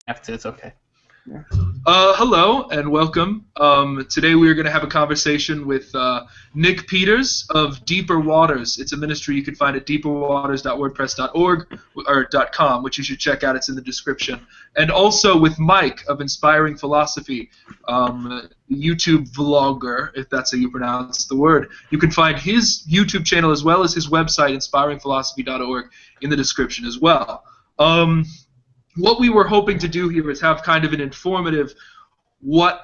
It's okay. Hello and welcome. Today we are going to have a conversation with Nick Peters of Deeper Waters. It's a ministry you can find at deeperwaters.wordpress.org or .com, which you should check out. It's in the description. And also with Mike of Inspiring Philosophy, YouTube vlogger, if that's how you pronounce the word. You can find his YouTube channel as well as his website, inspiringphilosophy.org, in the description as well. What we were hoping to do here is have kind of an informative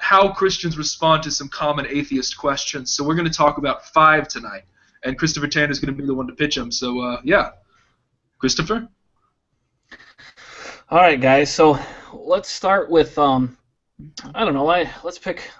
how Christians respond to some common atheist questions. So we're going to talk about 5 tonight, and Christopher Tanner is going to be the one to pitch them. So yeah, Christopher. All right, guys. So let's start with I don't know. Let's pick.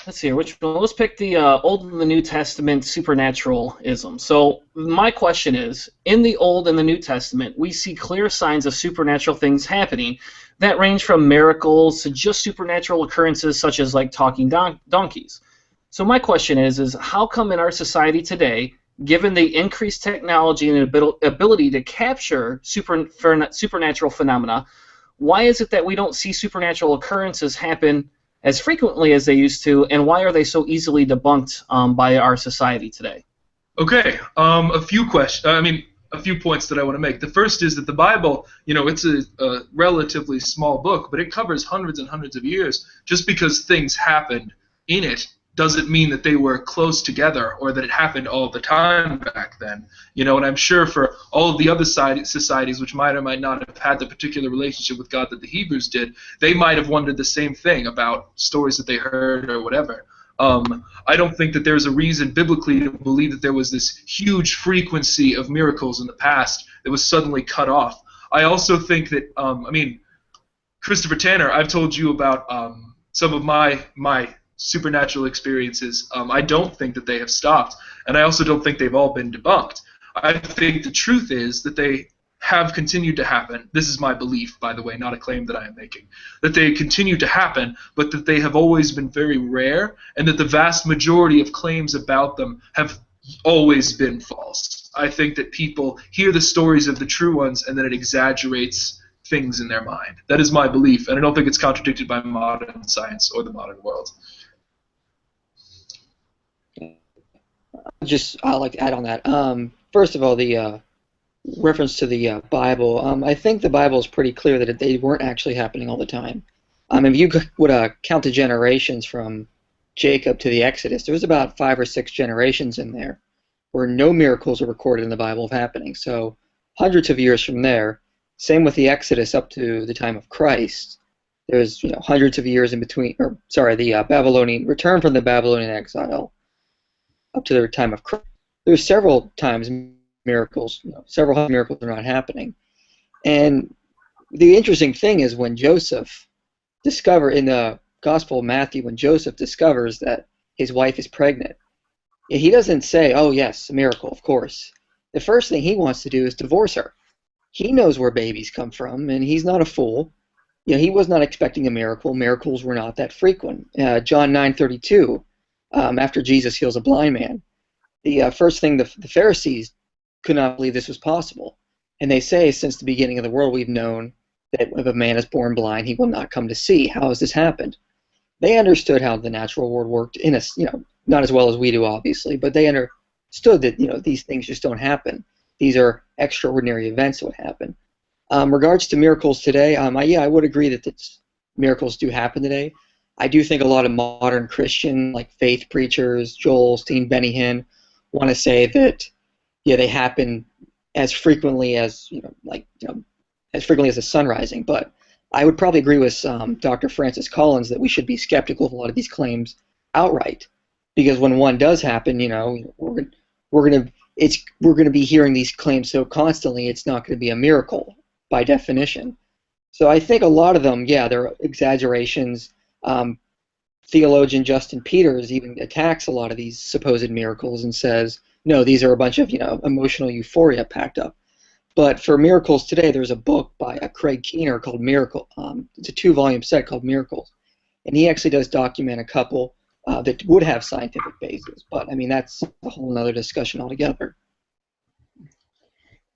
Let's see here. Which one? Let's pick the Old and the New Testament supernaturalism. So my question is: in the Old and the New Testament, we see clear signs of supernatural things happening that range from miracles to just supernatural occurrences, such as like talking donkeys. So my question is how come in our society today, given the increased technology and ability to capture supernatural phenomena, why is it that we don't see supernatural occurrences happen as frequently as they used to, and why are they so easily debunked by our society today? Okay, a few points that I want to make. The first is that the Bible, it's a relatively small book, but it covers hundreds and hundreds of years. Just because things happened in it doesn't mean that they were close together or that it happened all the time back then. And I'm sure for all of the other societies which might or might not have had the particular relationship with God that the Hebrews did, they might have wondered the same thing about stories that they heard or whatever. I don't think that there's a reason biblically to believe that there was this huge frequency of miracles in the past that was suddenly cut off. I also think that, Christopher Tanner, I've told you about some of my supernatural experiences. I don't think that they have stopped, and I also don't think they've all been debunked. I think the truth is that they have continued to happen. This is my belief, by the way, not a claim that I am making. That they continue to happen, but that they have always been very rare, and that the vast majority of claims about them have always been false. I think that people hear the stories of the true ones, and then it exaggerates things in their mind. That is my belief, and I don't think it's contradicted by modern science or the modern world. I'd like to add on that. First of all, the reference to the Bible, I think the Bible is pretty clear that they weren't actually happening all the time. If you would count the generations from Jacob to the Exodus, there was about 5 or 6 generations in there where no miracles are recorded in the Bible of happening. So hundreds of years from there, same with the Exodus up to the time of Christ, there's hundreds of years in between, the Babylonian return from the Babylonian exile up to the time of Christ. There's several times miracles, several hundred miracles are not happening. And the interesting thing is when Joseph in the Gospel of Matthew, when Joseph discovers that his wife is pregnant, he doesn't say, oh yes, a miracle, of course. The first thing he wants to do is divorce her. He knows where babies come from, and he's not a fool. He was not expecting a miracle. Miracles were not that frequent. John 9:32, after Jesus heals a blind man, the first thing the Pharisees could not believe this was possible. And they say, since the beginning of the world, we've known that if a man is born blind, he will not come to see. How has this happened? They understood how the natural world worked not as well as we do, obviously, but they understood that, these things just don't happen. These are extraordinary events that would happen. Regards to miracles today, I would agree that miracles do happen today. I do think a lot of modern Christian, like faith preachers, Joel Osteen, Benny Hinn, want to say that, they happen as frequently as as frequently as the sun rising. But I would probably agree with Dr. Francis Collins that we should be skeptical of a lot of these claims outright, because when one does happen, we're going to be hearing these claims so constantly, it's not going to be a miracle by definition. So I think a lot of them, they're exaggerations. Theologian Justin Peters even attacks a lot of these supposed miracles and says, no, these are a bunch of emotional euphoria packed up. But for miracles today, there's a book by Craig Keener called Miracle. It's a 2-volume set called Miracles, and he actually does document a couple that would have scientific basis. But that's a whole other discussion altogether.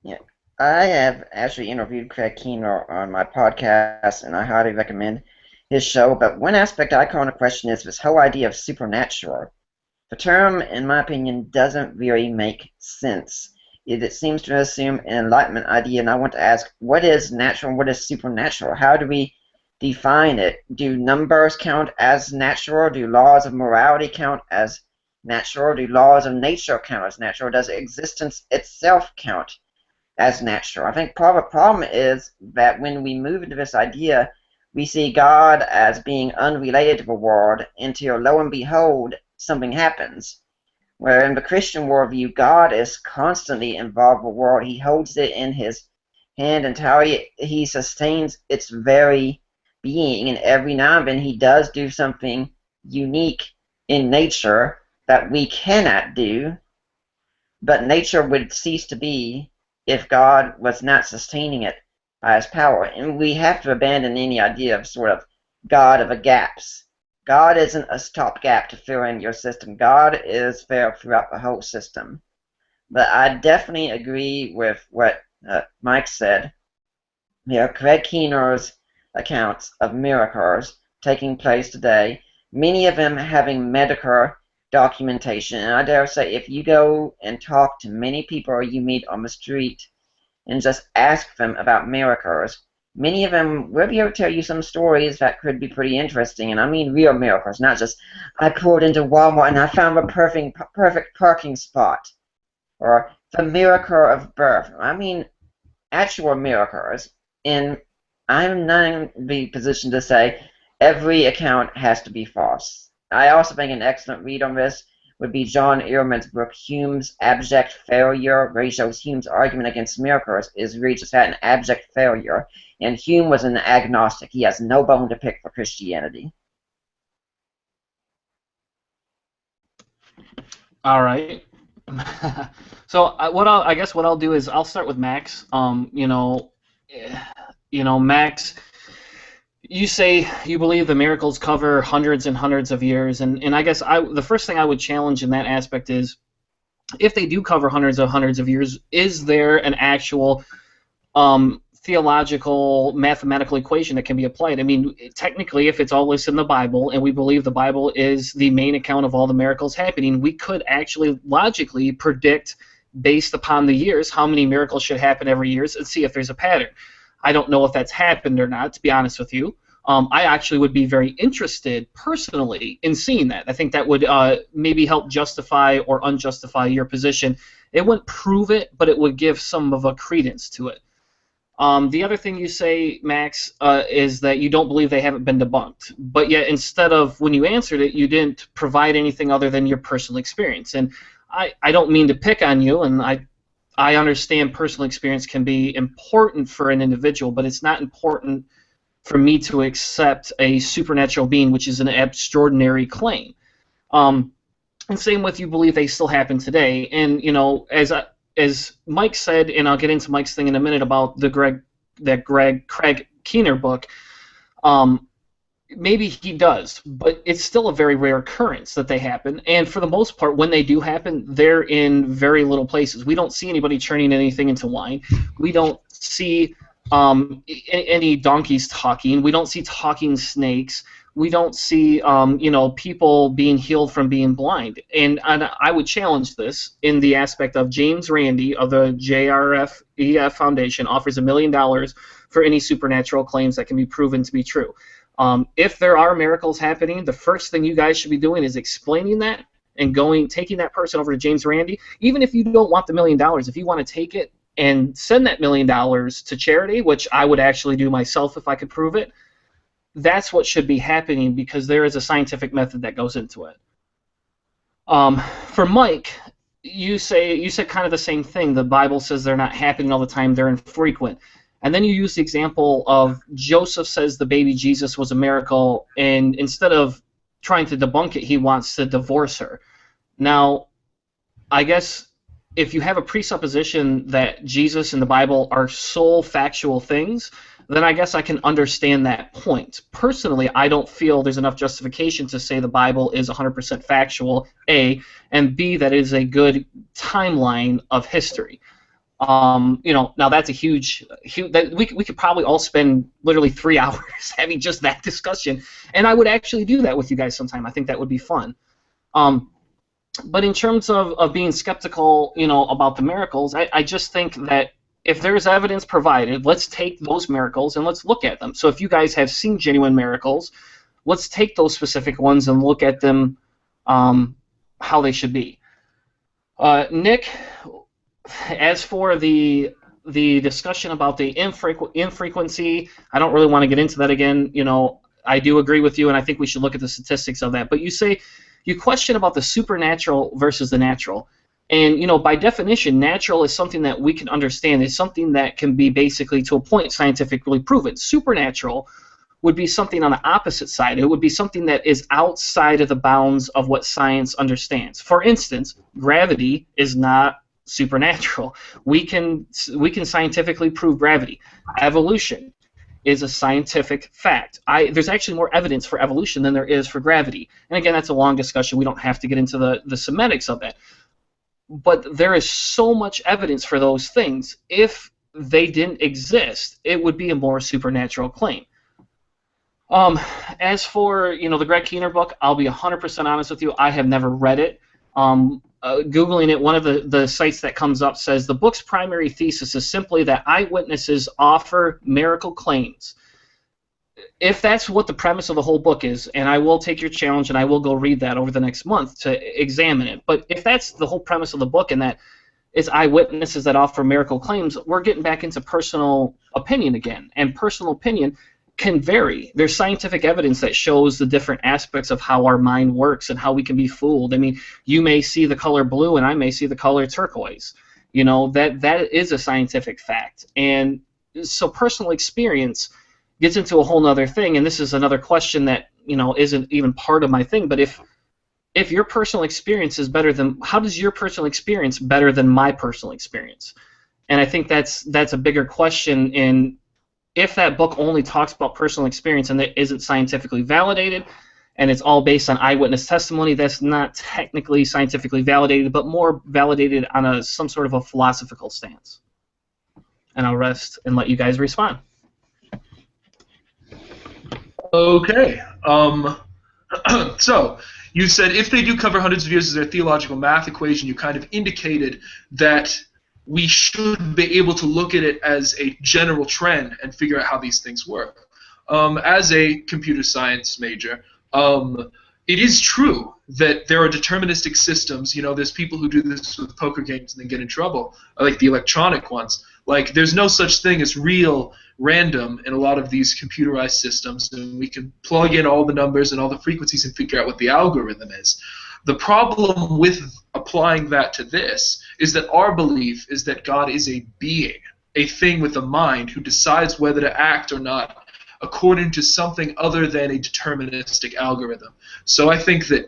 Yeah. I have actually interviewed Craig Keener on my podcast, and I highly recommend his show. But one aspect I call into question is this whole idea of supernatural. The term, in my opinion, doesn't really make sense. It seems to assume an enlightenment idea, and I want to ask, what is natural and what is supernatural? How do we define it? Do numbers count as natural? Do laws of morality count as natural? Do laws of nature count as natural? Does existence itself count as natural? I think part of the problem is that when we move into this idea, we see God as being unrelated to the world until, lo and behold, something happens. Where in the Christian worldview, God is constantly involved with the world. He holds it in his hand until he sustains its very being. And every now and then he does do something unique in nature that we cannot do. But nature would cease to be if God was not sustaining it by his power. And we have to abandon any idea of sort of God of the gaps. God isn't a stopgap to fill in your system. God is there throughout the whole system. But I definitely agree with what Mike said. Craig Keener's accounts of miracles taking place today, many of them having medical documentation. And I dare say, if you go and talk to many people you meet on the street and just ask them about miracles, many of them will be able to tell you some stories that could be pretty interesting, and I mean real miracles, not just, I pulled into Walmart and I found the perfect parking spot, or the miracle of birth. I mean actual miracles, and I'm not in the position to say every account has to be false. I also think an excellent read on this would be John Ehrman's book, Hume's Abject Failure, where he shows Hume's argument against miracles is really just that, an abject failure. And Hume was an agnostic. He has no bone to pick for Christianity. All right. So I guess what I'll do is I'll start with Max. Max, you say you believe the miracles cover hundreds and hundreds of years, and I guess the first thing I would challenge in that aspect is, if they do cover hundreds of years, is there an actual theological, mathematical equation that can be applied? I mean, technically, if it's all listed in the Bible, and we believe the Bible is the main account of all the miracles happening, we could actually logically predict, based upon the years, how many miracles should happen every year, and see if there's a pattern. I don't know if that's happened or not, to be honest with you. I actually would be very interested, personally, in seeing that. I think that would maybe help justify or unjustify your position. It wouldn't prove it, but it would give some of a credence to it. The other thing you say, Max, is that you don't believe they haven't been debunked. But yet, instead of, when you answered it, you didn't provide anything other than your personal experience. And I don't mean to pick on you, and I understand personal experience can be important for an individual, but it's not important for me to accept a supernatural being, which is an extraordinary claim. And same with, you believe they still happen today. And, as Mike said, and I'll get into Mike's thing in a minute about the Craig Keener book, maybe he does, but it's still a very rare occurrence that they happen. And for the most part, when they do happen, they're in very little places. We don't see anybody turning anything into wine. We don't see any donkeys talking. We don't see talking snakes. We don't see people being healed from being blind. And I would challenge this in the aspect of James Randi of the JRFEF Foundation offers $1 million for any supernatural claims that can be proven to be true. If there are miracles happening, the first thing you guys should be doing is explaining that and taking that person over to James Randi. Even if you don't want the $1 million, if you want to take it and send that $1 million to charity, which I would actually do myself if I could prove it, that's what should be happening, because there is a scientific method that goes into it. For Mike, you said kind of the same thing. The Bible says they're not happening all the time, they're infrequent. And then you use the example of Joseph says the baby Jesus was a miracle, and instead of trying to debunk it, he wants to divorce her. Now, I guess if you have a presupposition that Jesus and the Bible are sole factual things, then I guess I can understand that point. Personally, I don't feel there's enough justification to say the Bible is 100% factual, A, and B, that it is a good timeline of history. Now that's a huge that we could probably all spend literally 3 hours having just that discussion, and I would actually do that with you guys sometime. I think that would be fun. But in terms of being skeptical, about the miracles, I just think that if there's evidence provided, let's take those miracles and let's look at them. So if you guys have seen genuine miracles, let's take those specific ones and look at them how they should be. Nick, as for the discussion about the infrequency, I don't really want to get into that again. I do agree with you, and I think we should look at the statistics of that. But you question about the supernatural versus the natural. And, by definition, natural is something that we can understand. It's something that can be basically, to a point, scientifically proven. Supernatural would be something on the opposite side. It would be something that is outside of the bounds of what science understands. For instance, gravity is not supernatural. We can scientifically prove gravity. Evolution is a scientific fact. There's actually more evidence for evolution than there is for gravity. And again, that's a long discussion. We don't have to get into the semantics of that. But there is so much evidence for those things. If they didn't exist, it would be a more supernatural claim. As for the Greg Keener book, I'll be 100% honest with you. I have never read it. Googling it, one of the sites that comes up says the book's primary thesis is simply that eyewitnesses offer miracle claims. If that's what the premise of the whole book is, and I will take your challenge and I will go read that over the next month to examine it, but if that's the whole premise of the book and that it's eyewitnesses that offer miracle claims, we're getting back into personal opinion again, and personal opinion can vary. There's scientific evidence that shows the different aspects of how our mind works and how we can be fooled. I mean, you may see the color blue and I may see the color turquoise. That is a scientific fact. And so personal experience gets into a whole nother thing, and this is another question that isn't even part of my thing, but if your personal experience is better than, how does your personal experience better than my personal experience? And I think that's a bigger question. In if that book only talks about personal experience and that isn't scientifically validated, and it's all based on eyewitness testimony, that's not technically scientifically validated, but more validated on some sort of a philosophical stance. And I'll rest and let you guys respond. Okay. So you said if they do cover hundreds of years as their theological math equation, you kind of indicated that we should be able to look at it as a general trend and figure out how these things work. As a computer science major, it is true that there are deterministic systems. There's people who do this with poker games and then get in trouble, like the electronic ones. Like, there's no such thing as real random in a lot of these computerized systems, and we can plug in all the numbers and all the frequencies and figure out what the algorithm is. The problem with applying that to this is that our belief is that God is a being, a thing with a mind who decides whether to act or not according to something other than a deterministic algorithm. So I think that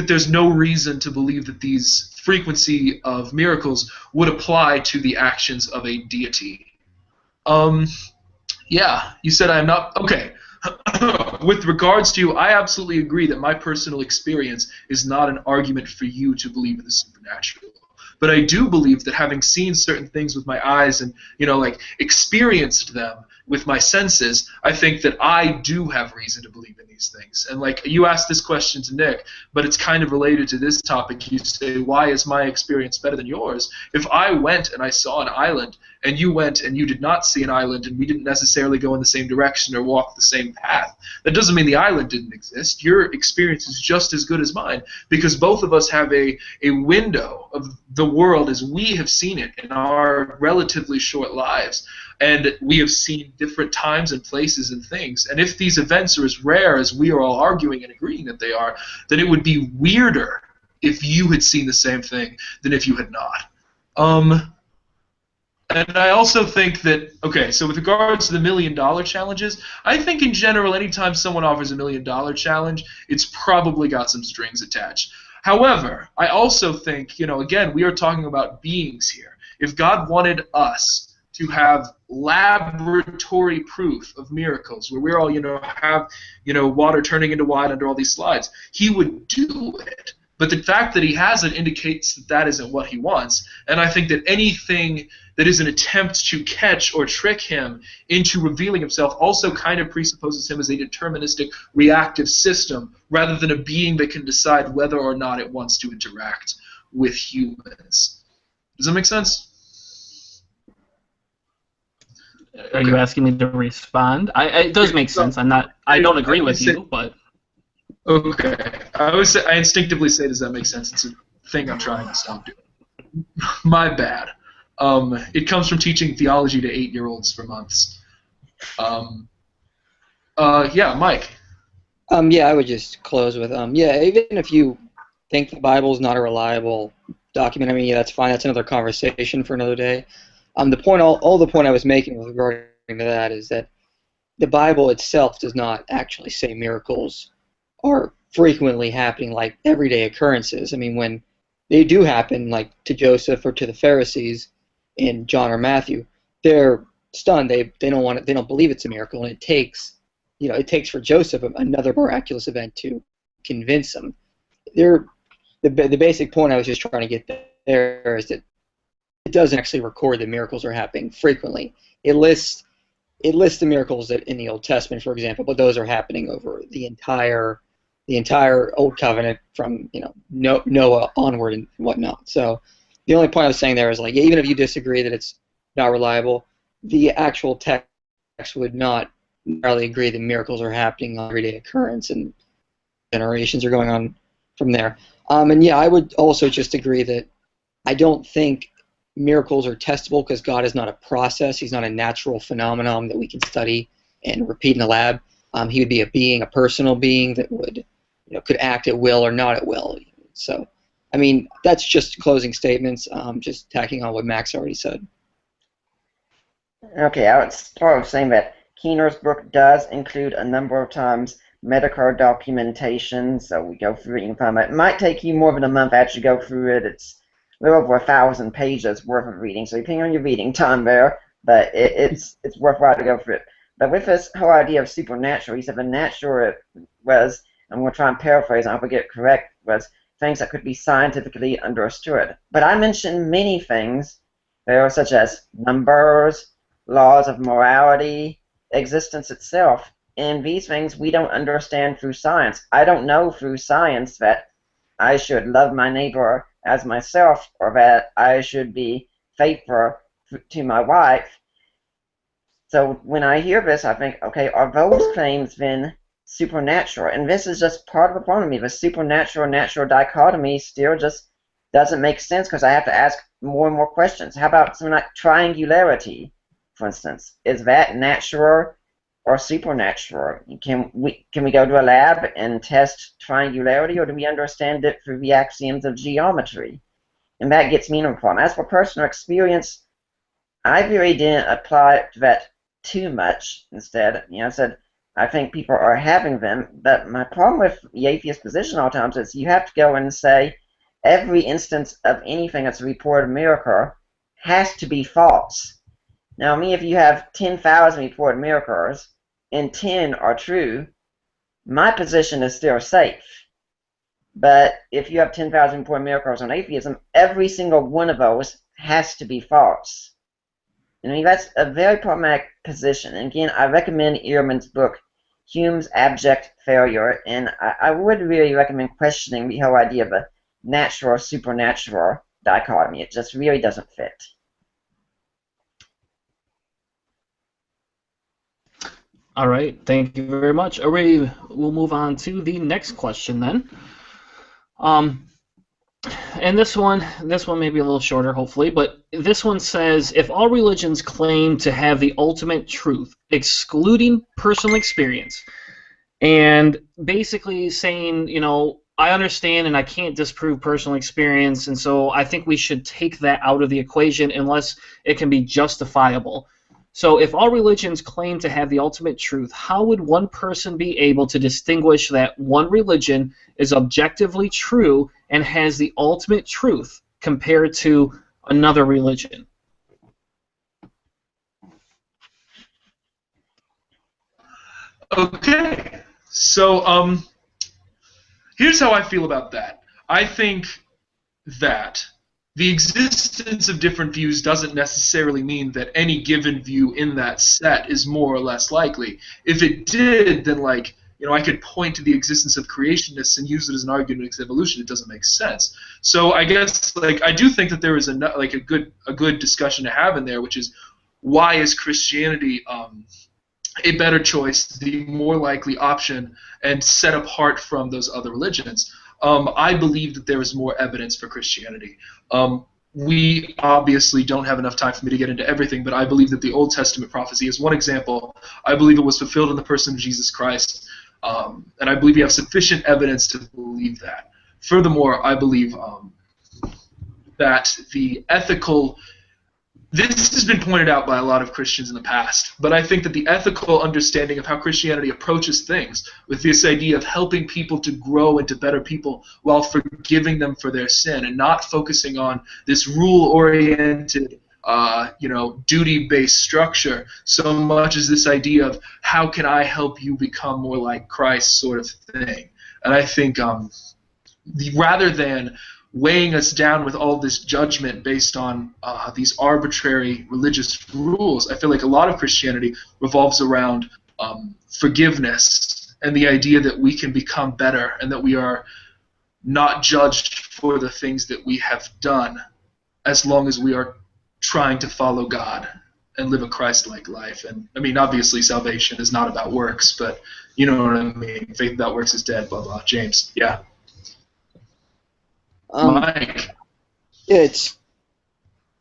there's no reason to believe that these frequency of miracles would apply to the actions of a deity. Yeah, you said I'm not... Okay. With regards to you, I absolutely agree that my personal experience is not an argument for you to believe in the supernatural. But I do believe that having seen certain things with my eyes and, experienced them with my senses, I think that I do have reason to believe in these things. And, you asked this question to Nick, but it's kind of related to this topic. You say, why is my experience better than yours? If I went and I saw an island, and you went and you did not see an island, and we didn't necessarily go in the same direction or walk the same path, that doesn't mean the island didn't exist. Your experience is just as good as mine, because both of us have a window of the world as we have seen it in our relatively short lives. And we have seen different times and places and things. And if these events are as rare as we are all arguing and agreeing that they are, then it would be weirder if you had seen the same thing than if you had not. And I also think that, okay, so with regards to the $1 million challenges, I think in general, anytime someone offers a $1 million challenge, it's probably got some strings attached. However, I also think, again, we are talking about beings here. If God wanted us to have laboratory proof of miracles, where we're all, have, water turning into wine under all these slides, he would do it. But the fact that he hasn't indicates that that isn't what he wants. And I think that anything that is an attempt to catch or trick him into revealing himself also kind of presupposes him as a deterministic, reactive system rather than a being that can decide whether or not it wants to interact with humans. Does that make sense? Are you asking me to respond? It does make sense. I don't agree with you, but... Okay. I instinctively say, does that make sense? It's a thing I'm trying to stop doing. My bad. It comes from teaching theology to 8-year-olds for months. Yeah, Mike. Yeah, I would just close with, yeah, even if you think the Bible is not a reliable document, I mean, yeah, that's fine. That's another conversation for another day. The point, all the point I was making with regarding to that is that the Bible itself does not actually say miracles are frequently happening like everyday occurrences. I mean, when they do happen, like to Joseph or to the Pharisees in John or Matthew, they're stunned. They don't believe it's a miracle, and it takes for Joseph another miraculous event to convince them. The basic point I was just trying to get there is that it doesn't actually record that miracles are happening frequently. It lists the miracles that in the Old Testament, for example, but those are happening over the entire Old Covenant from Noah onward and whatnot. So the only point I was saying there is, like, even if you disagree that it's not reliable, the actual text would not entirely agree that miracles are happening on everyday occurrence and generations are going on from there. And yeah, I would also just agree that I don't think miracles are testable because God is not a process. He's not a natural phenomenon that we can study and repeat in a lab. He would be a being, a personal being that would, could act at will or not at will. So, I mean, that's just closing statements. Just tacking on what Max already said. Okay, I would start with saying that Keener's book does include a number of times medical documentation, so we go through it, you can find that. It might take you more than a month to actually go through it. It's a little over 1,000 pages worth of reading, so depending on your reading time there, but it's worthwhile to go through it. But with this whole idea of supernatural, he said the natural was, I'm going to try and paraphrase, I hope I get it correct, was things that could be scientifically understood. But I mentioned many things there, such as numbers, laws of morality, existence itself. And these things we don't understand through science. I don't know through science that I should love my neighbor as myself or that I should be faithful to my wife. So when I hear this, I think, okay, are those claims then supernatural? And this is just part of the problem. The supernatural-natural dichotomy still just doesn't make sense because I have to ask more and more questions. How about something like triangularity, for instance? Is that natural or supernatural? Can we go to a lab and test triangularity, or do we understand it through the axioms of geometry? And that gets me in a problem. As for personal experience, I really didn't apply that too much. Instead, I said I think people are having them, but my problem with the atheist position all the times is you have to go and say every instance of anything that's a reported miracle has to be false. Now, if you have 10,000 reported miracles and 10 are true, my position is still safe. But if you have 10,000 reported miracles on atheism, every single one of those has to be false. That's a very problematic position. And again, I recommend Ehrman's book, Hume's Abject Failure, and I would really recommend questioning the whole idea of a natural-supernatural dichotomy. It just really doesn't fit. All right, thank you very much. We'll move on to the next question then. And this one may be a little shorter, hopefully, but this one says, if all religions claim to have the ultimate truth, excluding personal experience, and basically saying, I understand and I can't disprove personal experience, and so I think we should take that out of the equation unless it can be justifiable. So if all religions claim to have the ultimate truth, how would one person be able to distinguish that one religion is objectively true and has the ultimate truth compared to another religion? Okay, so here's how I feel about that. I think that the existence of different views doesn't necessarily mean that any given view in that set is more or less likely. If it did, then I could point to the existence of creationists and use it as an argument against evolution. It doesn't make sense. So I guess I do think that there is a good discussion to have in there, which is why is Christianity a better choice, the more likely option, and set apart from those other religions. I believe that there is more evidence for Christianity. We obviously don't have enough time for me to get into everything, but I believe that the Old Testament prophecy is one example. I believe it was fulfilled in the person of Jesus Christ, and I believe we have sufficient evidence to believe that. Furthermore, I believe that the ethical... This has been pointed out by a lot of Christians in the past, but I think that the ethical understanding of how Christianity approaches things, with this idea of helping people to grow into better people while forgiving them for their sin, and not focusing on this rule-oriented, duty-based structure, so much as this idea of how can I help you become more like Christ sort of thing. And I think rather than weighing us down with all this judgment based on these arbitrary religious rules, I feel like a lot of Christianity revolves around forgiveness and the idea that we can become better and that we are not judged for the things that we have done as long as we are trying to follow God and live a Christ-like life. And I mean, obviously salvation is not about works, but you know what I mean. Faith without works is dead, blah, blah. James, yeah. Mike. It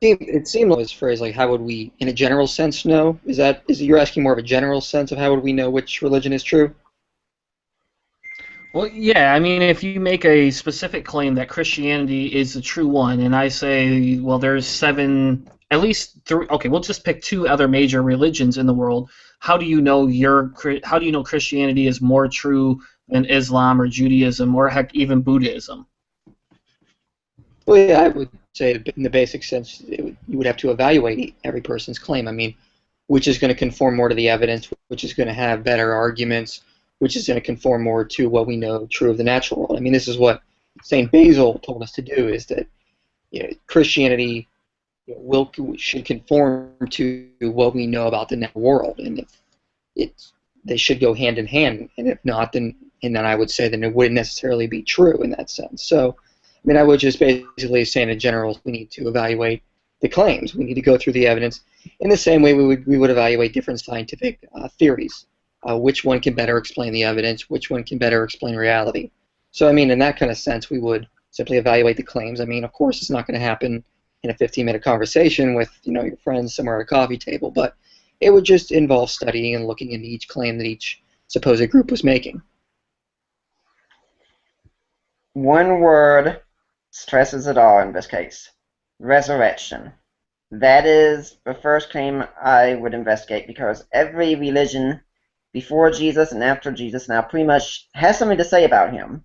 seemed like this phrase, like, how would we, in a general sense, know? You're asking more of a general sense of how would we know which religion is true? Well, yeah, I mean, if you make a specific claim that Christianity is the true one, and I say, well, there's at least three, okay, we'll just pick two other major religions in the world. How do you know Christianity is more true than Islam or Judaism or heck, even Buddhism? Well, yeah, I would say in the basic sense, you would have to evaluate every person's claim. I mean, which is going to conform more to the evidence, which is going to have better arguments, which is going to conform more to what we know true of the natural world. I mean, this is what St. Basil told us to do, is that Christianity should conform to what we know about the natural world, and if they should go hand in hand, and if not, then I would say then it wouldn't necessarily be true in that sense. So, I mean, I would just basically say in general, we need to evaluate the claims. We need to go through the evidence in the same way we would evaluate different scientific theories. Which one can better explain the evidence? Which one can better explain reality? So, I mean, in that kind of sense, we would simply evaluate the claims. I mean, of course, it's not going to happen in a 15-minute conversation with your friends somewhere at a coffee table, but it would just involve studying and looking into each claim that each supposed group was making. One word stresses it all in this case: resurrection. That is the first claim I would investigate, because every religion before Jesus and after Jesus now pretty much has something to say about him.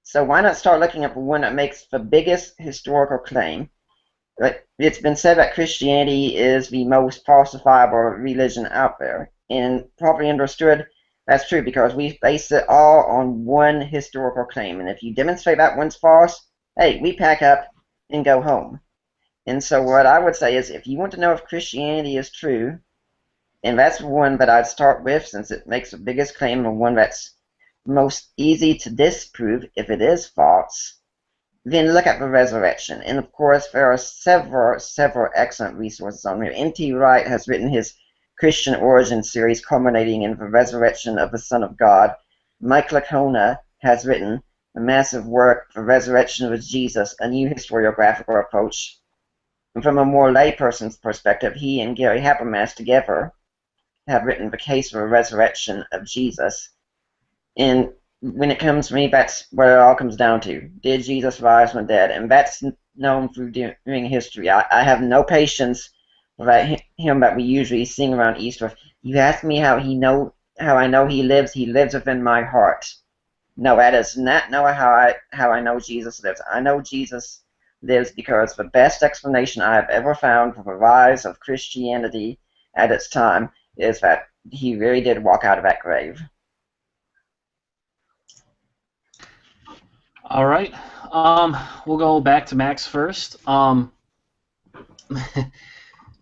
So why not start looking at the one that makes the biggest historical claim? It's been said that Christianity is the most falsifiable religion out there, and properly understood, that's true, because we base it all on one historical claim, and if you demonstrate that one's false, hey, we pack up and go home. And so what I would say is, if you want to know if Christianity is true, and that's the one that I'd start with, since it makes the biggest claim, and one that's most easy to disprove if it is false, then look at the resurrection. And of course, there are several excellent resources on here. N.T. Wright has written his Christian Origin series, culminating in the resurrection of the Son of God. Mike Licona has written a massive work, The Resurrection of Jesus, a new historiographical approach. And from a more layperson's perspective, he and Gary Habermas together have written The Case for the Resurrection of Jesus. And when it comes to me, that's what it all comes down to. Did Jesus rise from the dead? And that's known through during history. I have no patience with him that we usually sing around Easter. You ask me how I know he lives within my heart. No, that is not how I know Jesus lives. I know Jesus lives because the best explanation I have ever found for the rise of Christianity at its time is that he really did walk out of that grave. All right. We'll go back to Max first.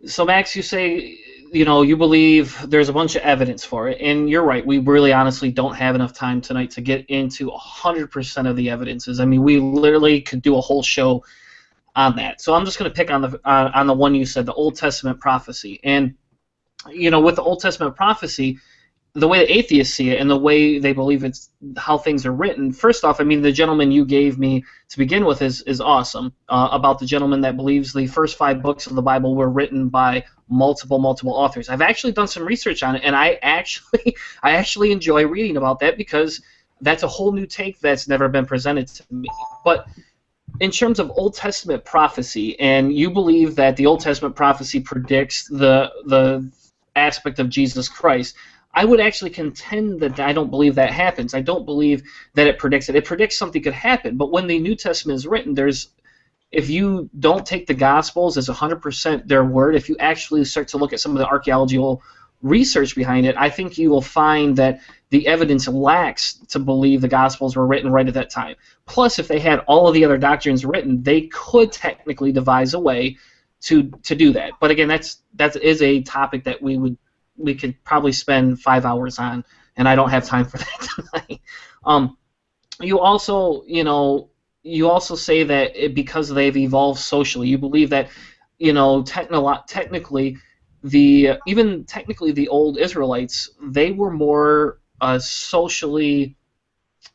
So Max, you say, you believe there's a bunch of evidence for it, and you're right. We really honestly don't have enough time tonight to get into 100% of the evidences. I mean, we literally could do a whole show on that. So I'm just going to pick on the one you said, the Old Testament prophecy. And with the Old Testament prophecy, the way the atheists see it and the way they believe it's how things are written. First off, I mean, the gentleman you gave me to begin with is awesome. About the gentleman that believes the first 5 books of the Bible were written by multiple authors. I've actually done some research on it, and I actually enjoy reading about that because that's a whole new take that's never been presented to me. But in terms of Old Testament prophecy, and you believe that the Old Testament prophecy predicts the aspect of Jesus Christ, I would actually contend that I don't believe that happens. I don't believe that it predicts it. It predicts something could happen, but when the New Testament is written, if you don't take the Gospels as 100% their word, if you actually start to look at some of the archaeological research behind it, I think you will find that the evidence lacks to believe the Gospels were written right at that time. Plus, if they had all of the other doctrines written, they could technically devise a way to do that. But again, that is a topic that we could probably spend 5 hours on, and I don't have time for that tonight. You also say that because they've evolved socially, you believe that technically the old Israelites, they were more socially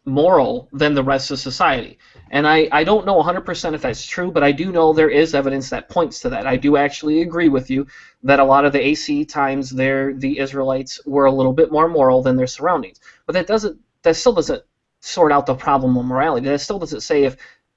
moral than the rest of society. And I don't know 100% if that's true, but I do know there is evidence that points to that. I do actually agree with you that a lot of the ACE times the Israelites were a little bit more moral than their surroundings. But that still doesn't sort out the problem of morality. That still doesn't say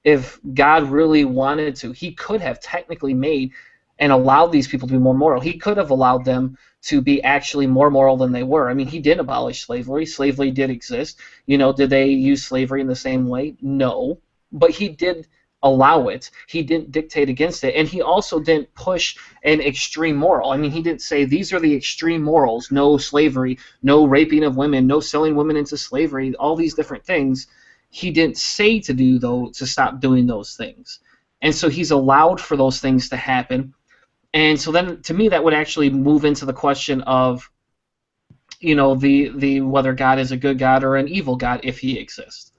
if God really wanted to, he could have technically made and allowed these people to be more moral. He could have allowed them to be actually more moral than they were. I mean, he didn't abolish slavery. Slavery did exist. Did they use slavery in the same way? No. But he did allow it. He didn't dictate against it. And he also didn't push an extreme moral. I mean, he didn't say these are the extreme morals, no slavery, no raping of women, no selling women into slavery, all these different things. He didn't say to stop doing those things. And so he's allowed for those things to happen. And so then, to me, that would actually move into the question of, the whether God is a good God or an evil God, if he exists.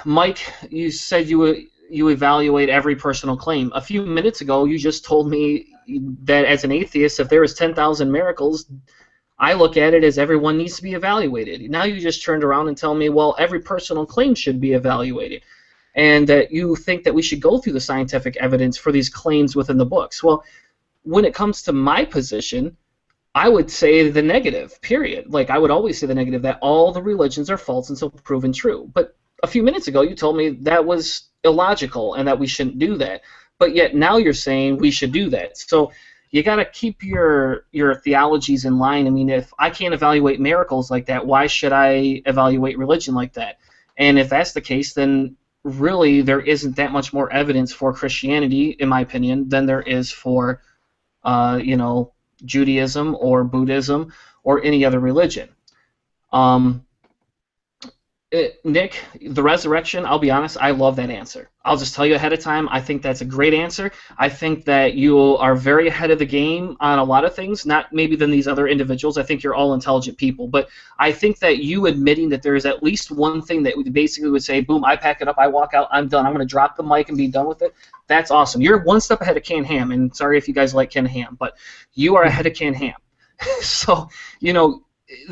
Mike, you said you evaluate every personal claim. A few minutes ago, you just told me that as an atheist, if there was 10,000 miracles, I look at it as everyone needs to be evaluated. Now you just turned around and tell me, well, every personal claim should be evaluated, and that you think that we should go through the scientific evidence for these claims within the books. Well, when it comes to my position, I would say the negative, period. Like, I would always say the negative, that all the religions are false until proven true. But a few minutes ago, you told me that was illogical and that we shouldn't do that. But yet now you're saying we should do that. So you got to keep your theologies in line. I mean, if I can't evaluate miracles like that, why should I evaluate religion like that? And if that's the case, then really there isn't that much more evidence for Christianity, in my opinion, than there is for, Judaism or Buddhism or any other religion. Nick, the resurrection, I'll be honest, I love that answer. I'll just tell you ahead of time, I think that's a great answer. I think that you are very ahead of the game on a lot of things, not maybe than these other individuals. I think you're all intelligent people, but I think that you admitting that there is at least one thing that basically would say, boom, I pack it up, I walk out, I'm done, I'm going to drop the mic and be done with it, that's awesome. You're one step ahead of Ken Ham, and sorry if you guys like Ken Ham, but you are ahead of Ken Ham. So,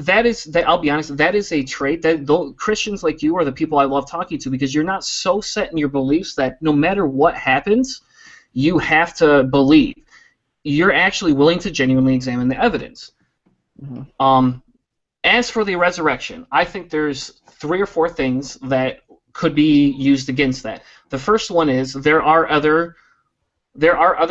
I'll be honest, that is a trait that Christians like you are the people I love talking to, because you're not so set in your beliefs that no matter what happens, you have to believe. You're actually willing to genuinely examine the evidence. Mm-hmm. As for the resurrection, I think there's 3 or 4 things that could be used against that. The first one is there are other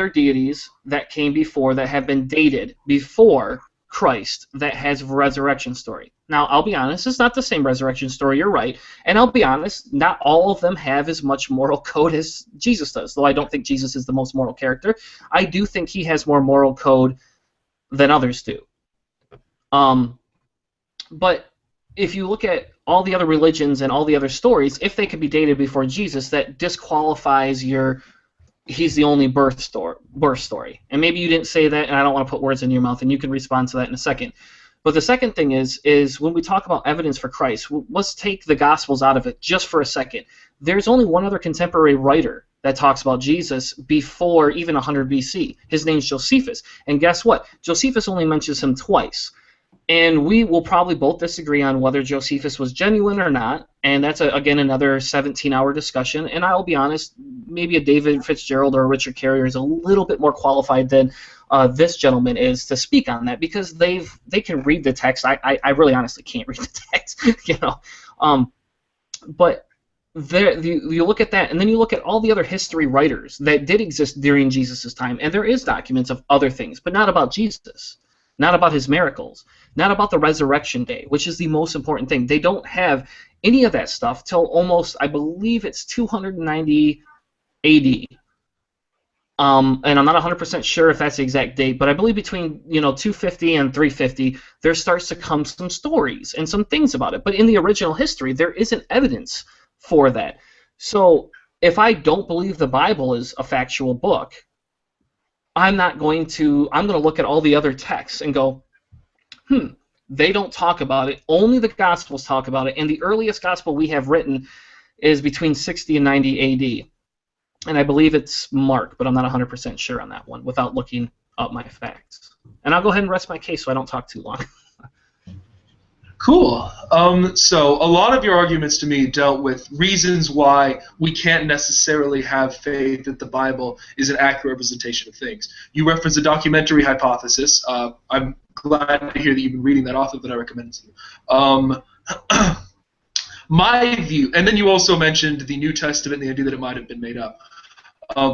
deities that came before that have been dated before Christ that has a resurrection story. Now, I'll be honest, it's not the same resurrection story, you're right, and I'll be honest, not all of them have as much moral code as Jesus does, though I don't think Jesus is the most moral character. I do think he has more moral code than others do. But if you look at all the other religions and all the other stories, if they could be dated before Jesus, that disqualifies he's the only birth story. And maybe you didn't say that, and I don't want to put words in your mouth, and you can respond to that in a second. But the second thing is when we talk about evidence for Christ, let's take the Gospels out of it just for a second. There's only one other contemporary writer that talks about Jesus before even 100 BC. His name's Josephus. And guess what? Josephus only mentions him twice. And we will probably both disagree on whether Josephus was genuine or not, and that's, again, another 17-hour discussion. And I'll be honest, maybe a David Fitzgerald or a Richard Carrier is a little bit more qualified than this gentleman is to speak on that, because they can read the text. I really honestly can't read the text, you know. But you look at that, and then you look at all the other history writers that did exist during Jesus' time, and there is documents of other things, but not about Jesus. Not about his miracles, not about the resurrection day, which is the most important thing. They don't have any of that stuff till almost, I believe it's 290 AD. And I'm not 100% sure if that's the exact date, but I believe between 250 and 350, there starts to come some stories and some things about it. But in the original history, there isn't evidence for that. So if I don't believe the Bible is a factual book, I'm going to look at all the other texts and go, they don't talk about it. Only the Gospels talk about it, and the earliest Gospel we have written is between 60 and 90 AD. And I believe it's Mark, but I'm not 100% sure on that one without looking up my facts. And I'll go ahead and rest my case so I don't talk too long. Cool. So a lot of your arguments to me dealt with reasons why we can't necessarily have faith that the Bible is an accurate representation of things. You referenced the documentary hypothesis. I'm glad to hear that you've been reading that author that I recommended to you. My view, and then you also mentioned the New Testament and the idea that it might have been made up.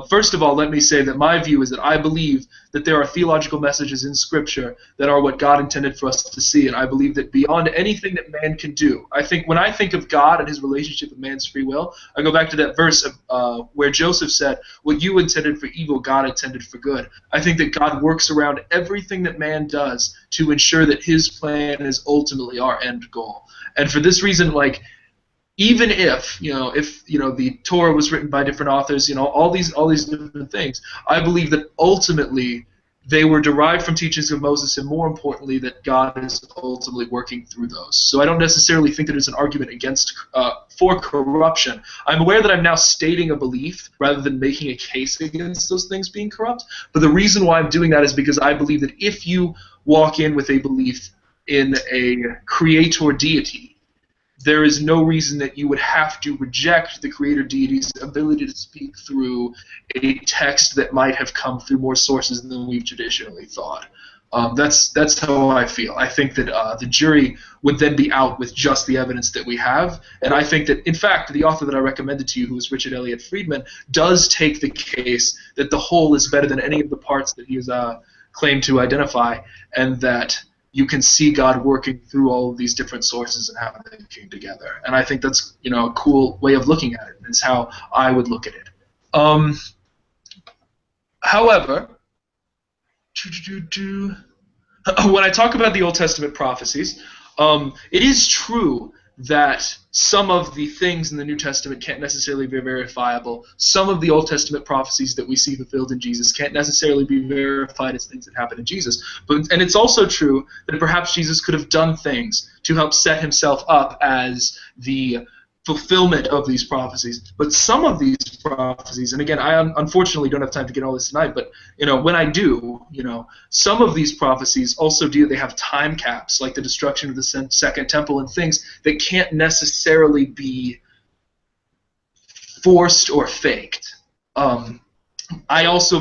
First of all, let me say that my view is that I believe that there are theological messages in Scripture that are what God intended for us to see, and I believe that beyond anything that man can do, when I think of God and his relationship with man's free will, I go back to that verse where Joseph said, what you intended for evil, God intended for good. I think that God works around everything that man does to ensure that his plan is ultimately our end goal. And for this reason, even if the Torah was written by different authors, all these different things, I believe that ultimately they were derived from teachings of Moses, and more importantly, that God is ultimately working through those. So I don't necessarily think that there's an argument for corruption. I'm aware that I'm now stating a belief rather than making a case against those things being corrupt. But the reason why I'm doing that is because I believe that if you walk in with a belief in a creator deity, there is no reason that you would have to reject the creator deity's ability to speak through a text that might have come through more sources than we've traditionally thought. That's how I feel. I think that the jury would then be out with just the evidence that we have, and I think that, in fact, the author that I recommended to you, who is Richard Elliott Friedman, does take the case that the whole is better than any of the parts that he has claimed to identify, and that you can see God working through all of these different sources and how they came together. And I think that's a cool way of looking at it. It's how I would look at it. However, when I talk about the Old Testament prophecies, it is true that some of the things in the New Testament can't necessarily be verifiable. Some of the Old Testament prophecies that we see fulfilled in Jesus can't necessarily be verified as things that happened in Jesus. And it's also true that perhaps Jesus could have done things to help set himself up as the fulfillment of these prophecies. But some of these prophecies, and again, I unfortunately don't have time to get all this tonight, but when I do, some of these prophecies also they have time caps, like the destruction of the Second Temple and things that can't necessarily be forced or faked. I also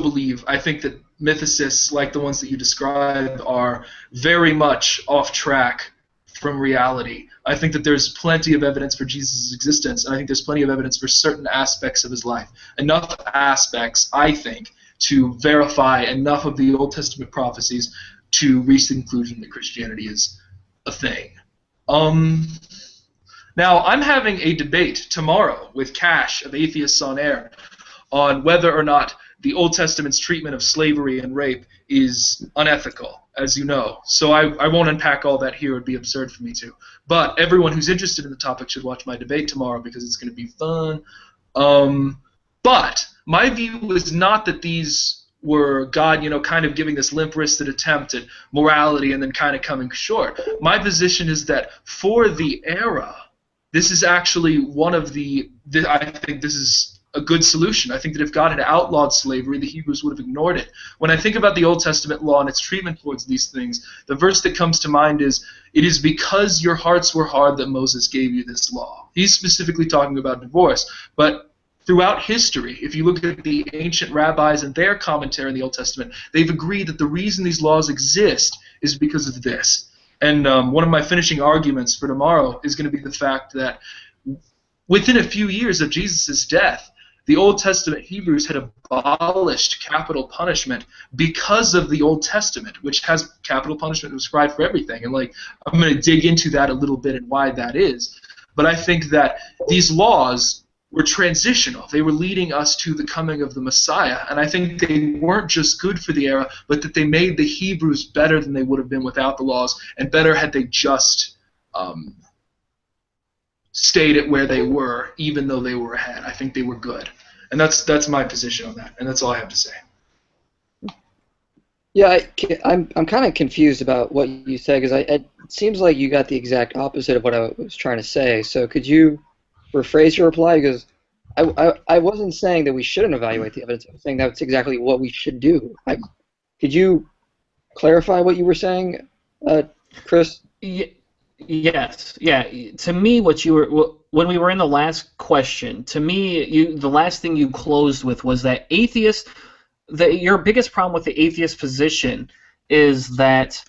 I think that mythicists, like the ones that you described, are very much off track from reality. I think that there's plenty of evidence for Jesus' existence, and I think there's plenty of evidence for certain aspects of his life. Enough aspects, I think, to verify enough of the Old Testament prophecies to reach the conclusion that Christianity is a thing. Now, I'm having a debate tomorrow with Cash of Atheists on Air on whether or not the Old Testament's treatment of slavery and rape is unethical, as you know. So I won't unpack all that here. It would be absurd for me to. But everyone who's interested in the topic should watch my debate tomorrow because it's going to be fun. But my view is not that these were God, kind of giving this limp-wristed attempt at morality and then kind of coming short. My position is that for the era, this is actually one of I think this is a good solution. I think that if God had outlawed slavery, the Hebrews would have ignored it. When I think about the Old Testament law and its treatment towards these things, the verse that comes to mind is, "It is because your hearts were hard that Moses gave you this law." He's specifically talking about divorce, but throughout history, if you look at the ancient rabbis and their commentary in the Old Testament, they've agreed that the reason these laws exist is because of this. And one of my finishing arguments for tomorrow is going to be the fact that within a few years of Jesus' death, the Old Testament Hebrews had abolished capital punishment because of the Old Testament, which has capital punishment prescribed for everything. And I'm going to dig into that a little bit and why that is. But I think that these laws were transitional. They were leading us to the coming of the Messiah, and I think they weren't just good for the era, but that they made the Hebrews better than they would have been without the laws, and better had they just stayed at where they were, even though they were ahead. I think they were good, and that's my position on that, and that's all I have to say. Yeah, I'm kind of confused about what you said, because it seems like you got the exact opposite of what I was trying to say. So could you rephrase your reply? Because I wasn't saying that we shouldn't evaluate the evidence. I was saying that's exactly what we should do. Could you clarify what you were saying, Chris? Yes. Yeah. To me, when we were in the last question, to me, the last thing you closed with was that your biggest problem with the atheist position is that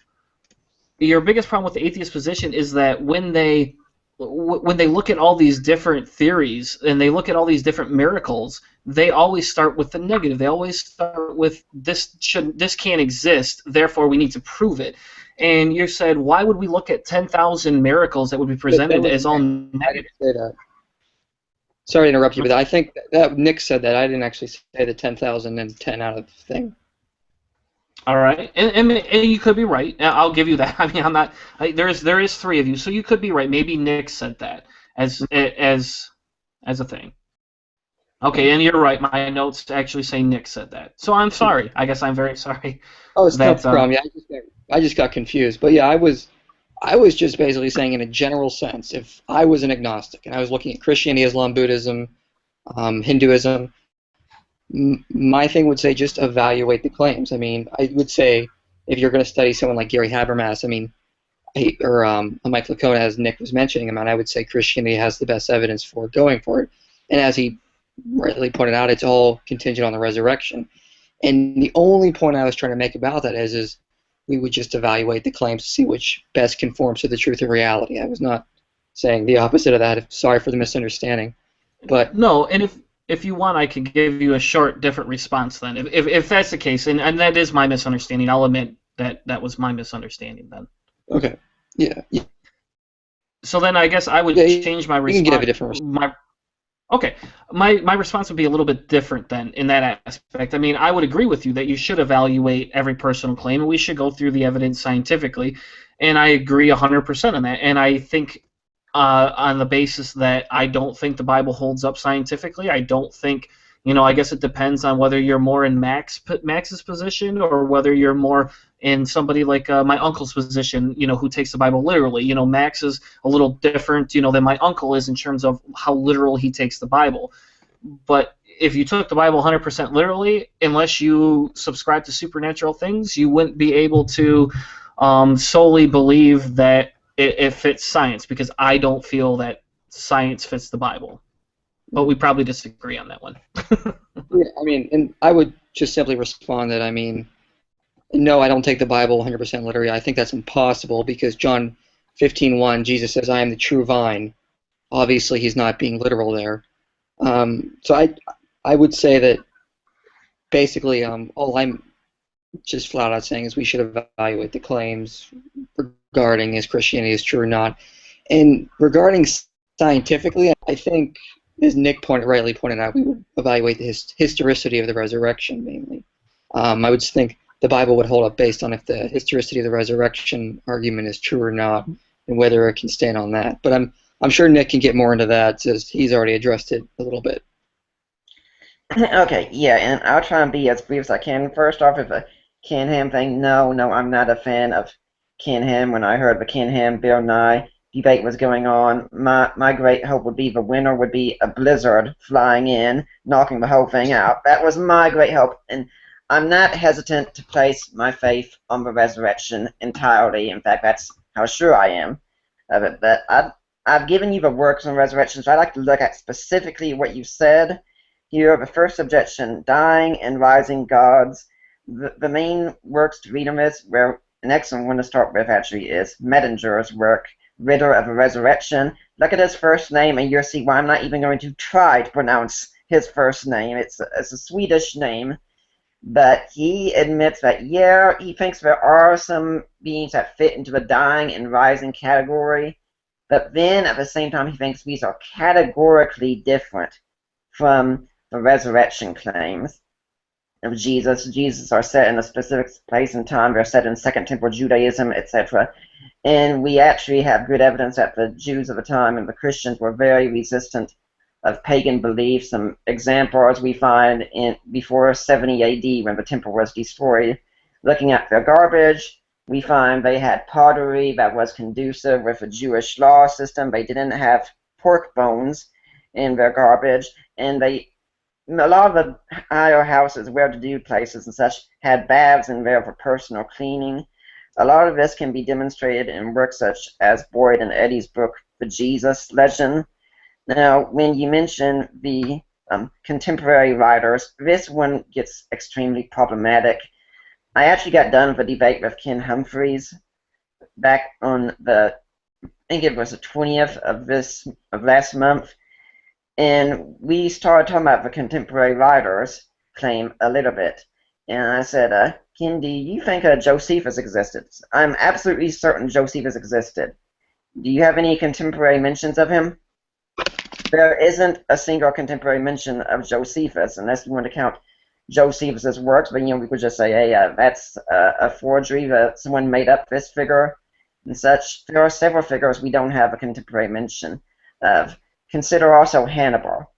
when they look at all these different theories and they look at all these different miracles, they always start with the negative. They always start with this can't exist, therefore we need to prove it. And you said, why would we look at 10,000 miracles that would be presented as all negative? I didn't say that. Sorry to interrupt you, but I think that Nick said that. I didn't actually say the 10,000 and 10 out of thing. All right, and you could be right. I'll give you that. I mean, I'm not. There is three of you, so you could be right. Maybe Nick said that as a thing. Okay, and you're right. My notes actually say Nick said that. So I'm sorry. I guess I'm very sorry. Oh, it's no problem. Yeah, I just got confused. But yeah, I was just basically saying, in a general sense, if I was an agnostic and I was looking at Christianity, Islam, Buddhism, Hinduism, my thing would say just evaluate the claims. I mean, I would say if you're going to study someone like Gary Habermas, or Mike Licona, as Nick was mentioning, I would say Christianity has the best evidence for going for it. And as he rightly pointed out, it's all contingent on the resurrection. And the only point I was trying to make about that is we would just evaluate the claims to see which best conforms to the truth of reality. I was not saying the opposite of that. Sorry for the misunderstanding. But no, and if you want, I could give you a short, different response then. If that's the case, and that is my misunderstanding, I'll admit that was my misunderstanding then. Okay. Yeah. So then I guess I would change my response. You can give a different response. Okay. My response would be a little bit different then in that aspect. I mean, I would agree with you that you should evaluate every personal claim, and we should go through the evidence scientifically, and I agree 100% on that. And I think on the basis that I don't think the Bible holds up scientifically. I don't think, I guess it depends on whether you're more in Max's position or whether you're more in somebody like my uncle's position, who takes the Bible literally. Max is a little different, than my uncle is in terms of how literal he takes the Bible. But if you took the Bible 100% literally, unless you subscribe to supernatural things, you wouldn't be able to solely believe that it fits science, because I don't feel that science fits the Bible. But we probably disagree on that one. Yeah, and I would just simply respond that, no, I don't take the Bible 100% literally. I think that's impossible, because John 15:1, Jesus says, "I am the true vine." Obviously, he's not being literal there. So I would say that basically all I'm just flat out saying is we should evaluate the claims regarding is Christianity is true or not. And regarding scientifically, I think as Nick rightly pointed out, we would evaluate the historicity of the resurrection mainly. I would think the Bible would hold up based on if the historicity of the resurrection argument is true or not, and whether it can stand on that. But I'm sure Nick can get more into that, since he's already addressed it a little bit. Okay, yeah, and I'll try and be as brief as I can. First off, if a Ken Ham thing, no, I'm not a fan of Ken Ham. When I heard the Ken Ham Bill Nye debate was going on, my great hope would be the winner would be a blizzard flying in, knocking the whole thing out. That was my great hope, and I'm not hesitant to place my faith on the resurrection entirely. In fact, that's how sure I am of it. But I've given you the works on resurrection, so I'd like to look at specifically what you said. Here, the first objection, dying and rising gods. The main works to read on this, where an excellent one to start with actually is Mettinger's work, Riddle of the Resurrection. Look at his first name and you'll see why I'm not even going to try to pronounce his first name. It's a Swedish name, but he admits that, yeah, he thinks there are some beings that fit into the dying and rising category, but then at the same time he thinks these are categorically different from the resurrection claims of Jesus. Jesus are set in a specific place and time. They're set in Second Temple Judaism, etc. And we actually have good evidence that the Jews of the time and the Christians were very resistant of pagan beliefs. Some examples we find in before 70 AD when the temple was destroyed. Looking at their garbage, we find they had pottery that was conducive with a Jewish law system. They didn't have pork bones in their garbage, and a lot of the higher houses, well-to-do places and such, had baths in there for personal cleaning. A lot of this can be demonstrated in works such as Boyd and Eddy's book, The Jesus Legend. Now, when you mention the contemporary writers, this one gets extremely problematic. I actually got done with a debate with Ken Humphreys back on I think it was the 20th of last month, and we started talking about the contemporary writers' claim a little bit. And I said, Ken, do you think Josephus existed? I'm absolutely certain Josephus existed. Do you have any contemporary mentions of him? There isn't a single contemporary mention of Josephus, unless you want to count Josephus's works, but we could just say, hey, that's a forgery, that someone made up this figure and such. There are several figures we don't have a contemporary mention of. Consider also Hannibal.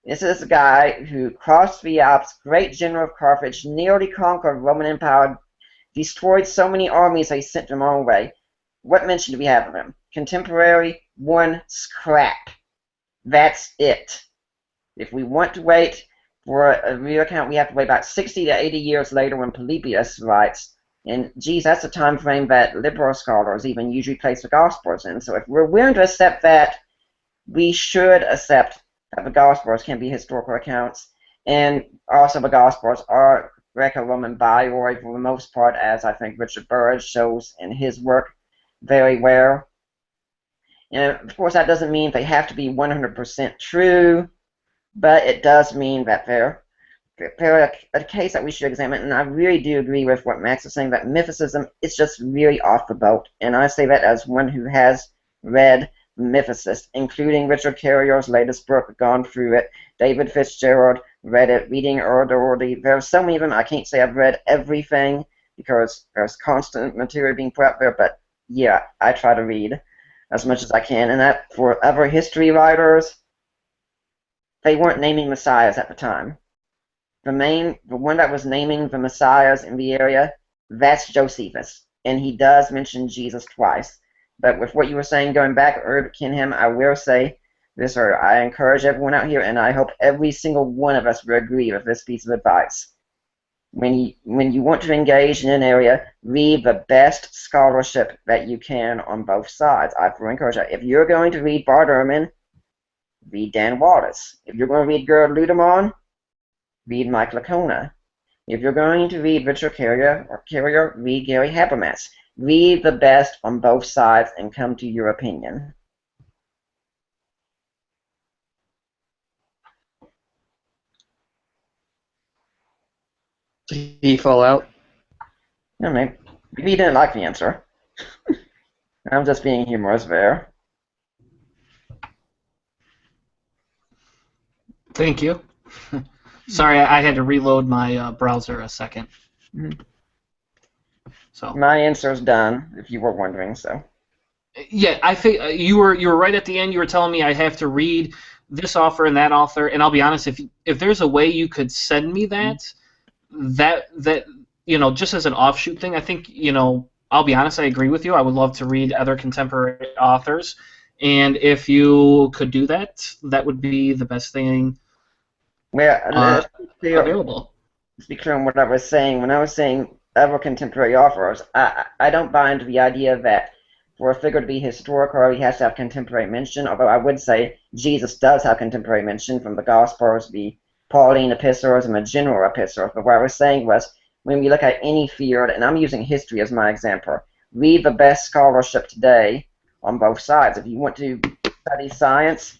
This is a guy who crossed the Alps, great general of Carthage, nearly conquered Roman Empire, destroyed so many armies they sent them all away. What mention do we have of him? Contemporary, one scrap. That's it. If we want to wait for a real account, we have to wait about 60 to 80 years later when Polybius writes. And, geez, that's a time frame that liberal scholars even usually place the Gospels in. So if we're willing to accept that, we should accept that the Gospels can be historical accounts. And also the Gospels are Greco-Roman bioi for the most part, as I think Richard Burridge shows in his work very well. And of course, that doesn't mean they have to be 100% true, but it does mean that they're a case that we should examine. And I really do agree with what Max is saying, that mythicism is just really off the boat. And I say that as one who has read Mythicist, including Richard Carrier's latest book, gone through it. David Fitzgerald read it, reading Earl Doherty. There are so many of them, I can't say I've read everything because there's constant material being put out there, but yeah, I try to read as much as I can. And that for other history writers, they weren't naming messiahs at the time. The one that was naming the messiahs in the area, that's Josephus, and he does mention Jesus twice. But with what you were saying, going back, Kenham, I will say this, or I encourage everyone out here, and I hope every single one of us will agree with this piece of advice. When you want to engage in an area, read the best scholarship that you can on both sides. I will encourage that. If you're going to read Bart Ehrman, read Dan Wallace. If you're going to read Gerd Ludemann, read Mike Licona. If you're going to read Richard Carrier, read Gary Habermas. Read the best on both sides and come to your opinion. Did he fall out? No, maybe he didn't like the answer. I'm just being humorous there. Thank you. Sorry, I had to reload my browser a second. So My answer's done, if you were wondering. So. yeah, I think you were right at the end. You were telling me I have to read this author and that author, and I'll be honest. If there's a way you could send me that just as an offshoot thing, I think I'll be honest. I agree with you. I would love to read other contemporary authors, and if you could do that, that would be the best thing Well, available. speak on what I was saying. When I was saying other contemporary authors, I don't buy into the idea that for a figure to be historical, he has to have contemporary mention, although I would say Jesus does have contemporary mention from the Gospels, the Pauline epistles, and the general epistles. But what I was saying was, when we look at any field, and I'm using history as my example, read the best scholarship today on both sides. If you want to study science,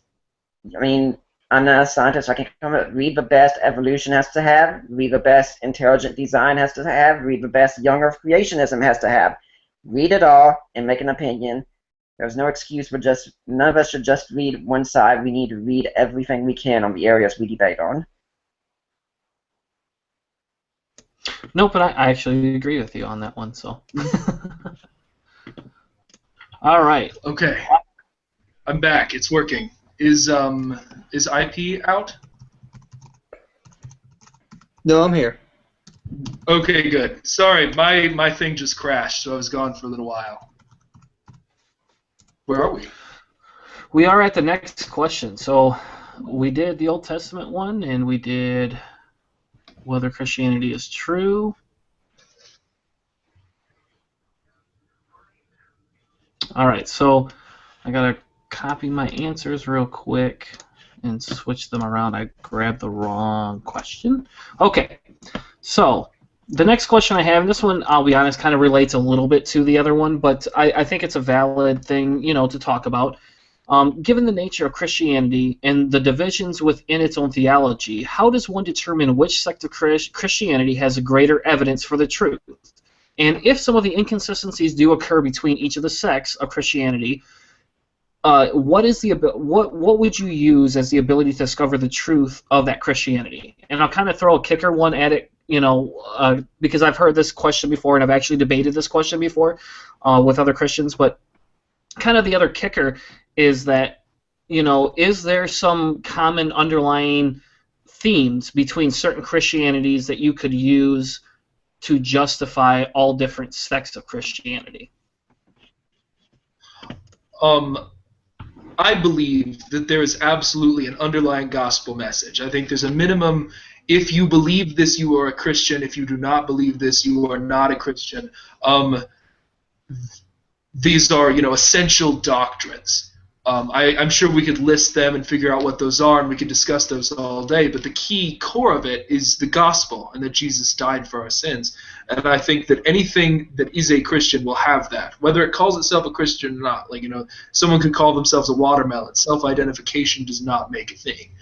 I mean, I'm not a scientist, so I can't come up. Read the best evolution has to have, read the best intelligent design has to have, read the best young earth creationism has to have. Read it all and make an opinion. There's no excuse for none of us should just read one side. We need to read everything we can on the areas we debate on. No, but I actually agree with you on that one. So, all right. Okay, I'm back. It's working. Is IP out? No, I'm here. Okay, good. Sorry, my thing just crashed, so I was gone for a little while. Where are we? We are at the next question. So we did the Old Testament one, and we did whether Christianity is true. All right, so I gotta copy my answers real quick and switch them around. I grabbed the wrong question. Okay, so the next question I have, and this one, I'll be honest, kind of relates a little bit to the other one, but I think it's a valid thing, to talk about. Given the nature of Christianity and the divisions within its own theology, how does one determine which sect of Christianity has a greater evidence for the truth? And if some of the inconsistencies do occur between each of the sects of Christianity, what would you use as the ability to discover the truth of that Christianity? And I'll kind of throw a kicker one at it, because I've heard this question before, and I've actually debated this question before with other Christians. But kind of the other kicker is that, is there some common underlying themes between certain Christianities that you could use to justify all different sects of Christianity? I believe that there is absolutely an underlying gospel message. I think there's a minimum. If you believe this, you are a Christian. If you do not believe this, you are not a Christian. These are, essential doctrines. I'm sure we could list them and figure out what those are, and we could discuss those all day, but the key core of it is the gospel and that Jesus died for our sins. And I think that anything that is a Christian will have that, whether it calls itself a Christian or not. Like, someone could call themselves a watermelon. Self-identification does not make a thing.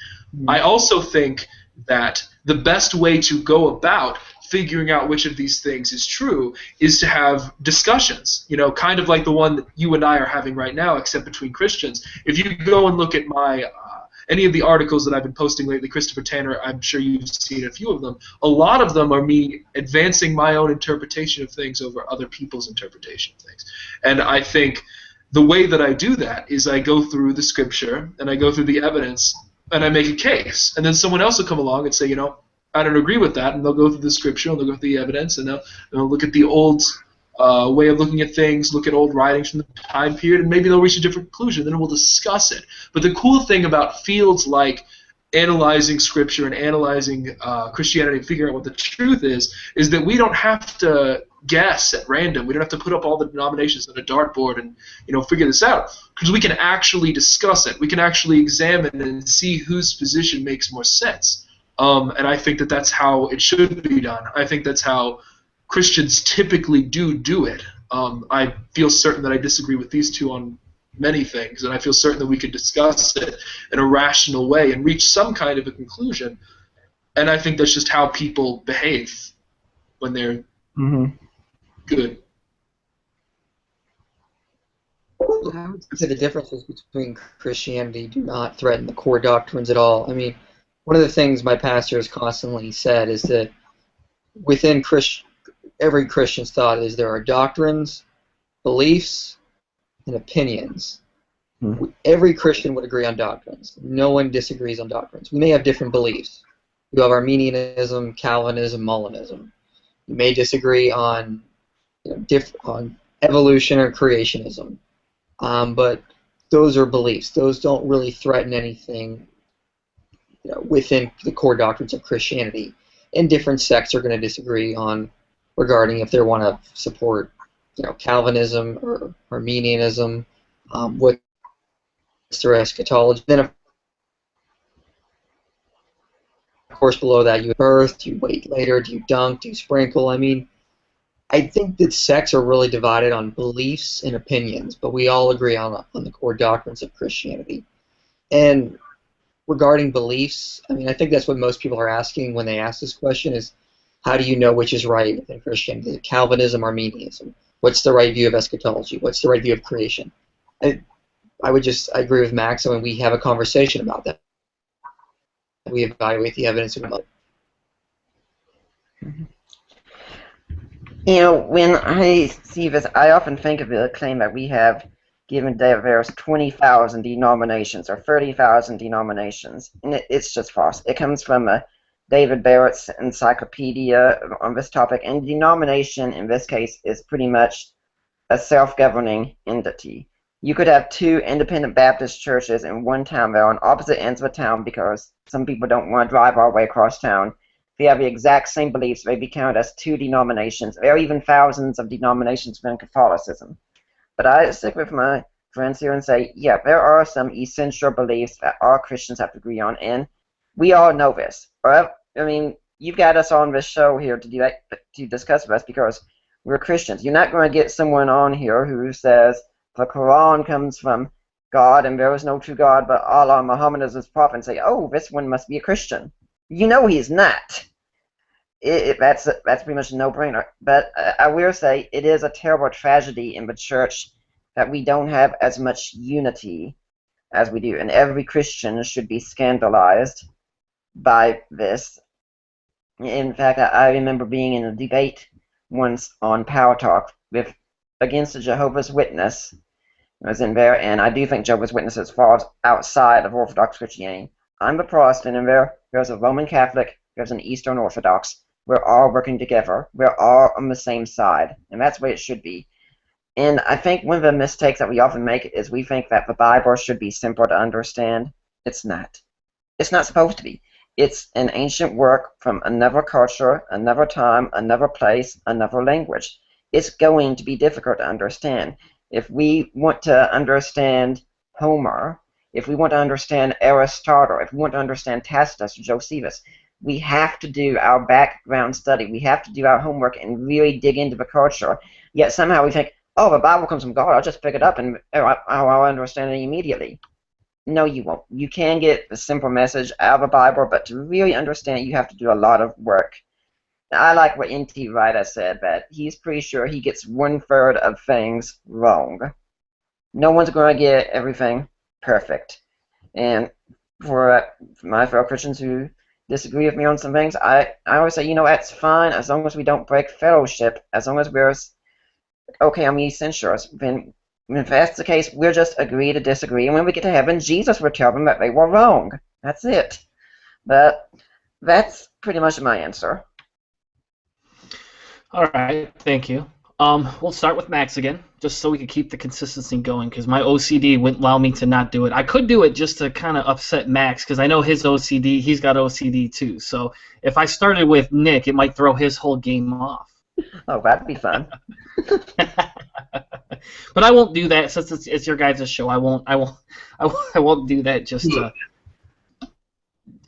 I also think that the best way to go about figuring out which of these things is true is to have discussions, kind of like the one that you and I are having right now, except between Christians. If you go and look at my any of the articles that I've been posting lately, Christopher Tanner, I'm sure you've seen a few of them. A lot of them are me advancing my own interpretation of things over other people's interpretation of things. And I think the way that I do that is I go through the scripture and I go through the evidence and I make a case. And then someone else will come along and say, I don't agree with that, and they'll go through the scripture, and they'll go through the evidence, and they'll look at the old way of looking at things, look at old writings from the time period, and maybe they'll reach a different conclusion, then we'll discuss it. But the cool thing about fields like analyzing scripture and analyzing Christianity and figuring out what the truth is that we don't have to guess at random. We don't have to put up all the denominations on a dartboard and figure this out, because we can actually discuss it. We can actually examine and see whose position makes more sense. And I think that that's how it should be done. I think that's how Christians typically do it. I feel certain that I disagree with these two on many things, and I feel certain that we could discuss it in a rational way and reach some kind of a conclusion. And I think that's just how people behave when they're good. I would say the differences between Christianity do not threaten the core doctrines at all. I mean, one of the things my pastor has constantly said is that within every Christian's thought is there are doctrines, beliefs, and opinions. Every Christian would agree on doctrines. No one disagrees on doctrines. We may have different beliefs. You have Arminianism, Calvinism, Molinism. You may disagree on, on evolution or creationism, but those are beliefs. Those don't really threaten anything within the core doctrines of Christianity. And different sects are going to disagree on regarding if they want to support, Calvinism or Arminianism, what's their eschatology. Then, of course, below that, you birth, do you wait later, do you dunk, do you sprinkle? I mean, I think that sects are really divided on beliefs and opinions, but we all agree on the core doctrines of Christianity. And regarding beliefs, I mean, I think that's what most people are asking when they ask this question is, how do you know which is right within Christianity? Calvinism, Arminianism. What's the right view of eschatology? What's the right view of creation? I agree with Max, and we have a conversation about that. We evaluate the evidence in a moment. When I see this, I often think of the claim that we have given diverse 20,000 denominations or 30,000 denominations, and it's just false. It comes from David Barrett's encyclopedia on this topic, and denomination in this case is pretty much a self-governing entity. You could have two independent Baptist churches in one town. They're on opposite ends of a town because some people don't want to drive all the way across town. If you have the exact same beliefs, they be counted as two denominations. There are even thousands of denominations within Catholicism. But I stick with my friends here and say, yeah, there are some essential beliefs that all Christians have to agree on, and we all know this. I mean, you've got us on this show here to discuss this because we're Christians. You're not going to get someone on here who says the Quran comes from God and there is no true God but Allah, Muhammad is his prophet, and say, oh, this one must be a Christian. You know he's not. That's pretty much a no-brainer. But I will say it is a terrible tragedy in the church that we don't have as much unity as we do, and every Christian should be scandalized by this. In fact, I remember being in a debate once on Power Talk against a Jehovah's Witness. I was in there, and I do think Jehovah's Witnesses fall outside of Orthodox Christianity. I'm a Protestant, and there's a Roman Catholic, there's an Eastern Orthodox. We're all working together. We're all on the same side, and that's the way it should be. And I think one of the mistakes that we often make is we think that the Bible should be simple to understand. It's not. It's not supposed to be. It's an ancient work from another culture, another time, another place, another language. It's going to be difficult to understand. If we want to understand Homer, if we want to understand Aristotle, if we want to understand Tacitus or Josephus, we have to do our background study. We have to do our homework and really dig into the culture. Yet somehow we think, oh, the Bible comes from God, I'll just pick it up and I'll understand it immediately. No, you won't. You can get the simple message out of the Bible, but to really understand it, you have to do a lot of work. I like what N.T. Wright said, that he's pretty sure he gets 1/3 of things wrong. No one's going to get everything perfect. And for my fellow Christians who disagree with me on some things, I always say, that's fine as long as we don't break fellowship, as long as we're, okay, I'm essentialist. Then if that's the case, we'll just agree to disagree, and when we get to heaven, Jesus will tell them that they were wrong. That's it. But that's pretty much my answer. All right, thank you. We'll start with Max again, just so we can keep the consistency going, because my OCD wouldn't allow me to not do it. I could do it just to kind of upset Max, because I know his OCD, he's got OCD too. So if I started with Nick, it might throw his whole game off. Oh, that'd be fun. But I won't do that since it's your guys' show. I won't do that just to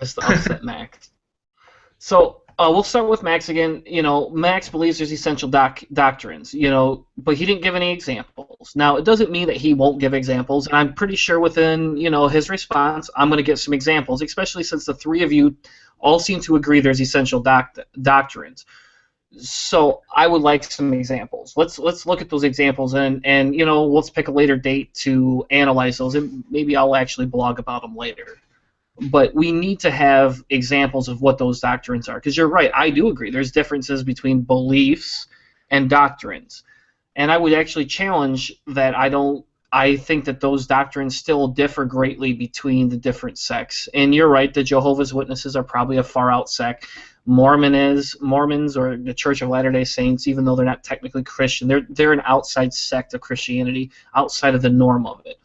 upset Max. So we'll start with Max again. Max believes there's essential doctrines, but he didn't give any examples. Now, it doesn't mean that he won't give examples, and I'm pretty sure within, his response, I'm going to give some examples, especially since the three of you all seem to agree there's essential doctrines. So I would like some examples. Let's look at those examples, and let's pick a later date to analyze those, and maybe I'll actually blog about them later. but we need to have examples of what those doctrines are. Because you're right, I do agree. There's differences between beliefs and doctrines. And I would actually challenge that I think that those doctrines still differ greatly between the different sects. And you're right, the Jehovah's Witnesses are probably a far-out sect. Mormons or the Church of Latter-day Saints, even though they're not technically Christian, they're an outside sect of Christianity, outside of the norm of it.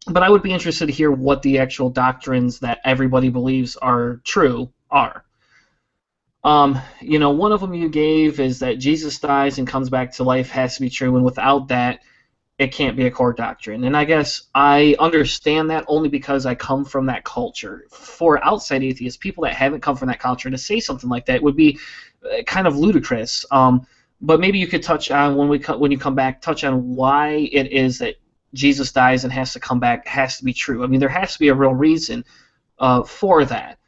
But I would be interested to hear what the actual doctrines that everybody believes are true are. One of them you gave is that Jesus dies and comes back to life has to be true, and without that, it can't be a core doctrine. And I guess I understand that only because I come from that culture. For outside atheists, people that haven't come from that culture, to say something like that would be kind of ludicrous. But maybe you could touch on, when you come back, touch on why it is that Jesus dies and has to come back, has to be true. I mean, there has to be a real reason for that.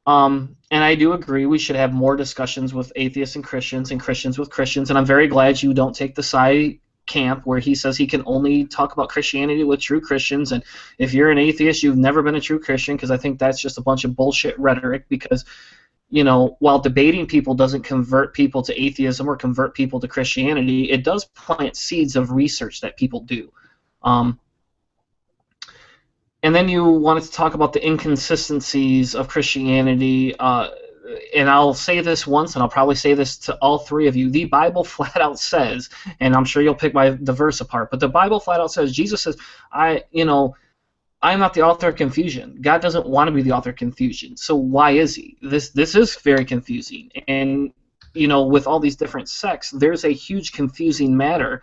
And I do agree we should have more discussions with atheists and Christians with Christians, and I'm very glad you don't take the side camp where he says he can only talk about Christianity with true Christians, and if you're an atheist, you've never been a true Christian, because I think that's just a bunch of bullshit rhetoric, because, while debating people doesn't convert people to atheism or convert people to Christianity, it does plant seeds of research that people do. And then you wanted to talk about the inconsistencies of Christianity, and I'll say this once, and I'll probably say this to all three of you. The Bible flat out says, and I'm sure you'll pick the verse apart, but the Bible flat out says, Jesus says, I'm not the author of confusion. God doesn't want to be the author of confusion. So why is he? This is very confusing. And, with all these different sects, there's a huge confusing matter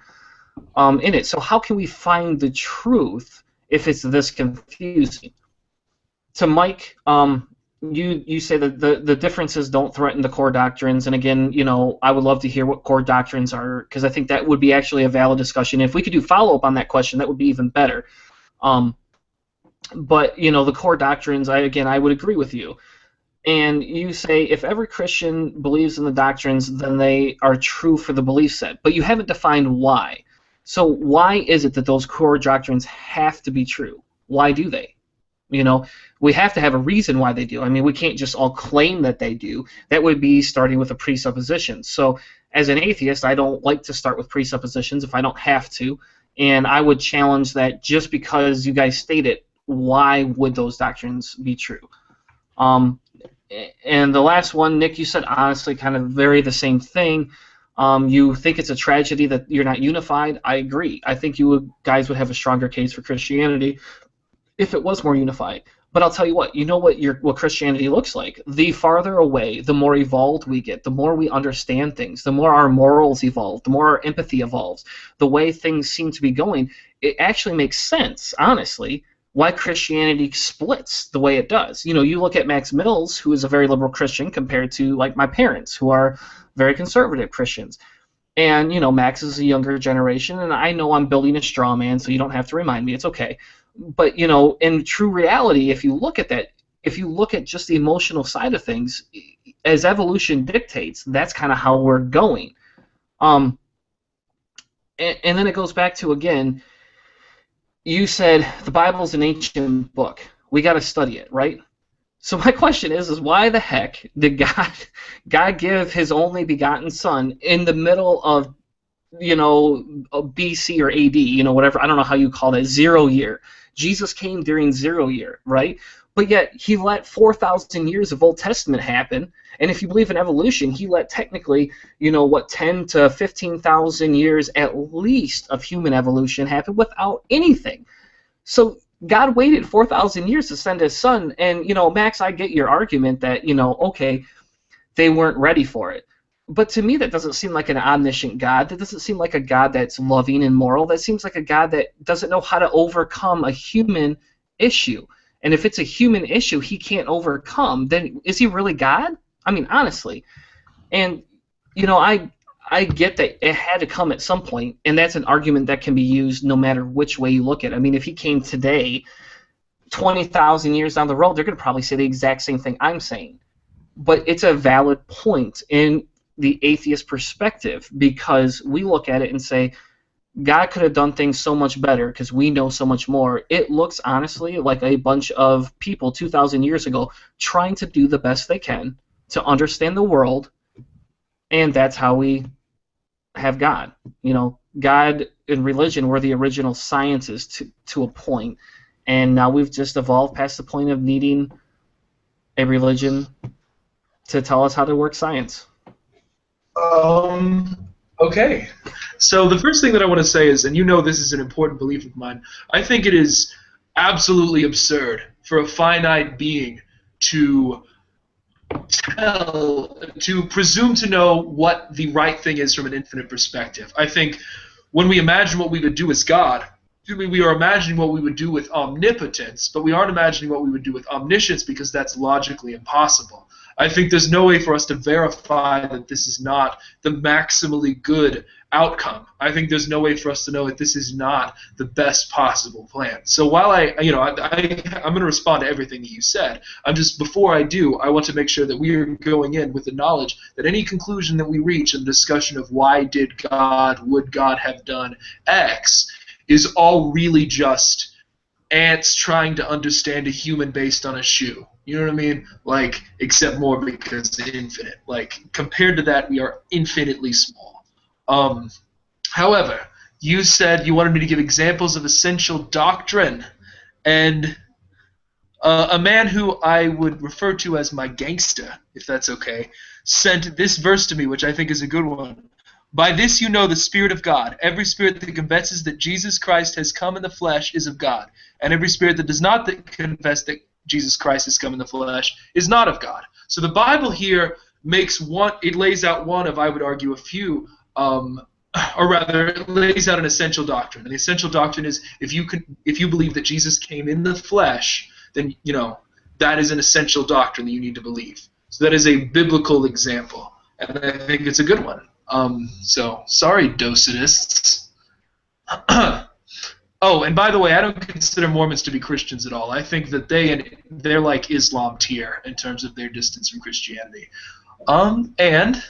in it. So how can we find the truth if it's this confusing? To Mike, you say that the differences don't threaten the core doctrines, and again, I would love to hear what core doctrines are, because I think that would be actually a valid discussion. If we could do follow-up on that question, that would be even better. But the core doctrines, I would agree with you. And you say if every Christian believes in the doctrines, then they are true for the belief set. But you haven't defined why. So why is it that those core doctrines have to be true? Why do they? We have to have a reason why they do. I mean, we can't just all claim that they do. That would be starting with a presupposition. So as an atheist, I don't like to start with presuppositions if I don't have to. And I would challenge that just because you guys state it, why would those doctrines be true? And the last one, Nick, you said honestly kind of very the same thing. You think it's a tragedy that you're not unified. I agree. I think guys would have a stronger case for Christianity if it was more unified. But I'll tell you what, what Christianity looks like. The farther away, the more evolved we get, the more we understand things, the more our morals evolve, the more our empathy evolves, the way things seem to be going, it actually makes sense, honestly, why Christianity splits the way it does. You look at Max Mills, who is a very liberal Christian, compared to, like, my parents, who are very conservative Christians. And, Max is a younger generation, and I know I'm building a straw man, so you don't have to remind me. It's okay. But, in true reality, if you look at that, if you look at just the emotional side of things, as evolution dictates, that's kind of how we're going. And then it goes back to, again, you said the Bible's an ancient book. We got to study it, right? So my question is why the heck did God give his only begotten son in the middle of, BC or AD, whatever, I don't know how you call that, 0 year. Jesus came during 0 year, right? But yet he let 4,000 years of Old Testament happen, and if you believe in evolution, he let technically, 10 to 15,000 years at least of human evolution happen without anything. So God waited 4,000 years to send his son, and, Max, I get your argument that, okay, they weren't ready for it. But to me, that doesn't seem like an omniscient God. That doesn't seem like a God that's loving and moral. That seems like a God that doesn't know how to overcome a human issue. And if it's a human issue he can't overcome, then is he really God? I mean, honestly. And, I get that it had to come at some point, and that's an argument that can be used no matter which way you look at it. I mean, if he came today, 20,000 years down the road, they're going to probably say the exact same thing I'm saying. But it's a valid point in the atheist perspective, because we look at it and say, God could have done things so much better because we know so much more. It looks honestly like a bunch of people 2,000 years ago trying to do the best they can to understand the world, and that's how we have God. God and religion were the original sciences to a point, and now we've just evolved past the point of needing a religion to tell us how to work science. Okay. So the first thing that I want to say is, and this is an important belief of mine, I think it is absolutely absurd for a finite being to presume to know what the right thing is from an infinite perspective. I think when we imagine what we would do as God, we are imagining what we would do with omnipotence, but we aren't imagining what we would do with omniscience because that's logically impossible. I think there's no way for us to verify that this is not the maximally good outcome. I think there's no way for us to know that this is not the best possible plan. So while I'm going to respond to everything that you said, before I do, I want to make sure that we are going in with the knowledge that any conclusion that we reach in the discussion of would God have done X, is all really just ants trying to understand a human based on a shoe. You know what I mean? Except more because it's infinite. Compared to that, we are infinitely small. However, you said you wanted me to give examples of essential doctrine, and a man who I would refer to as my gangster, if that's okay, sent this verse to me, which I think is a good one. By this you know the Spirit of God. Every spirit that confesses that Jesus Christ has come in the flesh is of God, and every spirit that does not confess that Jesus Christ has come in the flesh is not of God. So the Bible here lays out one of, I would argue, a few, or rather, it lays out an essential doctrine. And the essential doctrine is if you believe that Jesus came in the flesh, then that is an essential doctrine that you need to believe. So that is a biblical example, and I think it's a good one. So sorry, Docetists. Oh, and by the way, I don't consider Mormons to be Christians at all. I think that they're like Islam tier in terms of their distance from Christianity. And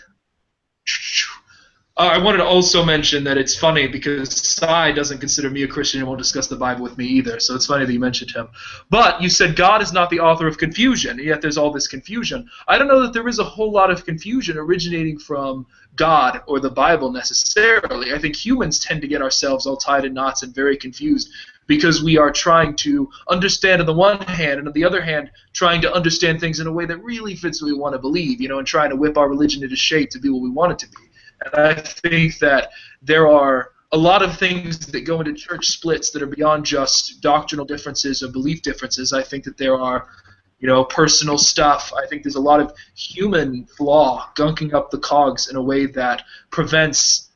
I wanted to also mention that it's funny because Sai doesn't consider me a Christian and won't discuss the Bible with me either, so it's funny that you mentioned him. But you said God is not the author of confusion, and yet there's all this confusion. I don't know that there is a whole lot of confusion originating from God or the Bible necessarily. I think humans tend to get ourselves all tied in knots and very confused because we are trying to understand on the one hand, and on the other hand, trying to understand things in a way that really fits what we want to believe, and trying to whip our religion into shape to be what we want it to be. And I think that there are a lot of things that go into church splits that are beyond just doctrinal differences or belief differences. I think that there are, personal stuff. I think there's a lot of human flaw gunking up the cogs in a way that prevents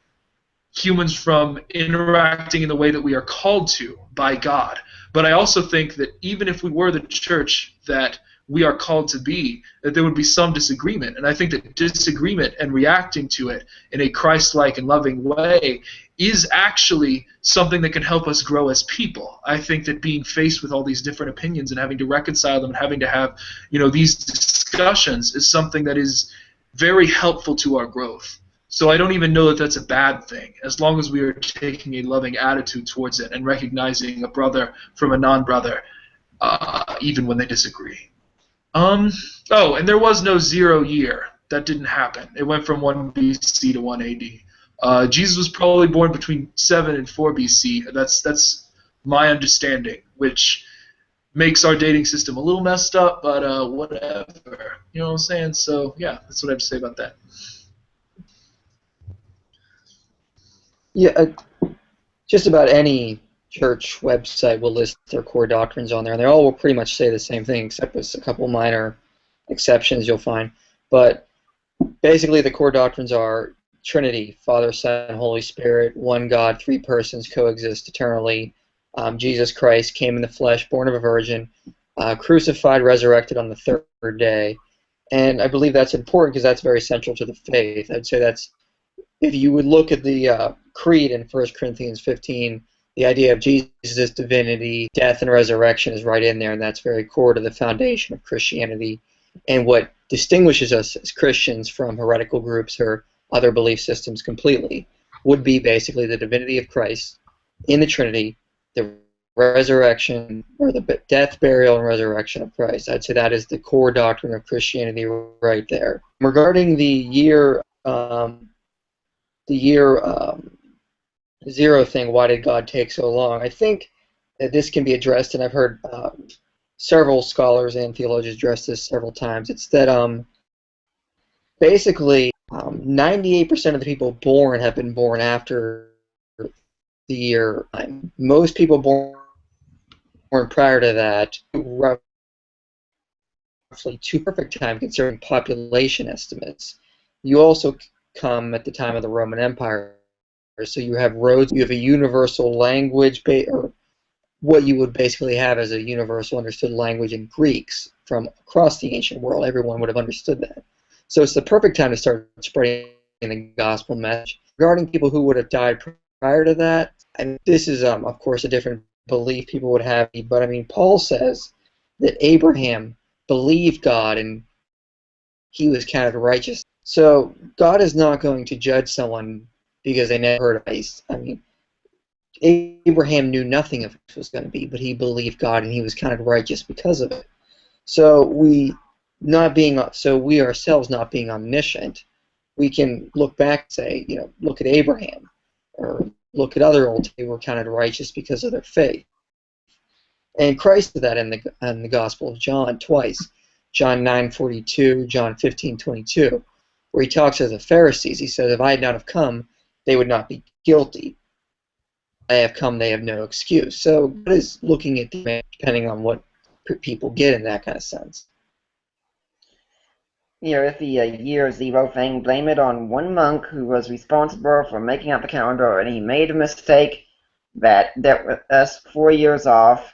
humans from interacting in the way that we are called to by God. But I also think that even if we were the church that we are called to be, that there would be some disagreement. And I think that disagreement and reacting to it in a Christ-like and loving way is actually something that can help us grow as people. I think that being faced with all these different opinions and having to reconcile them and having to have, these discussions is something that is very helpful to our growth. So I don't even know that that's a bad thing, as long as we are taking a loving attitude towards it and recognizing a brother from a non-brother, even when they disagree. Oh, and there was no 0 year. That didn't happen. It went from 1 BC to 1 AD. Jesus was probably born between 7 and 4 BC. That's my understanding, which makes our dating system a little messed up, but whatever. You know what I'm saying? So, yeah, that's what I have to say about that. Yeah, just about any church website will list their core doctrines on there, and they all will pretty much say the same thing, except with a couple minor exceptions you'll find. But basically the core doctrines are Trinity, Father, Son, Holy Spirit, one God, 3 persons coexist eternally. Jesus Christ came in the flesh, born of a virgin, crucified, resurrected on the 3rd day. And I believe that's important because that's very central to the faith. I'd say that's, if you would look at the creed in 1 Corinthians 15, the idea of Jesus' divinity, death, and resurrection is right in there, and that's very core to the foundation of Christianity and what distinguishes us as Christians from heretical groups or other belief systems completely. would be basically the divinity of Christ in the Trinity, the resurrection, or the death, burial, and resurrection of Christ. I'd say that is the core doctrine of Christianity right there. Regarding the year zero thing, why did God take so long? I think that this can be addressed, and I've heard several scholars and theologians address this several times. It's that basically 98% of the people born have been born after the year. Most people born prior to that, roughly to perfect time considering population estimates. You also come at the time of the Roman Empire, so you have roads, you have a universal language, or what you would basically have as a universal understood language in Greeks from across the ancient world. Everyone would have understood that. So it's the perfect time to start spreading the gospel message. Regarding people who would have died prior to that, and this is, of course, a different belief people would have, but I mean, Paul says that Abraham believed God and he was counted righteous. So God is not going to judge someone because they never heard of Christ. I mean, Abraham knew nothing of what it was going to be, but he believed God and he was counted righteous because of it. So we ourselves not being omniscient, we can look back and say, look at Abraham, or look at other old who were counted righteous because of their faith. And Christ did that in the Gospel of John twice, John 9:42, John 15:22, where he talks to the Pharisees. He says, if I had not have come, they would not be guilty. I have come, they have no excuse. So God is looking at them depending on what people get in that kind of sense. With the year zero thing, blame it on one monk who was responsible for making up the calendar, and he made a mistake that with us 4 years off.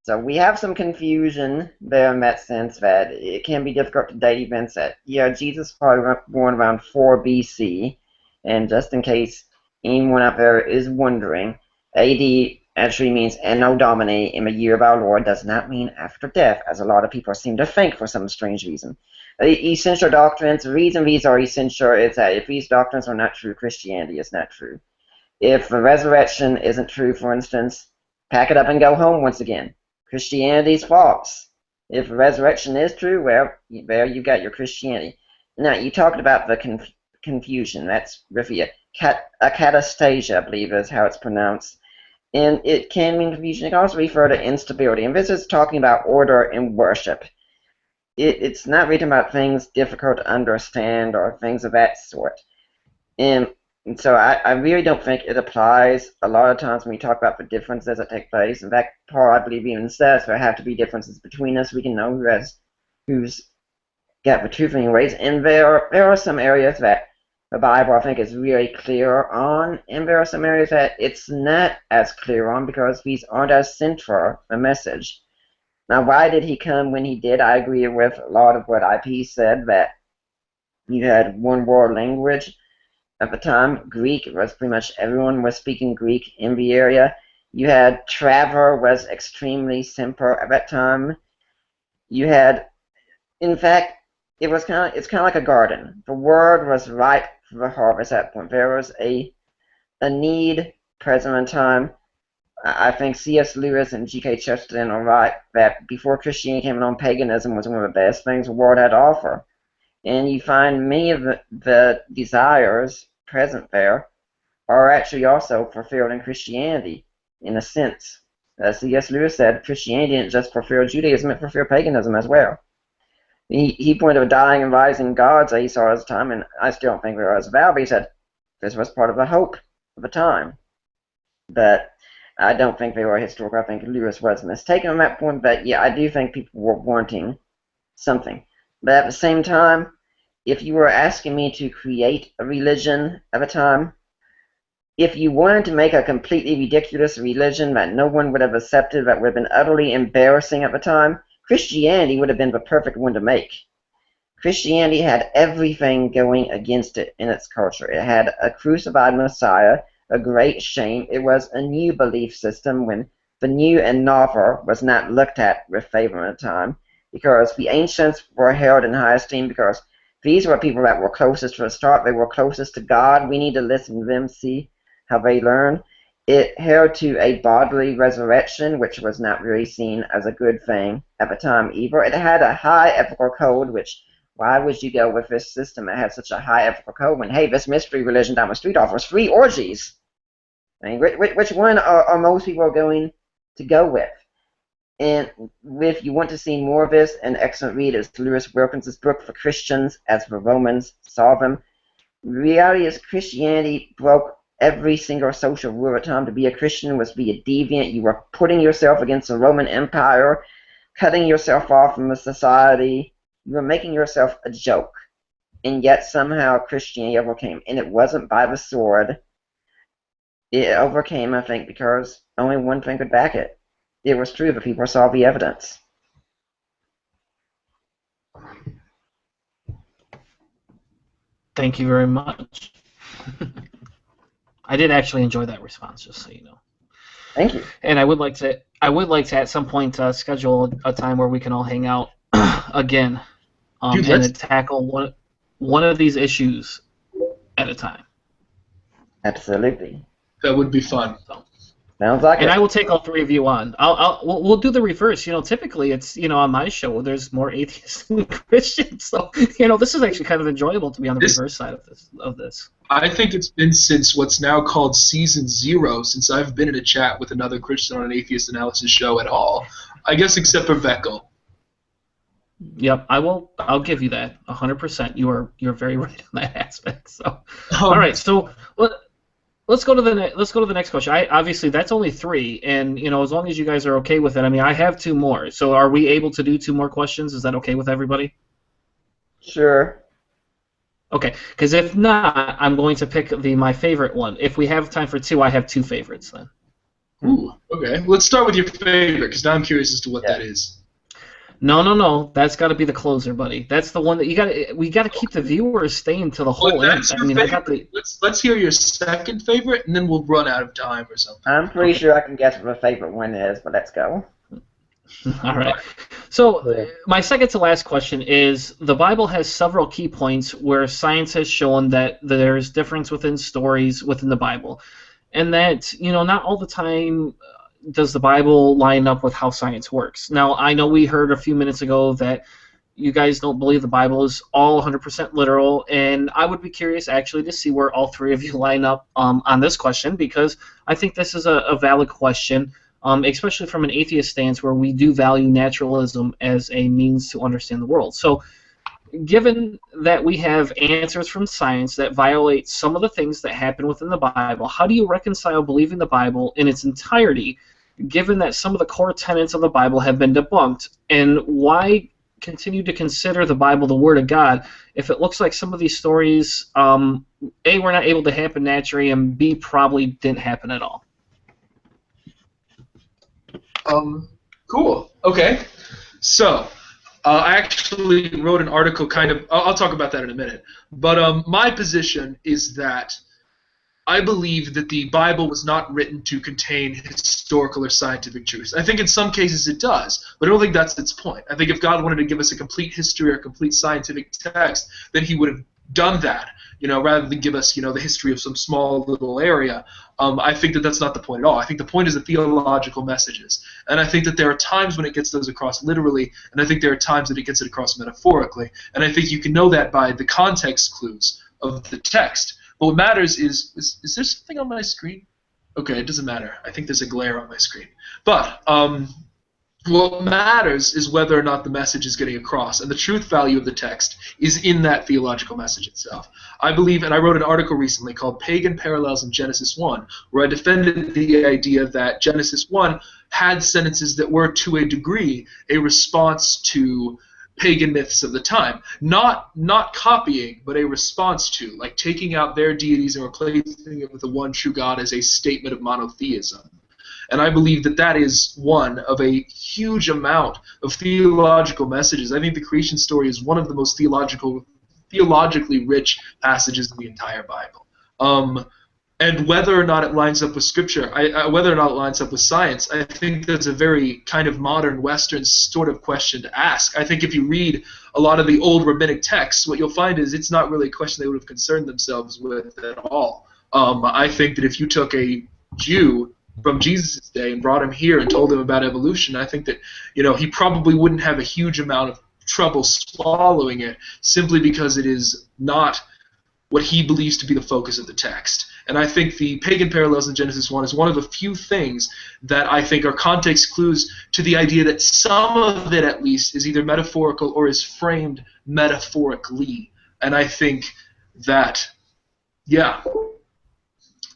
So we have some confusion there in that sense that it can be difficult to date events that, Jesus probably was born around 4 BC, and just in case anyone out there is wondering, AD actually means Anno Domini, in the year of our Lord, does not mean after death, as a lot of people seem to think for some strange reason. Essential doctrines, the reason these are essential is that if these doctrines are not true, Christianity is not true. If the resurrection isn't true, for instance, pack it up and go home once again. Christianity is false. If the resurrection is true, well, there you got your Christianity. Now, you talked about the confusion. That's really a catastasia, I believe is how it's pronounced. And it can mean confusion. It can also refer to instability. And this is talking about order in worship. It's not really about things difficult to understand or things of that sort. And so I really don't think it applies a lot of times when we talk about the differences that take place. In fact, Paul, I believe, even says there have to be differences between us. We can know who's got the truth anyways. And there are some areas that the Bible, I think, is really clear on, and there are some areas that it's not as clear on because these aren't as central a message. Now, why did he come when he did? I agree with a lot of what IP said, that you had one world language at the time. Greek was pretty much everyone was speaking Greek in the area. You had travel was extremely simple at that time. You had, in fact, it's kind of like a garden. The world was ripe for the harvest at that point. There was a need present in time. I think C.S. Lewis and G.K. Chesterton are right that before Christianity came along, paganism was one of the best things the world had to offer. And you find many of the desires present there are actually also fulfilled in Christianity, in a sense. As C.S. Lewis said, Christianity didn't just fulfill Judaism, it fulfilled paganism as well. He pointed to dying and rising gods that he saw at the time, and I still don't think they were as valid, but he said this was part of the hope of the time. But I don't think they were historical. I think Lewis was mistaken on that point, but yeah, I do think people were wanting something. But at the same time, if you were asking me to create a religion at the time, if you wanted to make a completely ridiculous religion that no one would have accepted, that would have been utterly embarrassing at the time, Christianity would have been the perfect one to make. Christianity had everything going against it in its culture. It had a crucified Messiah, a great shame. It was a new belief system when the new and novel was not looked at with favor at the time, because the ancients were held in high esteem because These were people that were closest to the start. They were closest to God. We need to listen to them, see how they learn. It held to a bodily resurrection, which was not really seen as a good thing at the time either. It had a high ethical code, which, why would you go with this system that had such a high ethical code when, hey, this mystery religion down the street offers free orgies? I mean, which one are most people going to go with? And if you want to see more of this, an excellent read is Lewis Wilkins' book For Christians as the Romans Saw Them. The reality is Christianity broke every single social rule at the time. To be a Christian was to be a deviant. You were putting yourself against the Roman Empire, cutting yourself off from the society. You were making yourself a joke. And yet somehow Christianity overcame. And it wasn't by the sword. It overcame, I think, because only one thing could back it. It was true, but people saw the evidence. Thank you very much. I did actually enjoy that response, just so you know. Thank you. And I would like to at some point schedule a time where we can all hang out again, and tackle one of these issues at a time. Absolutely. That would be fun. So. Sounds like and it. I will take all three of you on. We'll do the reverse. Typically it's on my show there's more atheists than Christians, so this is actually kind of enjoyable to be on the reverse side of this. I think it's been since what's now called season 0 since I've been in a chat with another Christian on an atheist analysis show at all. I guess except for Veckel. Yep, I'll give you that 100%. You're very right on that aspect. So all right, so let's go to the next question. Obviously that's only 3, and as long as you guys are okay with it. I mean, I have 2 more. So are we able to do 2 more questions? Is that okay with everybody? Sure. Okay, because if not, I'm going to pick my favorite one. If we have time for 2, I have 2 favorites then. Ooh, okay. Let's start with your favorite, because now I'm curious as to what that is. No. That's got to be the closer, buddy. That's the one that we got to keep the viewers staying to the whole end. I mean, let's hear your second favorite, and then we'll run out of time or something. I'm pretty sure I can guess what my favorite one is, but let's go. All right. So my second to last question is, the Bible has several key points where science has shown that there's difference within stories within the Bible, and that not all the time does the Bible line up with how science works. Now, I know we heard a few minutes ago that you guys don't believe the Bible is all 100% literal, and I would be curious actually to see where all 3 of you line up on this question, because I think this is a valid question, especially from an atheist stance where we do value naturalism as a means to understand the world. So given that we have answers from science that violate some of the things that happen within the Bible, how do you reconcile believing the Bible in its entirety, given that some of the core tenets of the Bible have been debunked, and why continue to consider the Bible the Word of God if it looks like some of these stories, A, were not able to happen naturally, and B, probably didn't happen at all? Cool. Okay. So, I actually wrote an article I'll talk about that in a minute. But my position is that I believe that the Bible was not written to contain historical or scientific truths. I think in some cases it does, but I don't think that's its point. I think if God wanted to give us a complete history or a complete scientific text, then he would have done that, rather than give us, the history of some small little area. I think that that's not the point at all. I think the point is the theological messages. And I think that there are times when it gets those across literally, and I think there are times that it gets it across metaphorically. And I think you can know that by the context clues of the text. But what matters is there something on my screen? Okay, it doesn't matter. I think there's a glare on my screen. But what matters is whether or not the message is getting across, and the truth value of the text is in that theological message itself. I believe, and I wrote an article recently called Pagan Parallels in Genesis 1, where I defended the idea that Genesis 1 had sentences that were, to a degree, a response to pagan myths of the time. Not copying, but a response to, like taking out their deities and replacing it with the one true God as a statement of monotheism. And I believe that that is one of a huge amount of theological messages. I think the creation story is one of the most theologically rich passages in the entire Bible. And whether or not it lines up with Scripture, whether or not it lines up with science, I think that's a very kind of modern Western sort of question to ask. I think if you read a lot of the old rabbinic texts, what you'll find is it's not really a question they would have concerned themselves with at all. I think that if you took a Jew from Jesus' day and brought him here and told him about evolution, I think that he probably wouldn't have a huge amount of trouble swallowing it, simply because it is not what he believes to be the focus of the text. And I think the pagan parallels in Genesis 1 is one of the few things that I think are context clues to the idea that some of it, at least, is either metaphorical or is framed metaphorically. And I think that,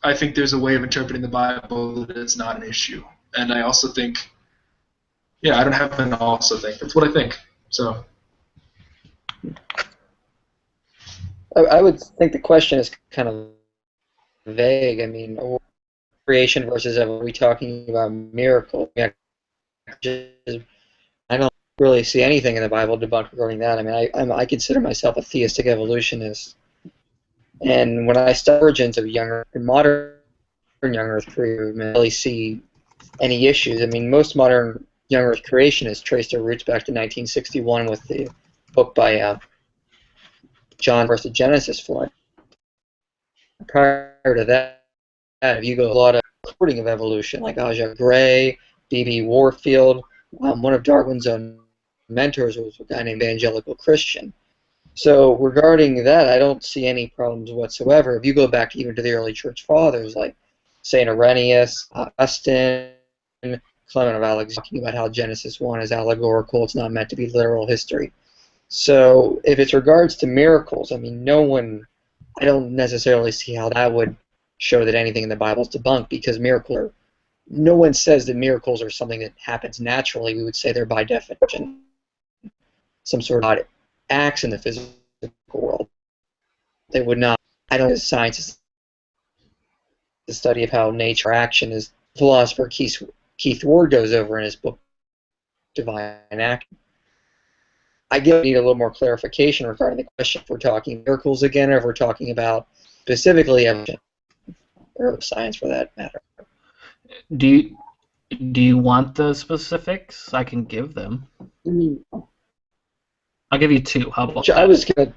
I think there's a way of interpreting the Bible that is not an issue. And I also think, I don't have an also think. That's what I think. So. I would think the question is kind of vague. I mean, creation versus are we talking about miracle? I don't really see anything in the Bible debunk regarding that. I mean, I consider myself a theistic evolutionist, and when I study origins of modern young Earth creation, I don't really see any issues. I mean, most modern young Earth creationists trace their roots back to 1961 with the book by John versus Genesis flood. Prior to that, if you go a lot of recording of evolution, like Aja Gray, B.B. Warfield, one of Darwin's own mentors was a guy named Evangelical Christian. So regarding that, I don't see any problems whatsoever. If you go back even to the early church fathers, like St. Irenaeus, Augustine, Clement of Alexandria, talking about how Genesis 1 is allegorical, it's not meant to be literal history. So if it's regards to miracles, I mean, I don't necessarily see how that would show that anything in the Bible is debunked, because no one says that miracles are something that happens naturally. We would say they're by definition some sort of acts in the physical world. They would not. I don't know, science is the study of how nature action is. Philosopher Keith Ward goes over in his book Divine Action. I guess we need a little more clarification regarding the question if we're talking miracles again, or if we're talking about specifically evolution, or science for that matter. Do you want the specifics? I can give them. I'll give you two. How about that? I was gonna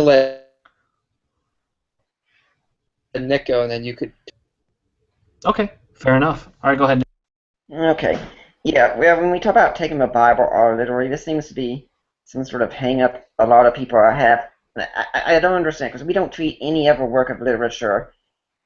let Nick go, and then you could. Okay, fair enough. All right, go ahead. Okay. Yeah, well, when we talk about taking the Bible all literally, this seems to be some sort of hang-up a lot of people have. I don't understand, because we don't treat any other work of literature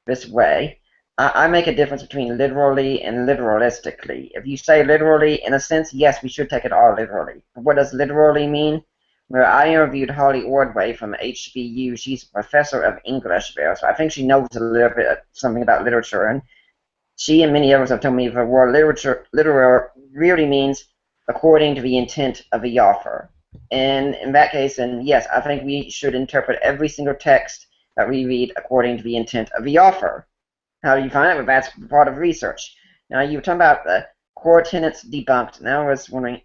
this way. I make a difference between literally and literalistically. If you say literally, in a sense, yes, we should take it all literally. But what does literally mean? Well, I interviewed Holly Ordway from HBU. She's a professor of English there, so I think she knows a little bit something about literature. And she and many others have told me the word literal really means according to the intent of the author. And in that case, then yes, I think we should interpret every single text that we read according to the intent of the author. How do you find it? Well, that's part of research. Now, you were talking about the core tenets debunked. Now I was wondering,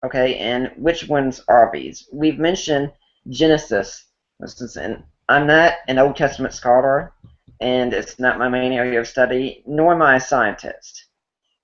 okay, and which ones are these? We've mentioned Genesis, for instance, and I'm not an Old Testament scholar, and it's not my main area of study, nor am I a scientist.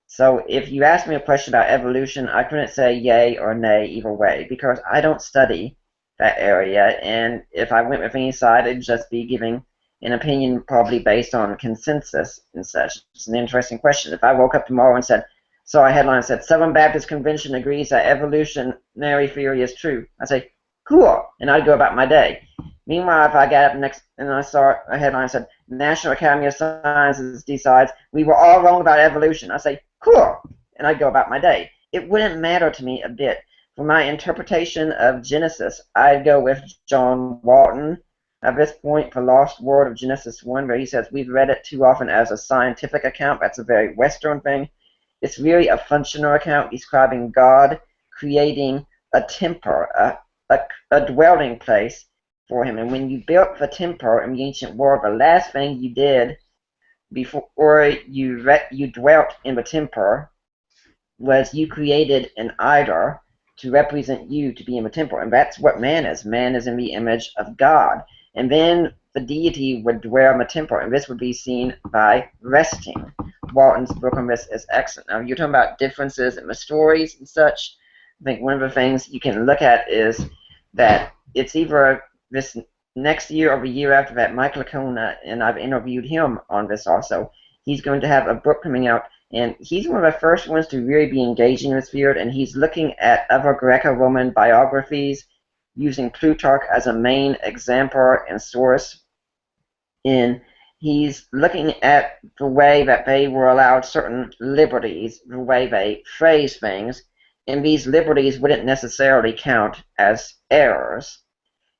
So if you ask me a question about evolution, I couldn't say yay or nay either way, because I don't study that area, and if I went with any side, it'd just be giving an opinion probably based on consensus and such. It's an interesting question. If I woke up tomorrow and saw a headline that said, Southern Baptist Convention agrees that evolutionary theory is true, I'd say, cool, and I'd go about my day. Meanwhile, if I got up next and I saw a headline that said, National Academy of Sciences decides we were all wrong about evolution, I'd say, cool, and I'd go about my day. It wouldn't matter to me a bit. For my interpretation of Genesis, I'd go with John Walton at this point for Lost World of Genesis 1, where he says we've read it too often as a scientific account. That's a very Western thing. It's really a functional account describing God creating a temple, a dwelling place for him. And when you built the temple in the ancient world, the last thing you did before you dwelt in the temple was you created an idol to represent you to be in the temple. And that's what man is. Man is in the image of God. And then the deity would dwell in the temple, and this would be seen by resting. Walton's book on this is excellent. Now, you're talking about differences in the stories and such. I think one of the things you can look at is that it's either this next year or the year after that, Mike Lacona, and I've interviewed him on this also, he's going to have a book coming out, and he's one of the first ones to really be engaging in this field, and he's looking at other Greco-Roman biographies using Plutarch as a main example and source. And he's looking at the way that they were allowed certain liberties, the way they phrase things, and these liberties wouldn't necessarily count as errors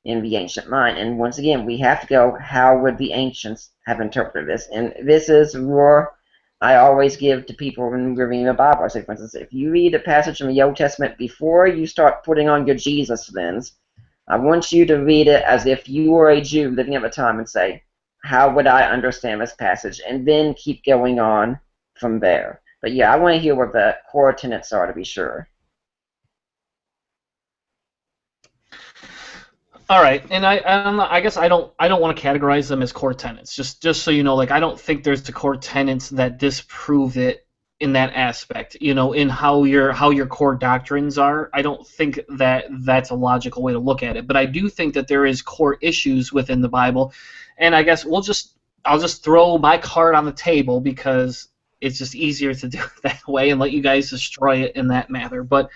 in the ancient mind. And once again, we have to go, how would the ancients have interpreted this? And this is a rule I always give to people when we're reading the Bible. I say, for instance, if you read a passage from the Old Testament before you start putting on your Jesus lens, I want you to read it as if you were a Jew living at the time and say, how would I understand this passage? And then keep going on from there. But yeah, I want to hear what the core tenets are to be sure. All right, and I guess I don't want to categorize them as core tenets. Just so you know, like, I don't think there's the core tenets that disprove it in that aspect. You know, in how your core doctrines are. I don't think that that's a logical way to look at it. But I do think that there is core issues within the Bible, and I guess I'll just throw my card on the table because it's just easier to do it that way and let you guys destroy it in that manner. But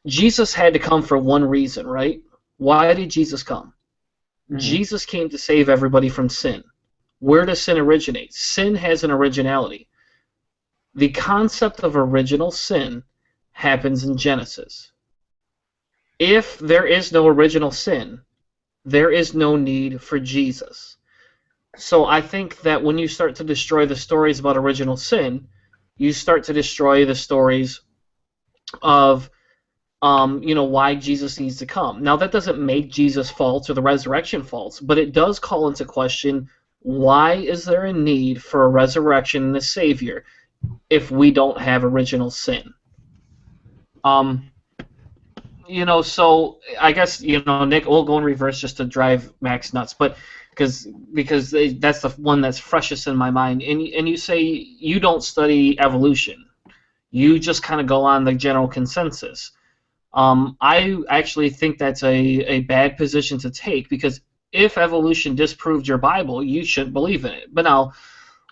Jesus had to come for one reason, right? Why did Jesus come? Jesus came to save everybody from sin. Where does sin originate? Sin has an originality. The concept of original sin happens in Genesis. If there is no original sin, there is no need for Jesus. So I think that when you start to destroy the stories about original sin, you start to destroy the stories of why Jesus needs to come. Now, that doesn't make Jesus false or the resurrection false, but it does call into question, why is there a need for a resurrection and a Savior if we don't have original sin? So I guess, Nick, we'll go in reverse just to drive Max nuts, but because that's the one that's freshest in my mind. And you say you don't study evolution. You just kind of go on the general consensus. I actually think that's a bad position to take, because if evolution disproved your Bible, you shouldn't believe in it. But now,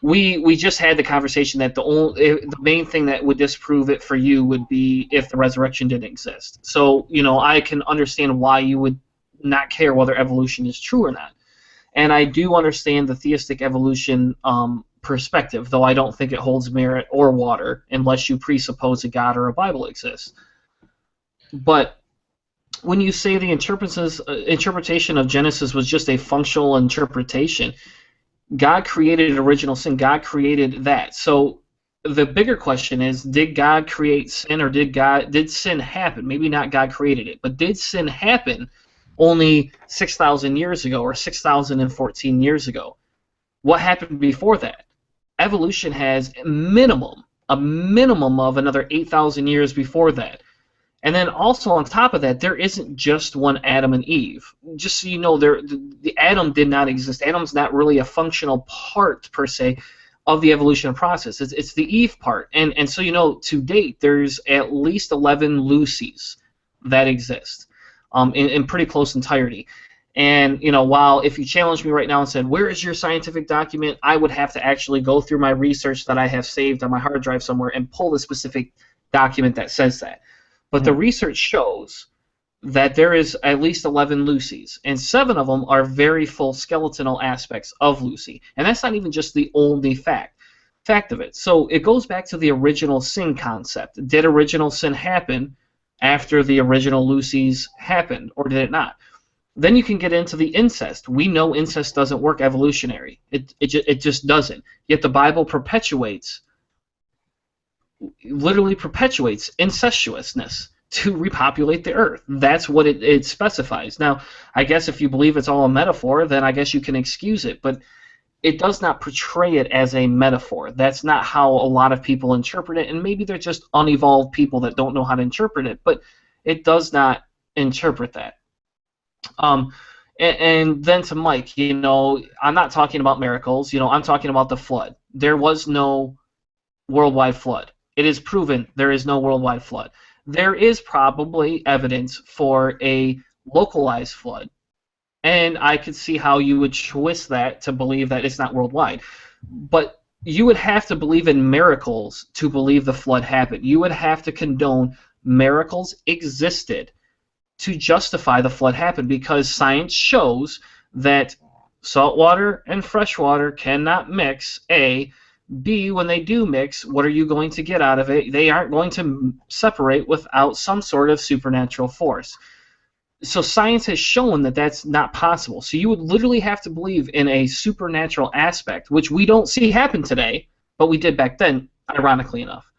we just had the conversation that the main thing that would disprove it for you would be if the resurrection didn't exist. So, I can understand why you would not care whether evolution is true or not. And I do understand the theistic evolution perspective, though I don't think it holds merit or water unless you presuppose a God or a Bible exists. But when you say the interpretation of Genesis was just a functional interpretation, God created original sin. God created that. So the bigger question is, did God create sin, or did sin happen? Maybe not God created it, but did sin happen only 6,000 years ago or 6,014 years ago? What happened before that? Evolution has a minimum of another 8,000 years before that. And then also on top of that, there isn't just one Adam and Eve. Just so you know, the Adam did not exist. Adam's not really a functional part, per se, of the evolution process. It's the Eve part. And so, to date, there's at least 11 Lucys that exist in pretty close entirety. And, while if you challenged me right now and said, where is your scientific document, I would have to actually go through my research that I have saved on my hard drive somewhere and pull the specific document that says that. But the research shows that there is at least 11 Lucys, and 7 of them are very full skeletal aspects of Lucy. And that's not even just the only fact of it. So it goes back to the original sin concept. Did original sin happen after the original Lucys happened, or did it not? Then you can get into the incest. We know incest doesn't work evolutionary. It just doesn't. Yet the Bible literally perpetuates incestuousness to repopulate the earth. That's what it specifies. Now, I guess if you believe it's all a metaphor, then I guess you can excuse it, but it does not portray it as a metaphor. That's not how a lot of people interpret it, and maybe they're just unevolved people that don't know how to interpret it, but it does not interpret that. And then to Mike, I'm not talking about miracles. I'm talking about the flood. There was no worldwide flood. It is proven there is no worldwide flood. There is probably evidence for a localized flood, and I could see how you would twist that to believe that it's not worldwide. But you would have to believe in miracles to believe the flood happened. You would have to condone miracles existed to justify the flood happened, because science shows that salt water and fresh water cannot mix, A. B, when they do mix, what are you going to get out of it? They aren't going to separate without some sort of supernatural force. So science has shown that that's not possible. So you would literally have to believe in a supernatural aspect, which we don't see happen today, but we did back then, ironically enough.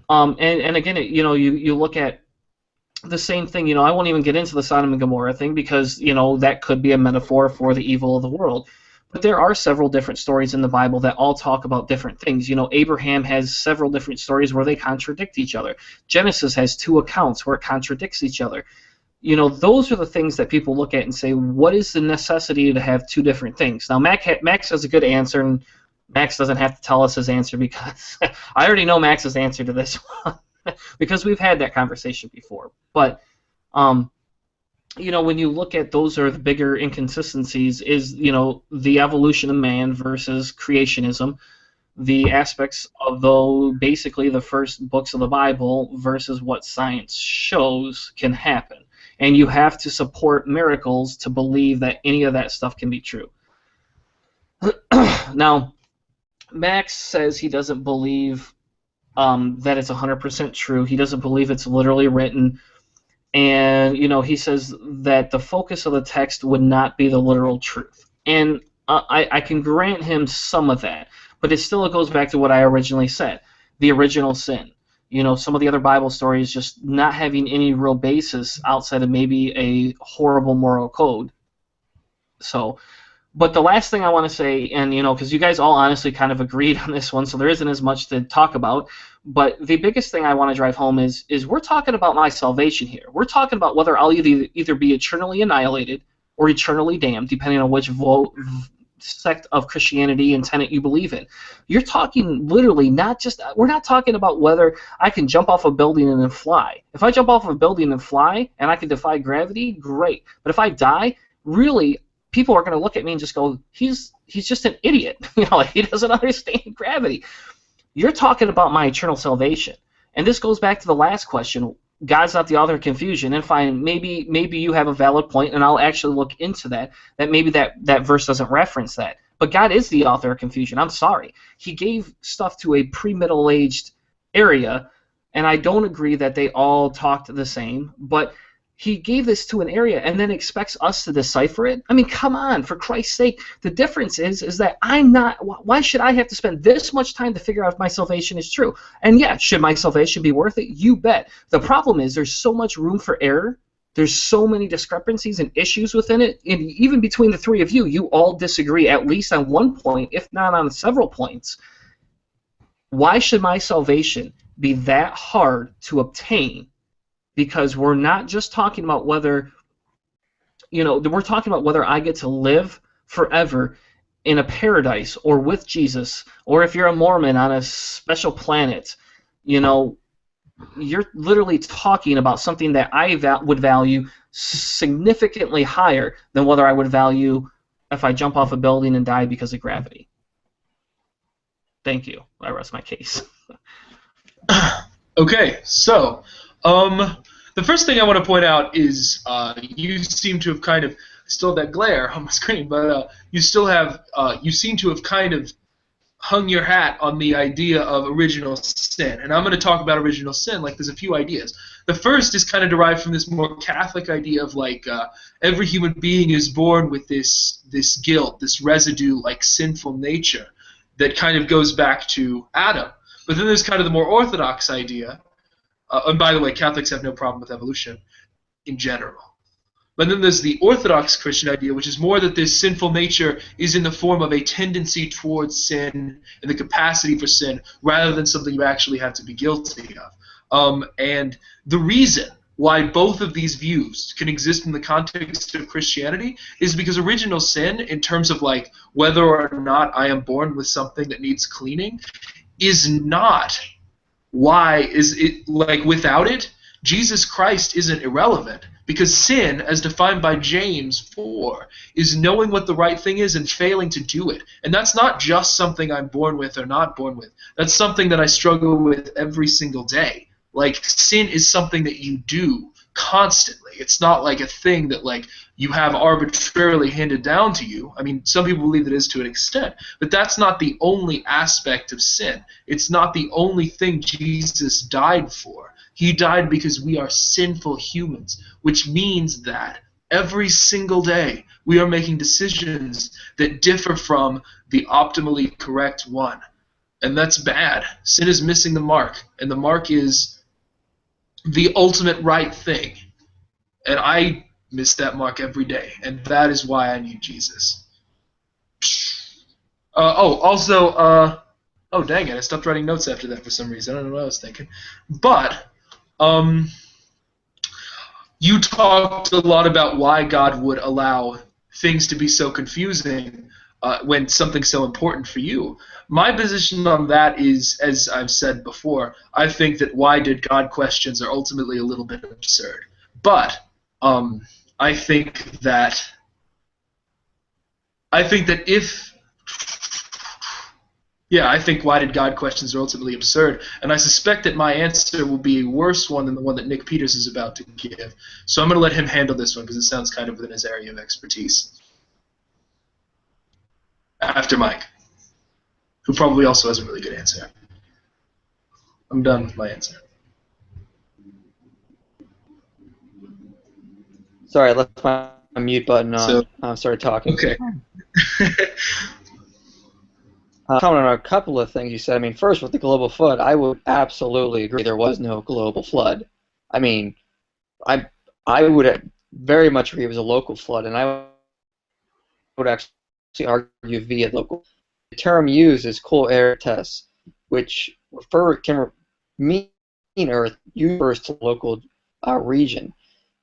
And again, you look at the same thing. I won't even get into the Sodom and Gomorrah thing, because that could be a metaphor for the evil of the world. But there are several different stories in the Bible that all talk about different things. Abraham has several different stories where they contradict each other. Genesis has 2 accounts where it contradicts each other. Those are the things that people look at and say, what is the necessity to have 2 different things? Now, Max has a good answer, and Max doesn't have to tell us his answer, because I already know Max's answer to this one, because we've had that conversation before. But when you look at those are the bigger inconsistencies is, the evolution of man versus creationism, the aspects of basically the first books of the Bible versus what science shows can happen. And you have to support miracles to believe that any of that stuff can be true. Now, Max says he doesn't believe that it's 100% true. He doesn't believe it's literally written. And, he says that the focus of the text would not be the literal truth. And I can grant him some of that, but it still goes back to what I originally said, the original sin. Some of the other Bible stories just not having any real basis outside of maybe a horrible moral code. So, but the last thing I want to say, and because you guys all honestly kind of agreed on this one, so there isn't as much to talk about, but the biggest thing I want to drive home is we're talking about my salvation here. We're talking about whether I'll either be eternally annihilated or eternally damned, depending on which sect of Christianity and tenet you believe in. You're talking literally we're not talking about whether I can jump off a building and then fly. If I jump off a building and fly and I can defy gravity, great. But if I die, really, people are going to look at me and just go, he's just an idiot. He doesn't understand gravity. You're talking about my eternal salvation. And this goes back to the last question. God's not the author of confusion, and fine, maybe you have a valid point, and I'll actually look into that maybe that verse doesn't reference that. But God is the author of confusion. I'm sorry. He gave stuff to a pre-middle-aged area, and I don't agree that they all talked the same, but he gave this to an area and then expects us to decipher it? I mean, come on, for Christ's sake. The difference is that I'm not, why should I have to spend this much time to figure out if my salvation is true? And yeah, should my salvation be worth it? You bet. The problem is there's so much room for error. There's so many discrepancies and issues within it. And even between the 3 of you, you all disagree at least on one point, if not on several points. Why should my salvation be that hard to obtain? Because we're not just talking about whether, we're talking about whether I get to live forever in a paradise or with Jesus, or if you're a Mormon on a special planet, you're literally talking about something that I would value significantly higher than whether I would value if I jump off a building and die because of gravity. Thank you. I rest my case. Okay, so the first thing I want to point out is you seem to have kind of still that glare on my screen, but you seem to have kind of hung your hat on the idea of original sin, and I'm going to talk about original sin. Like, there's a few ideas. The first is kind of derived from this more Catholic idea of like every human being is born with this guilt, this residue, like sinful nature that kind of goes back to Adam. But then there's kind of the more orthodox idea. And by the way, Catholics have no problem with evolution in general. But then there's the Orthodox Christian idea, which is more that this sinful nature is in the form of a tendency towards sin and the capacity for sin, rather than something you actually have to be guilty of. And the reason why both of these views can exist in the context of Christianity is because original sin, in terms of like whether or not I am born with something that needs cleaning, is not why is it like without it, Jesus Christ isn't irrelevant. Because sin, as defined by James 4, is knowing what the right thing is and failing to do it. And that's not just something I'm born with or not born with. That's something that I struggle with every single day. Like, sin is something that you do constantly. It's not like a thing that, like, you have arbitrarily handed down to you. I mean, some people believe it is to an extent. But that's not the only aspect of sin. It's not the only thing Jesus died for. He died because we are sinful humans, which means that every single day we are making decisions that differ from the optimally correct one. And that's bad. Sin is missing the mark, and the mark is the ultimate right thing. And I miss that mark every day, and that is why I need Jesus. Oh, dang it, I stopped writing notes after that for some reason. I don't know what I was thinking. But you talked a lot about why God would allow things to be so confusing when something's so important for you. My position on that is, as I've said before, I think that why did God questions are ultimately a little bit absurd. But I think that if I think why did God questions are ultimately absurd, and I suspect that my answer will be a worse one than the one that Nick Peters is about to give. So I'm going to let him handle this one because it sounds kind of within his area of expertise. After Mike, who probably also has a really good answer. I'm done with my answer. Sorry, I left my mute button on. So, I started talking. Okay. Comment on a couple of things you said. I mean, first, with the global flood, I would absolutely agree there was no global flood. I mean, I would very much agree it was a local flood, and I would actually argue via local. The term used is kol eretes, which can mean earth, refers to local region.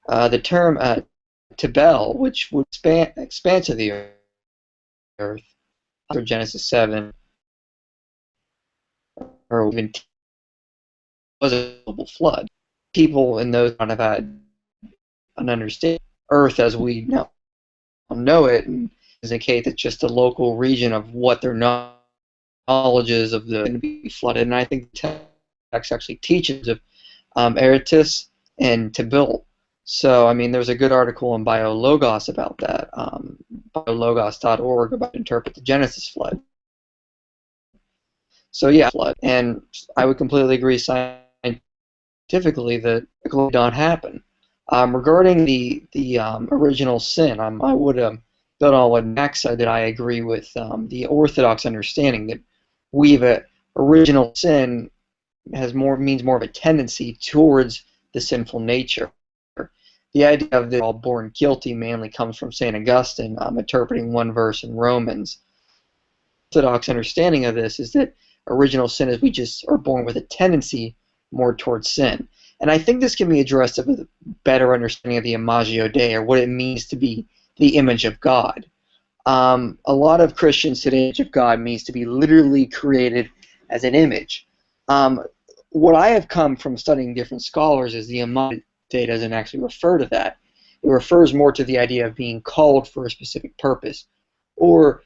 The term Tebel, which would expand to the earth, after Genesis 7, or even was a global flood. People in those kind of had an understanding Earth as we know it, and indicate that just a local region of what their knowledge is of the going to be flooded. And I think the text actually teaches of Eretis and Tebel. So, I mean, there's a good article in BioLogos about that, biologos.org, about interpret the Genesis flood. So, yeah, flood. And I would completely agree scientifically that it did not happen. Regarding the original sin, I would build on what Max said, that I agree with the Orthodox understanding that original sin means more of a tendency towards the sinful nature. The idea of the all born guilty mainly comes from St. Augustine, interpreting one verse in Romans. Orthodox understanding of this is that original sin is we just are born with a tendency more towards sin. And I think this can be addressed with a better understanding of the Imago Dei, or what it means to be the image of God. A lot of Christians today, the image of God means to be literally created as an image. What I have come from studying different scholars is the Imago Dei doesn't actually refer to that. It refers more to the idea of being called for a specific purpose, or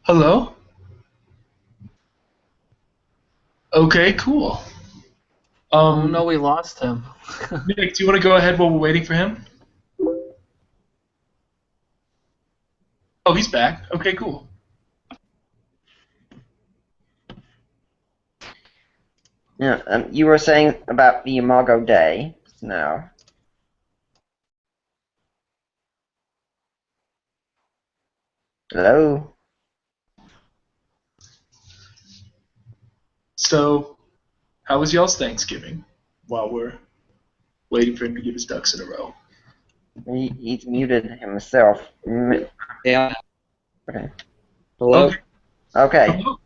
Hello? Okay, cool. Oh no, we lost him. Nick, do you want to go ahead while we're waiting for him? Oh, he's back. Okay, cool. Yeah, you were saying about the Imago Dei. No. Hello? So, how was y'all's Thanksgiving while we're waiting for him to get his ducks in a row? He's muted himself. yeah. Okay. Hello? Okay. Okay. Hello?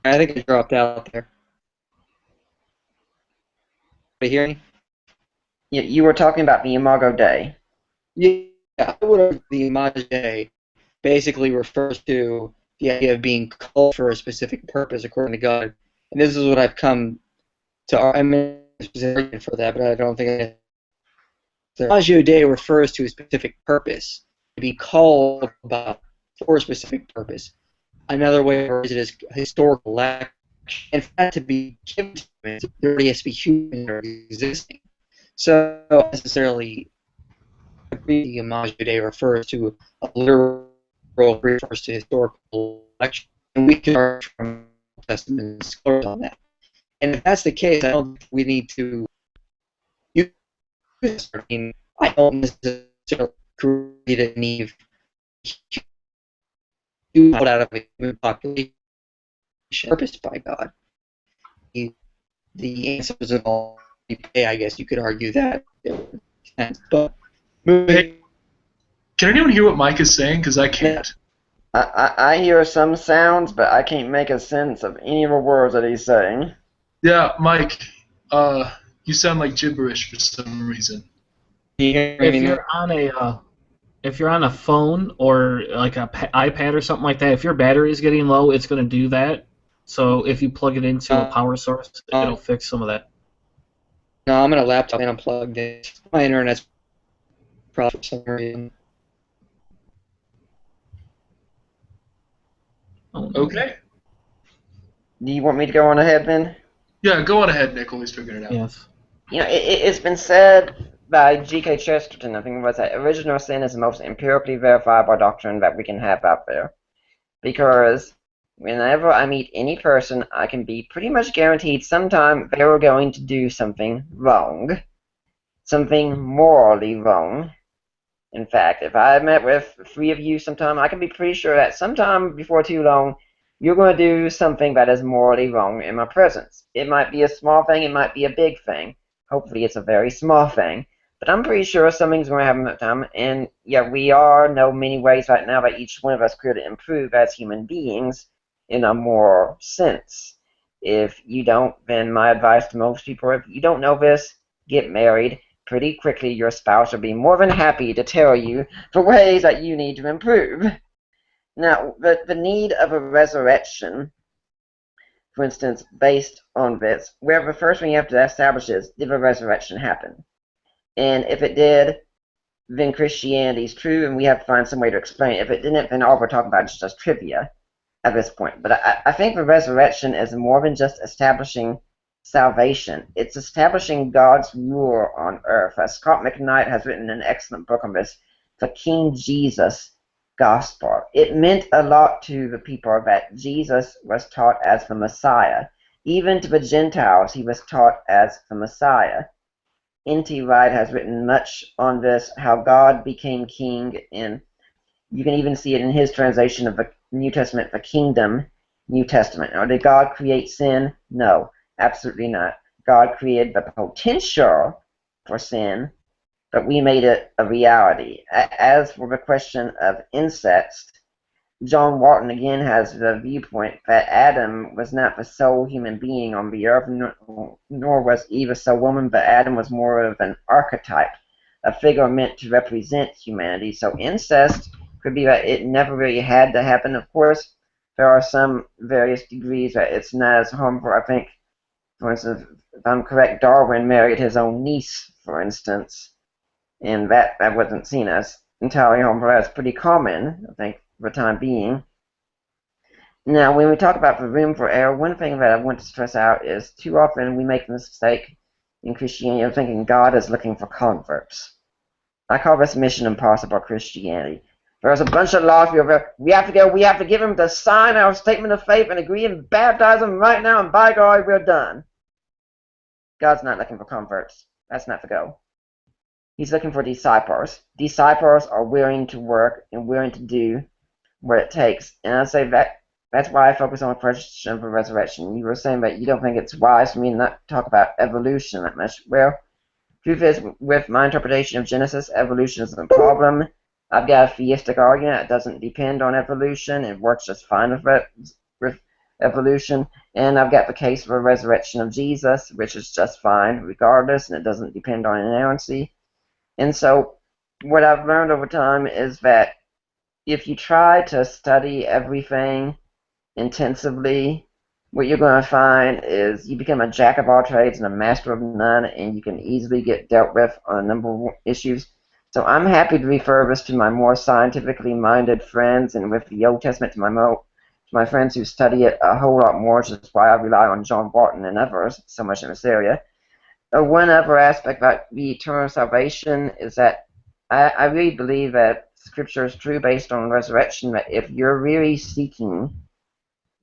I think I dropped out there. Can you hear me? You were talking about the Imago Dei. Yeah, I would argue the Image basically refers to the idea of being called for a specific purpose according to God. And this is what I've come to I mean, a specific argument for that, but I don't think the Imagio Dei refers to a specific purpose, to be called about for a specific purpose. Another way to phrase it is historical action. In fact, to be given to it, there already has to be human or existing. So necessarily the Imagio Dei refers to a literal, refers to historical action, and we can argue from Testament scholars on that. And if that's the case, I don't think we need to use this. I mean, I don't necessarily create a need out of a human population purposed by God. The answers of all, I guess you could argue that. But Hey, can anyone hear what Mike is saying? Because I can't. I hear some sounds, but I can't make a sense of any of the words that he's saying. Yeah, Mike, you sound like gibberish for some reason. If you're on a phone or like a iPad or something like that, if your battery is getting low, it's going to do that. So if you plug it into a power source, it'll fix some of that. No, I'm on a laptop and I'm plugged in. My internet's probably for some reason. Oh, no. Okay. Do you want me to go on ahead then? Yeah, go on ahead, Nick. Always figure it out. Yes. You know, it's been said by G.K. Chesterton, I think it was, that original sin is the most empirically verifiable doctrine that we can have out there. Because whenever I meet any person, I can be pretty much guaranteed sometime they were going to do something wrong. Something morally wrong. In fact, if I met with 3 of you sometime, I can be pretty sure that sometime before too long, you're going to do something that is morally wrong in my presence. It might be a small thing, it might be a big thing. Hopefully it's a very small thing. But I'm pretty sure something's going to happen at that time. And yeah, we all know many ways right now that each one of us could improve as human beings in a moral sense. If you don't, then my advice to most people, if you don't know this, get married. Pretty quickly your spouse will be more than happy to tell you the ways that you need to improve. Now, the need of a resurrection, for instance, based on this, where the first thing you have to establish is, did the resurrection happen? And if it did, then Christianity is true, and we have to find some way to explain it. If it didn't, then all we're talking about is just trivia at this point. But I think the resurrection is more than just establishing salvation. It's establishing God's rule on earth. As Scott McKnight has written an excellent book on this, the King Jesus Gospel. It meant a lot to the people that Jesus was taught as the Messiah. Even to the Gentiles, he was taught as the Messiah. N.T. Wright has written much on this, how God became king, and you can even see it in his translation of the New Testament, the Kingdom New Testament. Now, did God create sin? No, absolutely not. God created the potential for sin, but we made it a reality. As for the question of incest, John Walton again has the viewpoint that Adam was not the sole human being on the earth, nor was Eve a sole woman, but Adam was more of an archetype, a figure meant to represent humanity. So incest could be that it never really had to happen. Of course, there are some various degrees that it's not as harmful. I think, for instance, if I'm correct, Darwin married his own niece, for instance, and that wasn't seen as entirely harmful. That's pretty common, I think, for the time being. Now, when we talk about the room for error, one thing that I want to stress out is too often we make the mistake in Christianity of thinking God is looking for converts. I call this Mission Impossible Christianity. There's a bunch of laws we have to give them to sign our statement of faith and agree and baptize them right now, and by God, we're done. God's not looking for converts. That's not the goal. He's looking for disciples. Disciples are willing to work and willing to do what it takes. And I say that's why I focus on the question of the resurrection. You were saying that you don't think it's wise for me to not talk about evolution that much. Well, truth is, with my interpretation of Genesis, evolution isn't a problem. I've got a theistic argument that doesn't depend on evolution. It works just fine with evolution. And I've got the case for the resurrection of Jesus, which is just fine regardless, and it doesn't depend on inerrancy. And so what I've learned over time is that if you try to study everything intensively, what you're going to find is you become a jack of all trades and a master of none, and you can easily get dealt with on a number of issues. So I'm happy to refer this to my more scientifically minded friends, and with the Old Testament to my friends who study it a whole lot more, which is why I rely on John Barton and others so much in this area. One other aspect about the eternal salvation is that I really believe that Scripture is true based on resurrection, that if you're really seeking,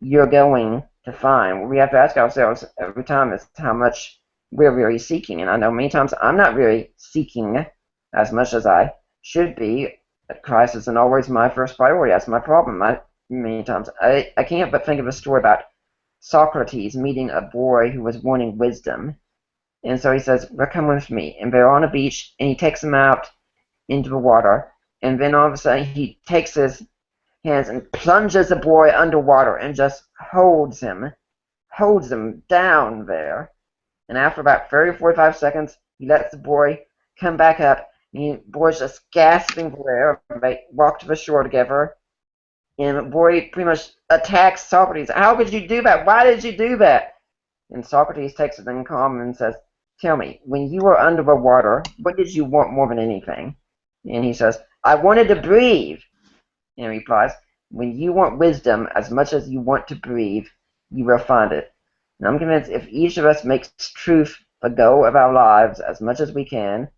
you're going to find. What we have to ask ourselves every time is how much we're really seeking. And I know many times I'm not really seeking as much as I should be. Christ isn't always my first priority. That's my problem. Many times I can't but think of a story about Socrates meeting a boy who was wanting wisdom. And so he says, well, come with me. And they're on a beach, and he takes him out into the water. And then all of a sudden he takes his hands and plunges the boy underwater and just holds him down there. And after about 30 or 45 seconds, he lets the boy come back up. And the boy's just gasping for air. They walk to the shore together. And the boy pretty much attacks Socrates. How could you do that? Why did you do that? And Socrates takes it in calm and says, tell me, when you were under the water, what did you want more than anything? And he says, I wanted to breathe. And he replies, when you want wisdom as much as you want to breathe, you will find it. And I'm convinced if each of us makes truth the goal of our lives as much as we can,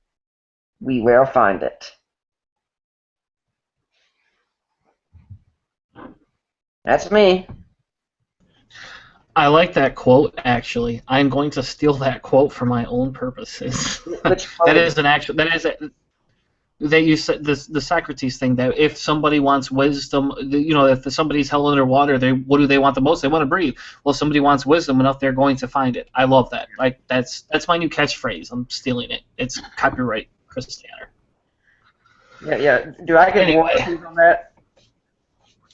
we will find it. That's me. I like that quote, actually. I'm going to steal that quote for my own purposes. That is an actual. That you said the Socrates thing, that if somebody wants wisdom, if somebody's held underwater, what do they want the most? They want to breathe. Well, if somebody wants wisdom enough, they're going to find it. I love that. Like that's my new catchphrase. I'm stealing it. It's copyright, Chris Tanner. Yeah. Do I get royalties on that?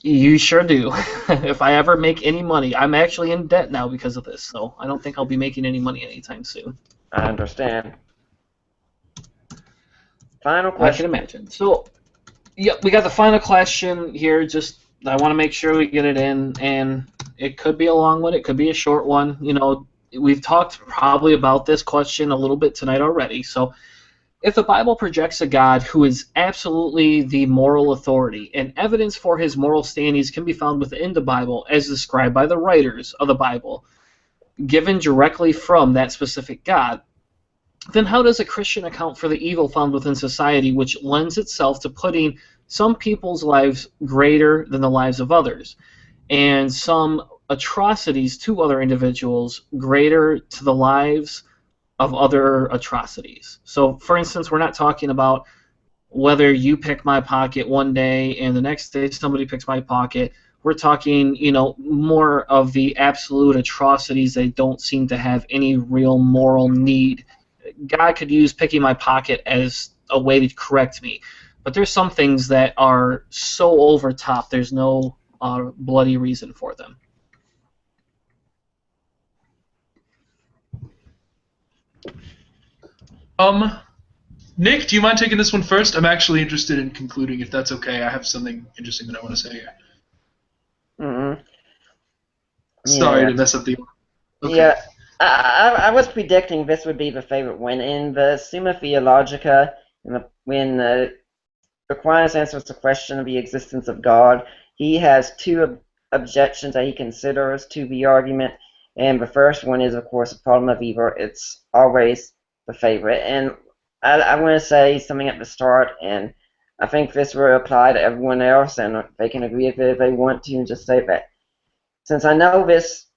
You sure do. If I ever make any money, I'm actually in debt now because of this, so I don't think I'll be making any money anytime soon. I understand. Final question. I can imagine. So, yeah, we got the final question here. Just I want to make sure we get it in, and it could be a long one. It could be a short one. We've talked probably about this question a little bit tonight already. So, if the Bible projects a God who is absolutely the moral authority, and evidence for his moral standings can be found within the Bible as described by the writers of the Bible, given directly from that specific God, then how does a Christian account for the evil found within society, which lends itself to putting some people's lives greater than the lives of others, and some atrocities to other individuals greater to the lives of other atrocities? So, for instance, we're not talking about whether you pick my pocket one day and the next day somebody picks my pocket. We're talking, more of the absolute atrocities that don't seem to have any real moral need. God could use picking my pocket as a way to correct me, but there's some things that are so over top, there's no bloody reason for them. Nick, do you mind taking this one first? I'm actually interested in concluding, if that's okay. I have something interesting that I want to say here. Mm-hmm. Sorry to mess up the... Okay. Yeah, I was predicting this would be the favorite one. In the Summa Theologica, when Aquinas answers the question of the existence of God, he has two objections that he considers to the argument, and the first one is, of course, the problem of evil. It's always the favorite, and I want to say something at the start, and I think this will apply to everyone else, and they can agree with it if they want to, and just say that. Since I know this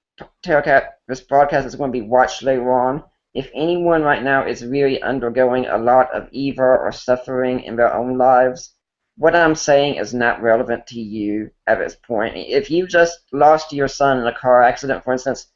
broadcast is going to be watched later on, if anyone right now is really undergoing a lot of evil or suffering in their own lives, what I'm saying is not relevant to you at this point. If you just lost your son in a car accident, for instance,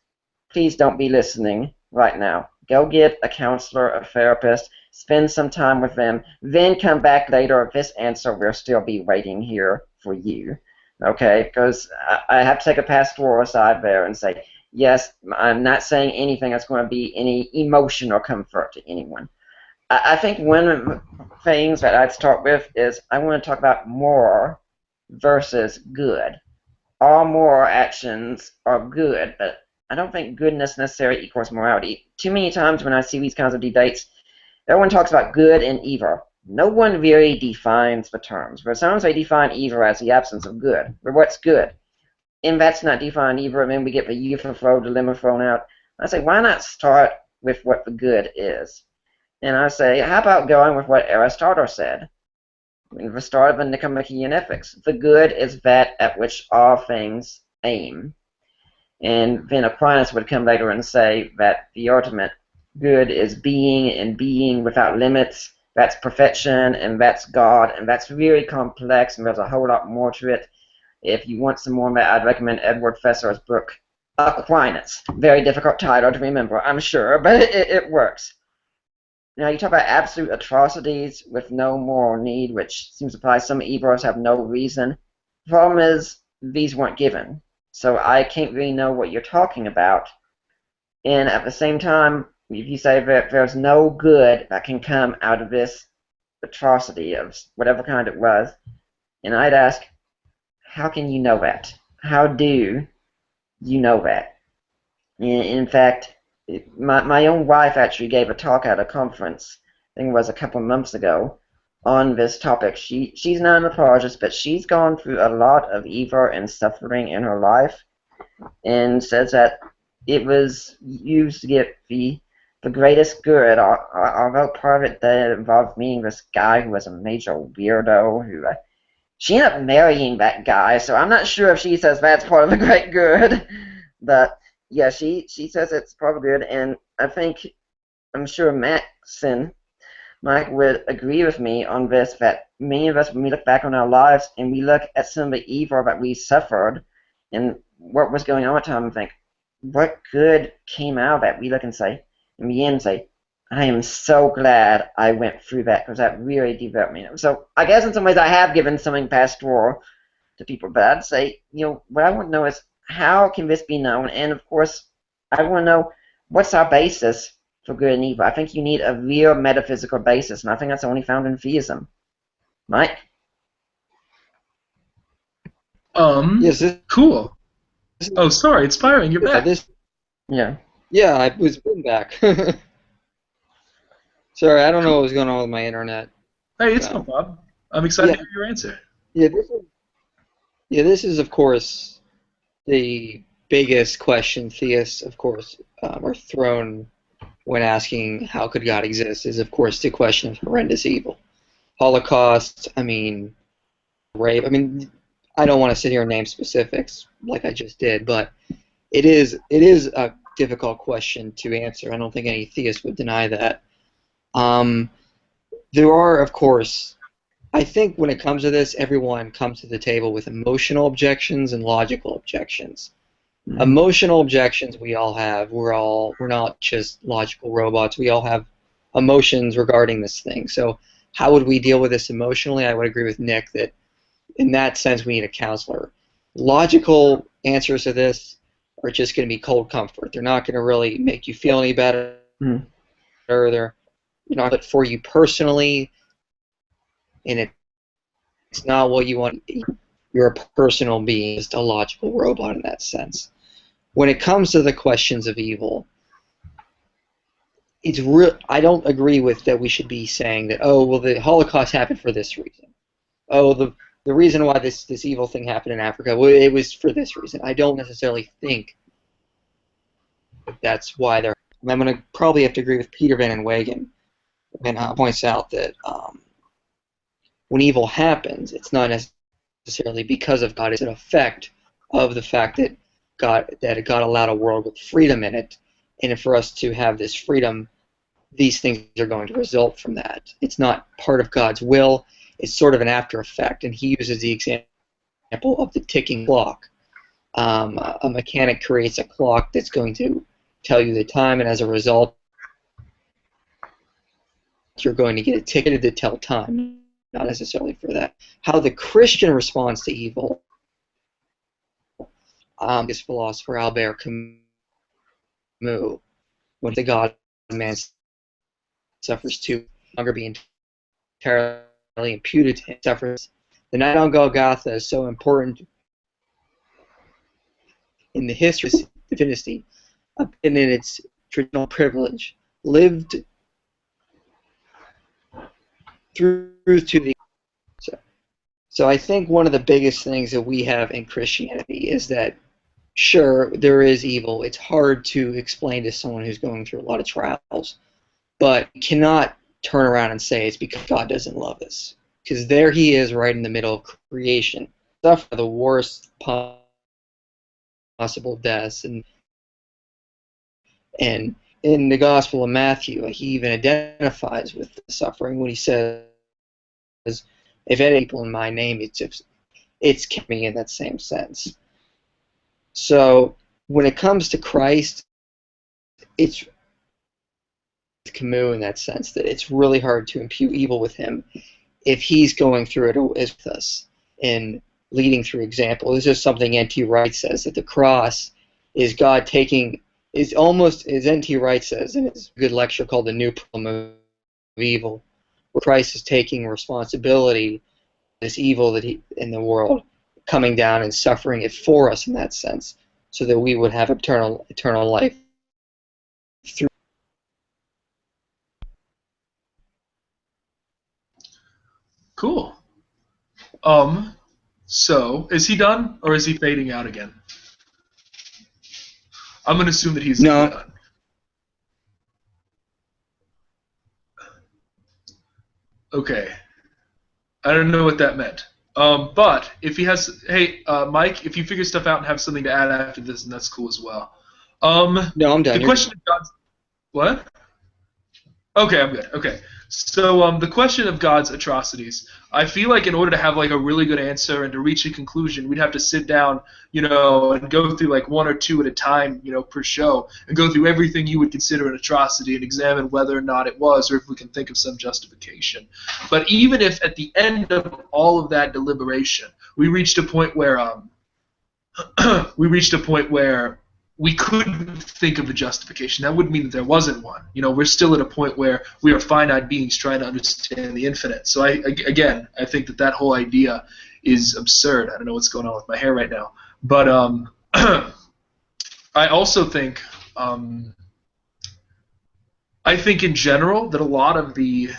please don't be listening right now. Go get a counselor, a therapist, spend some time with them, then come back later with this answer. We'll still be waiting here for you. Okay, because I have to take a pastoral side there and say, yes, I'm not saying anything that's going to be any emotional comfort to anyone. I think one of the things that I'd start with is I want to talk about moral versus good. All moral actions are good, but I don't think goodness necessarily equals morality. Too many times when I see these kinds of debates, everyone talks about good and evil. No one really defines the terms. But sometimes they define evil as the absence of good. But what's good? And that's not defined evil, and then we get the euphophone dilemma thrown out. I say, why not start with what the good is? And I say, how about going with what Aristotle said? In the start of the Nicomachean Ethics, the good is that at which all things aim. And then Aquinas would come later and say that the ultimate good is being, and being without limits. That's perfection, and that's God, and that's very complex, and there's a whole lot more to it. If you want some more on that, I'd recommend Edward Fesser's book, Aquinas. Very difficult title to remember, I'm sure, but it works. Now, you talk about absolute atrocities with no moral need, which seems to imply some evils have no reason. The problem is, these weren't given. So I can't really know what you're talking about. And at the same time, if you say that there's no good that can come out of this atrocity of whatever kind it was, and I'd ask, how can you know that? How do you know that? In fact, my own wife actually gave a talk at a conference, I think it was a couple of months ago, on this topic. She's not an apologist, but she's gone through a lot of evil and suffering in her life, and says that it was used to get the greatest good, although part of it that involved meeting this guy who was a major weirdo, who she ended up marrying that guy, so I'm not sure if she says that's part of the great good, but yeah, she says it's probably good, and I think, I'm sure Mike would agree with me on this, that many of us, when we look back on our lives and we look at some of the evil that we suffered and what was going on at the time, and think, what good came out of that? We look and say, in the end, say, I am so glad I went through that, because that really developed me. So I guess in some ways I have given something pastoral to people, but I'd say, what I want to know is, how can this be known? And of course, I want to know, what's our basis for good and evil? I think you need a real metaphysical basis, and I think that's only found in theism. Mike? Yes. Cool. Oh, sorry, Inspiring, you're back. Yeah, I was back. Sorry, I don't know what was going on with my internet. Hey, it's no problem. I'm excited to hear your answer. This is of course the biggest question theists, of course, are thrown when asking how could God exist, is of course the question of horrendous evil. Holocaust, rape, I don't want to sit here and name specifics like I just did, but it is a difficult question to answer. I don't think any theist would deny that. There are, of course, I think when it comes to this, everyone comes to the table with emotional objections and logical objections. Mm-hmm. Emotional objections we all have. We're not just logical robots. We all have emotions regarding this thing. So how would we deal with this emotionally? I would agree with Nick that in that sense we need a counselor. Logical answers to this are just going to be cold comfort. They're not going to really make you feel any better. Mm-hmm. They're not for you personally, and it's not what you want. You're a personal being, just a logical robot in that sense. When it comes to the questions of evil, it's real. I don't agree with that we should be saying that, oh, well, the Holocaust happened for this reason. Oh, the reason why this evil thing happened in Africa, well, it was for this reason. I don't necessarily think that's why they're. I'm going to probably have to agree with Peter Van Wagen when points out that when evil happens, it's not necessarily because of God. It's an effect of the fact that God allowed a world with freedom in it, and for us to have this freedom, these things are going to result from that. It's not part of God's will. It's sort of an after effect, and he uses the example of the ticking clock. A mechanic creates a clock that's going to tell you the time, and as a result you're going to get a ticket to tell time, not necessarily for that. How the Christian responds to evil, this philosopher Albert Camus, when the God man suffers too, no longer be entirely imputed to him, suffers. The night on Golgotha is so important in the history of divinity, and in its traditional privilege, lived through to the. So I think one of the biggest things that we have in Christianity is that, sure, there is evil. It's hard to explain to someone who's going through a lot of trials, but you cannot turn around and say it's because God doesn't love us. Because there he is right in the middle of creation, suffer the worst possible deaths. And in the Gospel of Matthew, he even identifies with the suffering when he says, if any people in my name, it's coming in that same sense. So when it comes to Christ, it's Camus in that sense, that it's really hard to impute evil with him if he's going through it with us and leading through example. This is something N.T. Wright says, that the cross is God taking, is almost, as N.T. Wright says in his good lecture called The New Problem of Evil, where Christ is taking responsibility for this evil that he in the world, coming down and suffering it for us in that sense, so that we would have eternal life through. Cool. So is he done, or is he fading out again? I'm gonna assume that he's done. Okay. I don't know what that meant. But if he has, hey, Mike, if you figure stuff out and have something to add after this, then that's cool as well. No, I'm done. The question of God's, what? Okay, I'm good. Okay. So the question of God's atrocities, I feel like in order to have like a really good answer and to reach a conclusion, we'd have to sit down, and go through like one or two at a time, per show, and go through everything you would consider an atrocity and examine whether or not it was, or if we can think of some justification. But even if at the end of all of that deliberation, we reached a point where we couldn't think of a justification, that wouldn't mean that there wasn't one. We're still at a point where we are finite beings trying to understand the infinite. So I think that whole idea is absurd. I don't know what's going on with my hair right now. But I also think, in general that a lot of the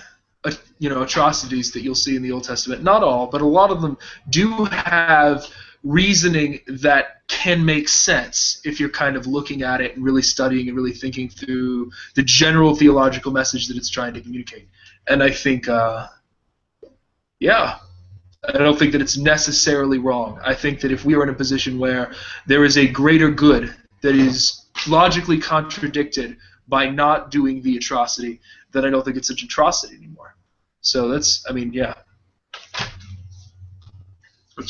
atrocities that you'll see in the Old Testament, not all, but a lot of them do have reasoning that can make sense if you're kind of looking at it and really studying and really thinking through the general theological message that it's trying to communicate. And I think, I don't think that it's necessarily wrong. I think that if we are in a position where there is a greater good that is logically contradicted by not doing the atrocity, then I don't think it's such an atrocity anymore. So that's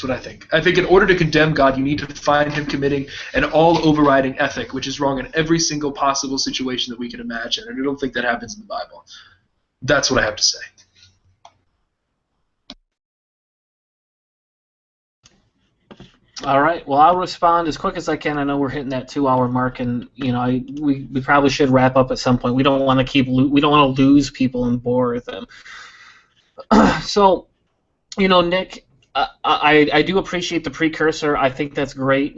what I think. I think in order to condemn God, you need to find him committing an all-overriding ethic, which is wrong in every single possible situation that we can imagine. And I don't think that happens in the Bible. That's what I have to say. All right. Well, I'll respond as quick as I can. I know we're hitting that 2-hour mark, and we probably should wrap up at some point. We don't want to lose people and bore them. So, Nick, I do appreciate the precursor. I think that's great.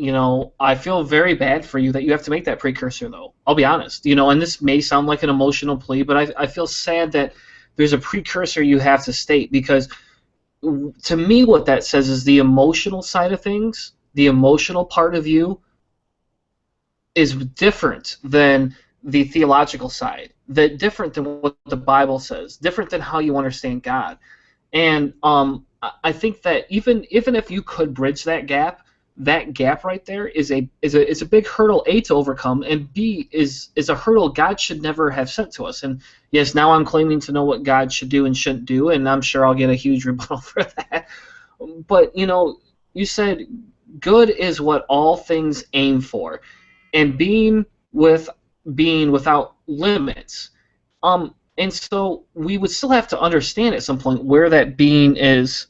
I feel very bad for you that you have to make that precursor, though. I'll be honest. And this may sound like an emotional plea, but I feel sad that there's a precursor you have to state, because to me what that says is the emotional side of things, the emotional part of you is different than the theological side, different than what the Bible says, different than how you understand God. And I think that even if you could bridge that gap right there is a big hurdle, A, to overcome, and B, is a hurdle God should never have sent to us. And yes, now I'm claiming to know what God should do and shouldn't do, and I'm sure I'll get a huge rebuttal for that. But you said good is what all things aim for, and being without limits. And And so we would still have to understand at some point where that being is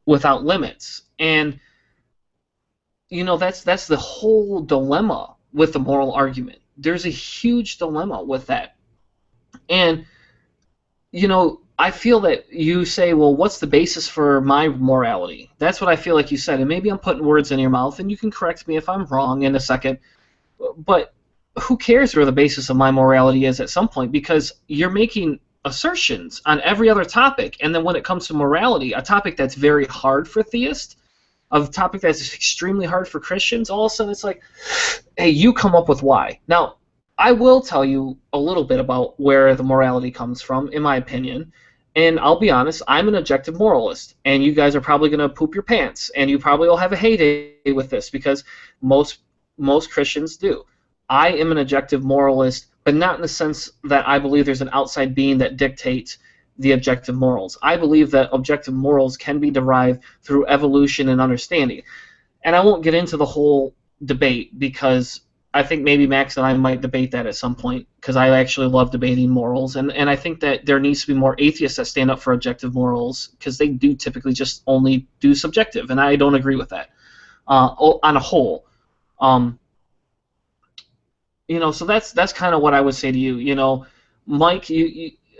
without limits. And that's the whole dilemma with the moral argument. There's a huge dilemma with that. And I feel that you say, well, what's the basis for my morality? That's what I feel like you said. And maybe I'm putting words in your mouth, and you can correct me if I'm wrong in a second. But who cares where the basis of my morality is at some point? Because you're making assertions on every other topic, and then when it comes to morality, a topic that's very hard for theists, a topic that's extremely hard for Christians, all of a sudden it's like, hey, you come up with why. Now, I will tell you a little bit about where the morality comes from, in my opinion, and I'll be honest, I'm an objective moralist, and you guys are probably going to poop your pants, and you probably will have a heyday with this, because most Christians do. I am an objective moralist, but not in the sense that I believe there's an outside being that dictates the objective morals. I believe that objective morals can be derived through evolution and understanding. And I won't get into the whole debate, because I think maybe Max and I might debate that at some point, because I actually love debating morals. And I think that there needs to be more atheists that stand up for objective morals, because they do typically just only do subjective, and I don't agree with that on a whole. So that's kind of what I would say to you. Mike,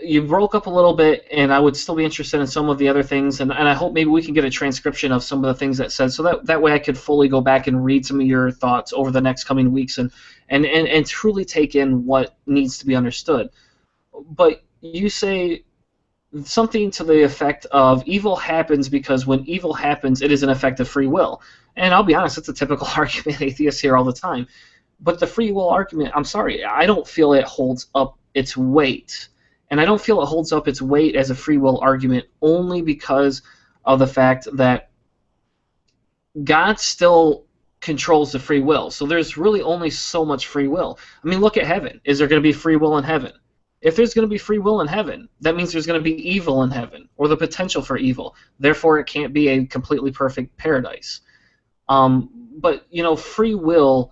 you broke up a little bit, and I would still be interested in some of the other things, and I hope maybe we can get a transcription of some of the things that said, so that way I could fully go back and read some of your thoughts over the next coming weeks and truly take in what needs to be understood. But you say something to the effect of evil happens because when evil happens, it is an effect of free will. And I'll be honest, it's a typical argument atheists hear all the time. But the free will argument, I'm sorry, I don't feel it holds up its weight. And I don't feel it holds up its weight as a free will argument only because of the fact that God still controls the free will. So there's really only so much free will. I mean, look at heaven. Is there going to be free will in heaven? If there's going to be free will in heaven, that means there's going to be evil in heaven, or the potential for evil. Therefore, it can't be a completely perfect paradise. But, free will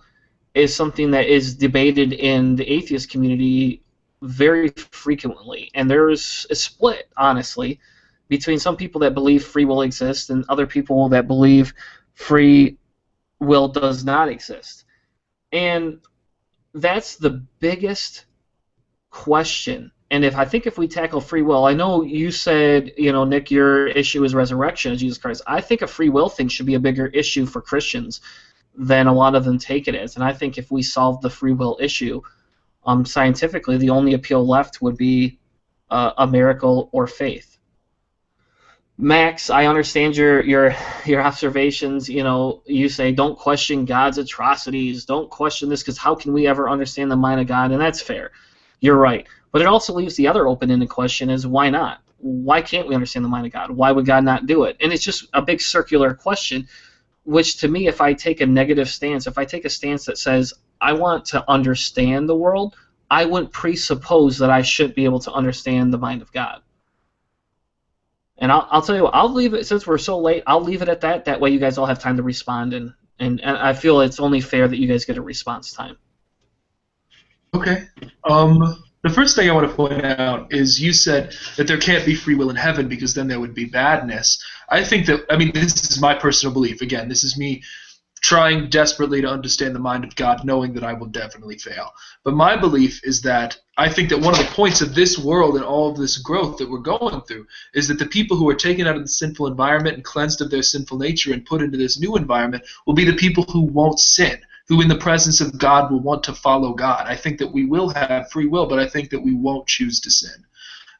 is something that is debated in the atheist community very frequently, and there's a split, honestly, between some people that believe free will exists and other people that believe free will does not exist. And that's the biggest question. And I think if we tackle free will, I know you said, Nick, your issue is resurrection of Jesus Christ. I think a free will thing should be a bigger issue for Christians than a lot of them take it as. And I think if we solve the free will issue, scientifically, the only appeal left would be a miracle or faith. Max, I understand your observations. You say don't question God's atrocities, don't question this, because how can we ever understand the mind of God? And that's fair. You're right. But it also leaves the other open-ended question: is why not? Why can't we understand the mind of God? Why would God not do it? And it's just a big circular question, which to me, if I take a negative stance, if I take a stance that says I want to understand the world, I wouldn't presuppose that I should be able to understand the mind of God. And I'll tell you what, I'll leave it, since we're so late, I'll leave it at that. That way you guys all have time to respond, and I feel it's only fair that you guys get a response time. Okay. The first thing I want to point out is you said that there can't be free will in heaven because then there would be badness. I think that, this is my personal belief. Again, this is me trying desperately to understand the mind of God, knowing that I will definitely fail. But my belief is that I think that one of the points of this world and all of this growth that we're going through is that the people who are taken out of the sinful environment and cleansed of their sinful nature and put into this new environment will be the people who won't sin, who in the presence of God will want to follow God. I think that we will have free will, but I think that we won't choose to sin.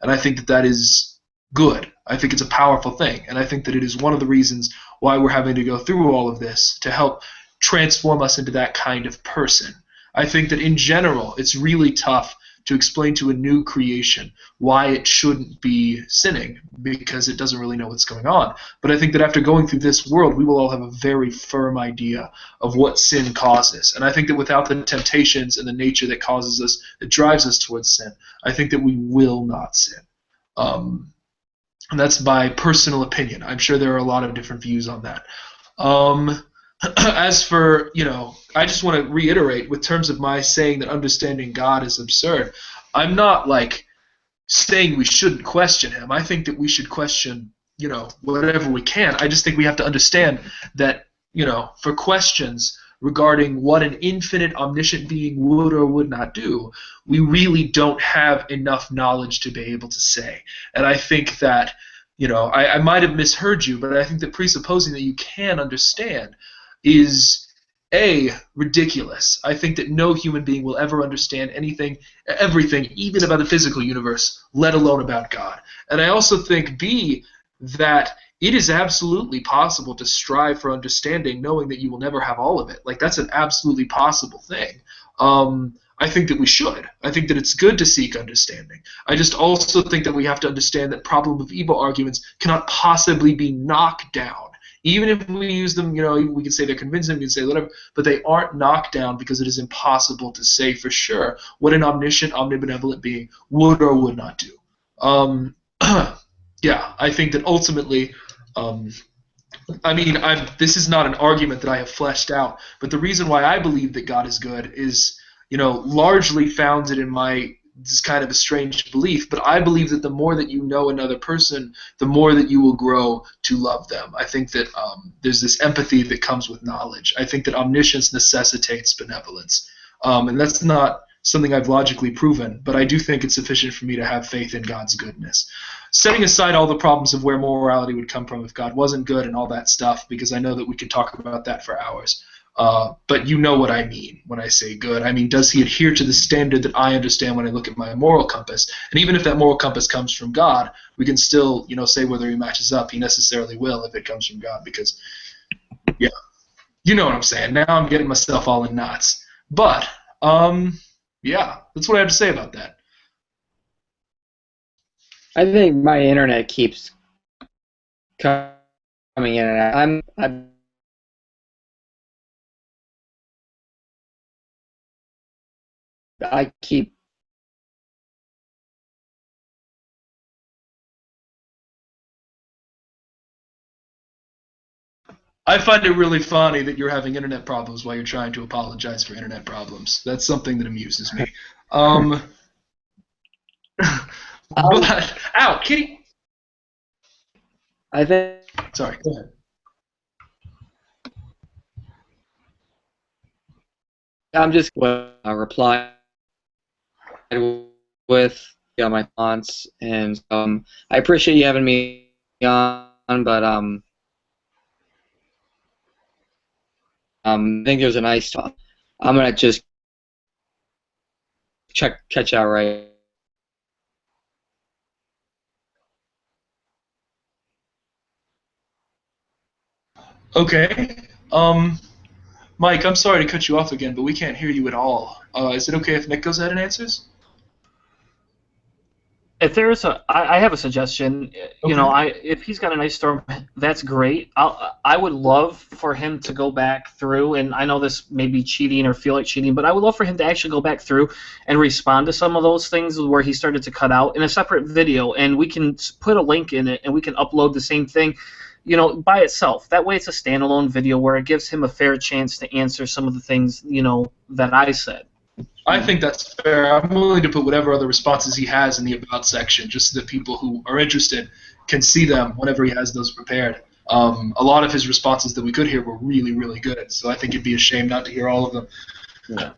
And I think that that is good. I think it's a powerful thing. And I think that it is one of the reasons why we're having to go through all of this to help transform us into that kind of person. I think that in general, it's really tough to explain to a new creation why it shouldn't be sinning, because it doesn't really know what's going on. But I think that after going through this world, we will all have a very firm idea of what sin causes. And I think that without the temptations and the nature that causes us, that drives us towards sin, I think that we will not sin. And that's my personal opinion. I'm sure there are a lot of different views on that. As for, I just want to reiterate, with terms of my saying that understanding God is absurd, I'm not saying we shouldn't question him. I think that we should question, whatever we can. I just think we have to understand that, for questions regarding what an infinite, omniscient being would or would not do, we really don't have enough knowledge to be able to say. And I think that, I might have misheard you, but I think that presupposing that you can understand is ridiculous. I think that no human being will ever understand everything, even about the physical universe, let alone about God. And I also think, B, that it is absolutely possible to strive for understanding, knowing that you will never have all of it. Like, that's an absolutely possible thing. I think that we should. I think that it's good to seek understanding. I just also think that we have to understand that problem of evil arguments cannot possibly be knocked down. Even if we use them, we can say they're convincing, we can say whatever, but they aren't knocked down because it is impossible to say for sure what an omniscient, omnibenevolent being would or would not do. Yeah, I think that ultimately, this is not an argument that I have fleshed out, but the reason why I believe that God is good is, largely founded in this kind of a strange belief, but I believe that the more that you know another person, the more that you will grow to love them. I think that there's this empathy that comes with knowledge. I think that omniscience necessitates benevolence, and that's not something I've logically proven, but I do think it's sufficient for me to have faith in God's goodness. Setting aside all the problems of where morality would come from if God wasn't good and all that stuff, because I know that we could talk about that for hours. But you know what I mean when I say good. I mean, does he adhere to the standard that I understand when I look at my moral compass? And even if that moral compass comes from God, we can still, say whether he matches up. He necessarily will if it comes from God, because, yeah, you know what I'm saying. Now I'm getting myself all in knots. But, yeah, that's what I have to say about that. I think my internet keeps coming in and out. I keep. I find it really funny that you're having internet problems while you're trying to apologize for internet problems. That's something that amuses me. But, ow, kitty! I think. Sorry, go ahead. I'm just going to reply with my thoughts, and I appreciate you having me on, but I think there's a nice talk. I'm gonna just catch out right. Okay. Mike, I'm sorry to cut you off again, but we can't hear you at all. Is it okay if Nick goes ahead and answers? If there's I have a suggestion. Okay. If he's got a nice storm, that's great. I would love for him to go back through, and I know this may be cheating or feel like cheating, but I would love for him to actually go back through and respond to some of those things where he started to cut out in a separate video, and we can put a link in it, and we can upload the same thing, by itself. That way, it's a standalone video where it gives him a fair chance to answer some of the things, that I said. I think that's fair. I'm willing to put whatever other responses he has in the About section, just so that people who are interested can see them whenever he has those prepared. A lot of his responses that we could hear were really, really good, so I think it'd be a shame not to hear all of them. Yeah.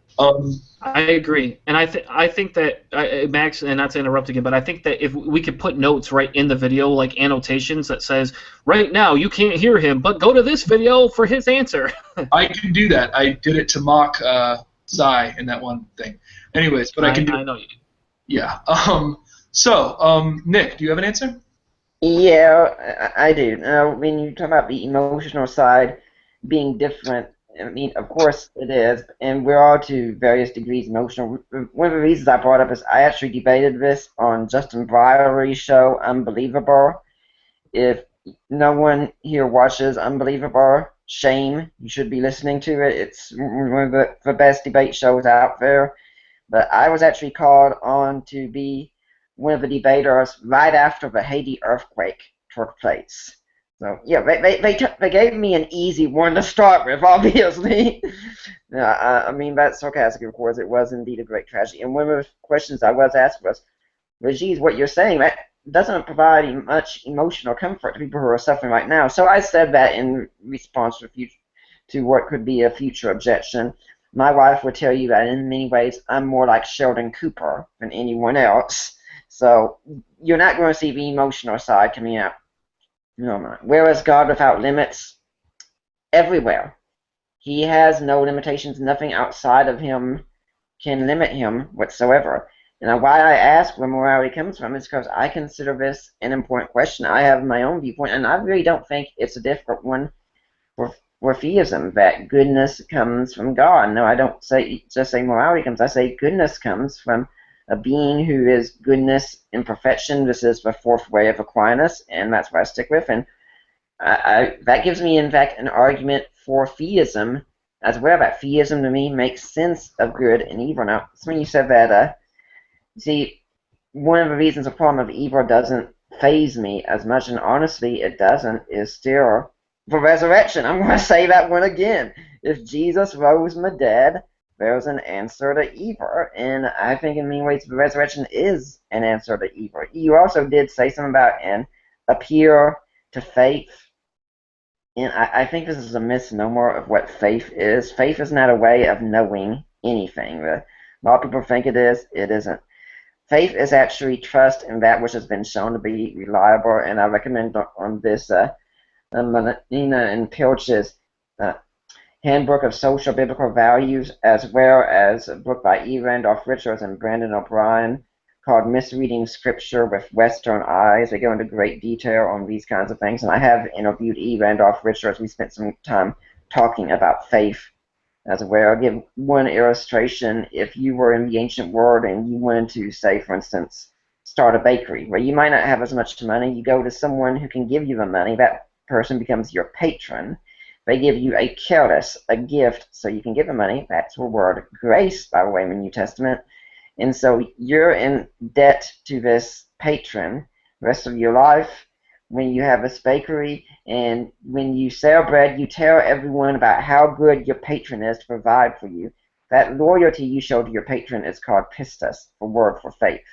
I agree, and I think that Max, and not to interrupt again, but I think that if we could put notes right in the video, like annotations that says, right now you can't hear him, but go to this video for his answer. I can do that. I did it to mock Psy in that one thing. Anyways, but I can do. I know you do. Yeah. Nick, do you have an answer? Yeah, I do. When you talk about the emotional side being different, I mean, of course it is, and we're all to various degrees emotional. One of the reasons I brought up is I actually debated this on Justin Brier's show, Unbelievable. If no one here watches Unbelievable, shame. You should be listening to it. It's one of the best debate shows out there. But I was actually called on to be one of the debaters right after the Haiti earthquake took place. So yeah, they gave me an easy one to start with, obviously. I mean, that's sarcastic, of course. It was indeed a great tragedy. And one of the questions I was asked was, Well, geez, what you're saying, that doesn't provide much emotional comfort to people who are suffering right now. So I said that in response to what could be a future objection. My wife would tell you that in many ways I'm more like Sheldon Cooper than anyone else. So you're not going to see the emotional side coming out. No. Whereas God without limits, everywhere. He has no limitations. Nothing outside of him can limit him whatsoever. And why I ask where morality comes from is because I consider this an important question. I have my own viewpoint, and I really don't think it's a difficult one for theism, that goodness comes from God. No, I don't just say morality comes. I say goodness comes from a being who is goodness in perfection. This is the fourth way of Aquinas, and that's what I stick with. And that gives me, in fact, an argument for theism as well. That theism, to me, makes sense of good and evil. Now, so when you said that, see, one of the reasons a problem of evil doesn't faze me as much, and honestly it doesn't, is still the resurrection. I'm going to say that one again. If Jesus rose from the dead, there's an answer to evil, and I think in many ways the resurrection is an answer to evil. You also did say something about an appeal to faith, and I think this is a misnomer of what faith is. Faith is not a way of knowing anything. A lot of people think it is. It isn't. Faith is actually trust in that which has been shown to be reliable, and I recommend on this Nina and Pilch's Handbook of Social Biblical Values, as well as a book by E. Randolph Richards and Brandon O'Brien called Misreading Scripture with Western Eyes. They go into great detail on these kinds of things, and I have interviewed E. Randolph Richards. We spent some time talking about faith as well. I'll give one illustration. If you were in the ancient world and you wanted to, say, for instance, start a bakery, where you might not have as much money, you go to someone who can give you the money. That person becomes your patron. They give you a charis, a gift, so you can give them money. That's the word grace, by the way, in the New Testament. And so you're in debt to this patron the rest of your life. When you have this bakery, and when you sell bread, you tell everyone about how good your patron is to provide for you. That loyalty you show to your patron is called pistis, the word for faith.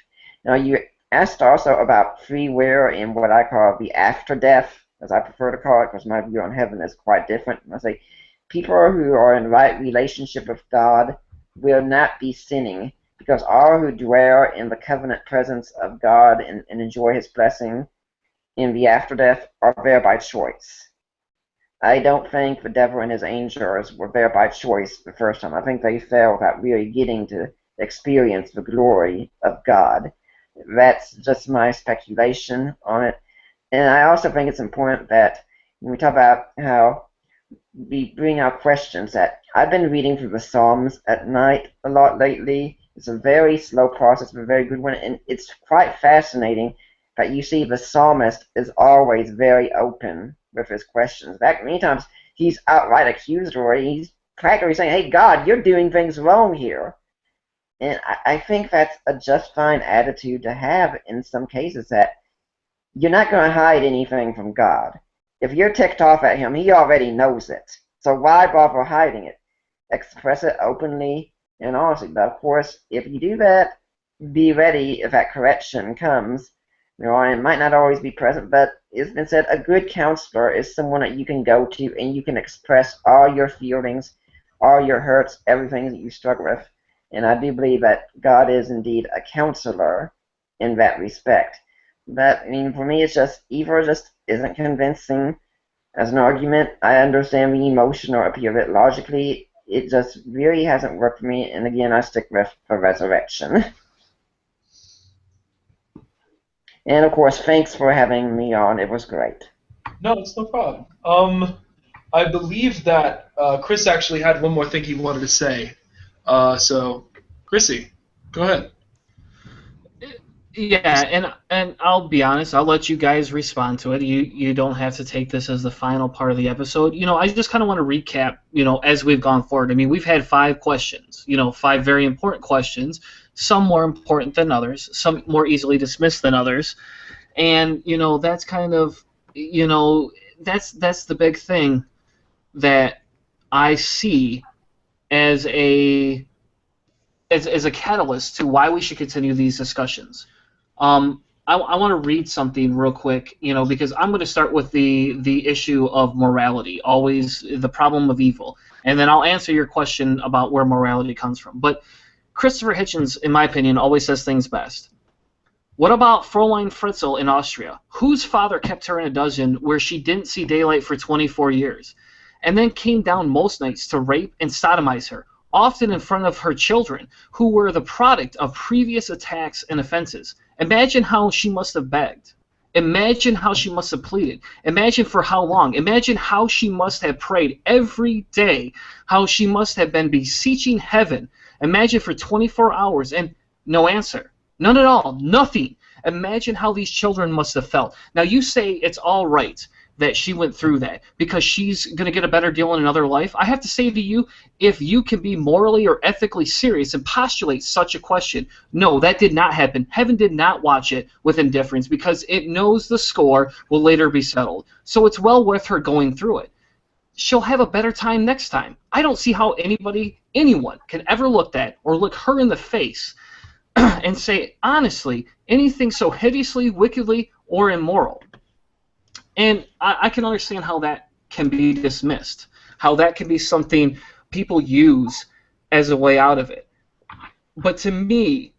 Now, you asked also about free will and what I call the after death, as I prefer to call it, because my view on heaven is quite different. I say people who are in right relationship with God will not be sinning, because all who dwell in the covenant presence of God and enjoy his blessing in the after death are there by choice. I don't think the devil and his angels were there by choice the first time. I think they fell without really getting to experience the glory of God. That's just my speculation on it. And I also think it's important that when we talk about how we bring out questions, that I've been reading through the Psalms at night a lot lately. It's a very slow process, but a very good one, and it's quite fascinating that you see the psalmist is always very open with his questions. Back many times he's outright accusatory. He's practically saying, hey, God, you're doing things wrong here. And I think that's a just fine attitude to have in some cases, that you're not going to hide anything from God. If you're ticked off at him, he already knows it. So why bother hiding it? Express it openly and honestly. But of course, if you do that, be ready if that correction comes. You know, it might not always be present, but it's been said a good counselor is someone that you can go to and you can express all your feelings, all your hurts, everything that you struggle with. And I do believe that God is indeed a counselor in that respect. But, I mean, for me, it's just, evil just isn't convincing as an argument. I understand the emotional appeal of it logically. It just really hasn't worked for me, and again, I stick with the resurrection. And, of course, thanks for having me on. It was great. No, it's no problem. I believe that Chris actually had one more thing he wanted to say. So, Chrissy, go ahead. Yeah, and I'll be honest, I'll let you guys respond to it. You don't have to take this as the final part of the episode. You know, I just kind of want to recap, you know, as we've gone forward. I mean, we've had 5 questions, you know, 5 very important questions, some more important than others, some more easily dismissed than others. And, you know, that's kind of, you know, that's the big thing that I see as a catalyst to why we should continue these discussions. I want to read something real quick, because I'm going to start with the issue of morality, always the problem of evil, and then I'll answer your question about where morality comes from. But Christopher Hitchens, in my opinion, always says things best. What about Fräulein Fritzl in Austria, whose father kept her in a dungeon where she didn't see daylight for 24 years, and then came down most nights to rape and sodomize her, often in front of her children, who were the product of previous attacks and offenses? Imagine how she must have begged. Imagine how she must have pleaded. Imagine for how long. Imagine how she must have prayed every day, how she must have been beseeching heaven. Imagine for 24 hours and no answer. None at all. Nothing. Imagine how these children must have felt. Now, you say it's all right that she went through that because she's going to get a better deal in another life. I have to say to you, if you can be morally or ethically serious and postulate such a question, no, that did not happen. Heaven did not watch it with indifference because it knows the score will later be settled. So it's well worth her going through it. She'll have a better time next time. I don't see how anyone can ever look her in the face and say, honestly, anything so hideously, wickedly, or immoral. And I can understand how that can be dismissed, how that can be something people use as a way out of it. But to me,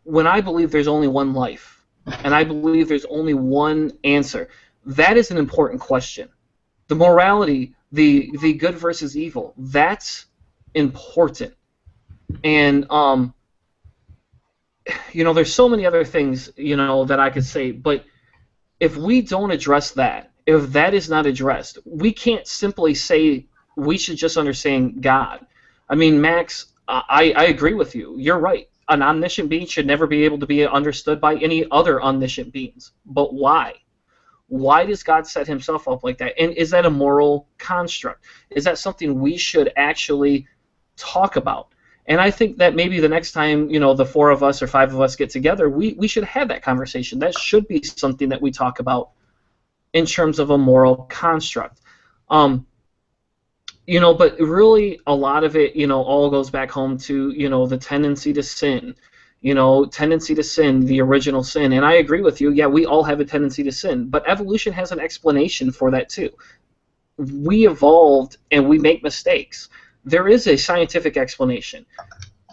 when I believe there's only one life, and I believe there's only one answer, that is an important question. The morality, the good versus evil, that's important. And there's so many other things that I could say, but if we don't address that, if that is not addressed, we can't simply say we should just understand God. I mean, Max, I agree with you. You're right. An omniscient being should never be able to be understood by any other omniscient beings. But why? Why does God set himself up like that? And is that a moral construct? Is that something we should actually talk about? And I think that maybe the next time, the 4 of us or 5 of us get together, we should have that conversation. That should be something that we talk about in terms of a moral construct. But really a lot of it, all goes back home to, the tendency to sin. The original sin. And I agree with you. Yeah, we all have a tendency to sin. But evolution has an explanation for that too. We evolved and we make mistakes. There is a scientific explanation.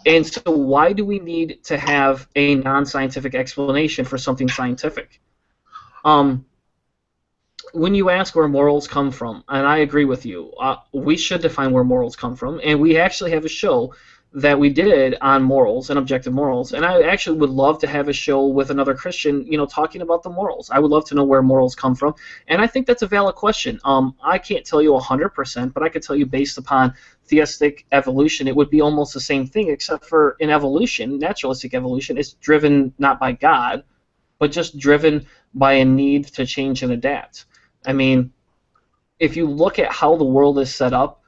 And so why do we need to have a non-scientific explanation for something scientific? When you ask where morals come from, and I agree with you, we should define where morals come from, and we actually have a show that we did on morals and objective morals, and I actually would love to have a show with another Christian, talking about the morals. I would love to know where morals come from, and I think that's a valid question. I can't tell you 100%, but I could tell you based upon theistic evolution, it would be almost the same thing, except for in evolution, naturalistic evolution, it's driven not by God, but just driven by a need to change and adapt. I mean, if you look at how the world is set up,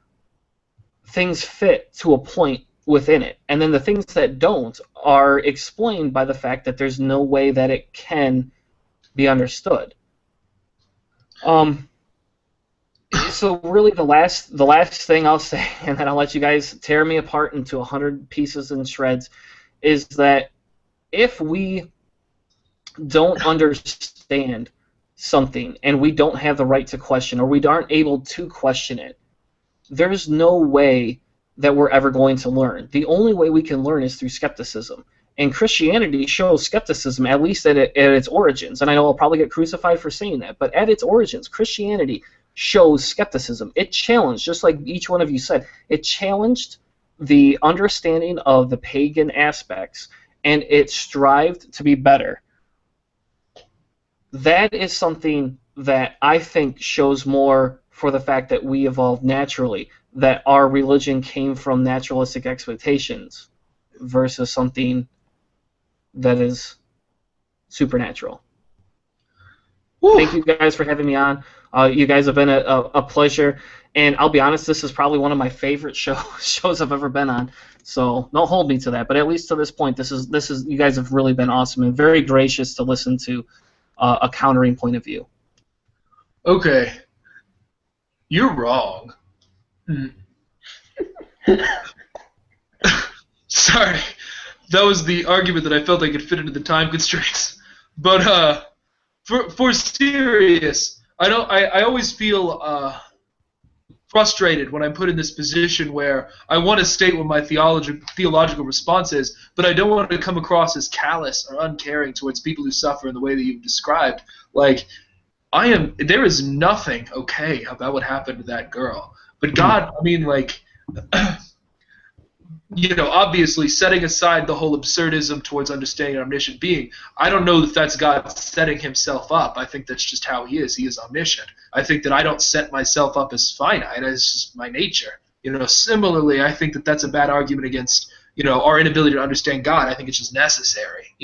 things fit to a point within it, and then the things that don't are explained by the fact that there's no way that it can be understood. So really the last thing I'll say, and then I'll let you guys tear me apart into 100 pieces and shreds, is that if we don't understand something and we don't have the right to question, or we aren't able to question it, there's no way that we're ever going to learn. The only way we can learn is through skepticism. And Christianity shows skepticism, at least at its origins. And I know I'll probably get crucified for saying that, but at its origins, Christianity shows skepticism. It challenged, just like each one of you said, it challenged the understanding of the pagan aspects, and it strived to be better. That is something that I think shows more for the fact that we evolved naturally, that our religion came from naturalistic expectations versus something that is supernatural. Woo. Thank you guys for having me on. You guys have been a pleasure, and I'll be honest, this is probably one of my favorite shows I've ever been on. So don't hold me to that, but at least to this point, this is you guys have really been awesome and very gracious to listen to a countering point of view. Okay, you're wrong. Sorry. that was the argument that I felt I could fit into the time constraints. But for serious, I always feel frustrated when I'm put in this position where I want to state what my theological response is, but I don't want to come across as callous or uncaring towards people who suffer in the way that you've described. Like, there is nothing okay about what happened to that girl. But God, I mean, like, obviously setting aside the whole absurdism towards understanding an omniscient being, I don't know that that's God setting himself up. I think that's just how he is. He is omniscient. I think that I don't set myself up as finite. It's just my nature. Similarly, I think that that's a bad argument against, our inability to understand God. I think it's just necessary,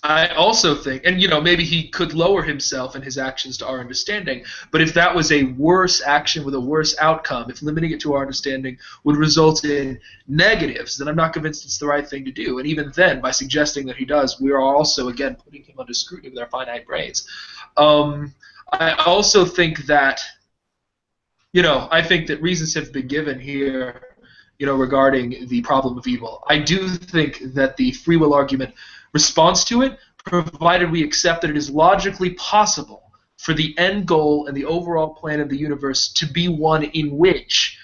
I also think, and maybe he could lower himself and his actions to our understanding, but if that was a worse action with a worse outcome, if limiting it to our understanding would result in negatives, then I'm not convinced it's the right thing to do. And even then, by suggesting that he does, we are also, again, putting him under scrutiny with our finite brains. I also think that, I think that reasons have been given here, regarding the problem of evil. I do think that the free will argument responds to it, provided we accept that it is logically possible for the end goal and the overall plan of the universe to be one in which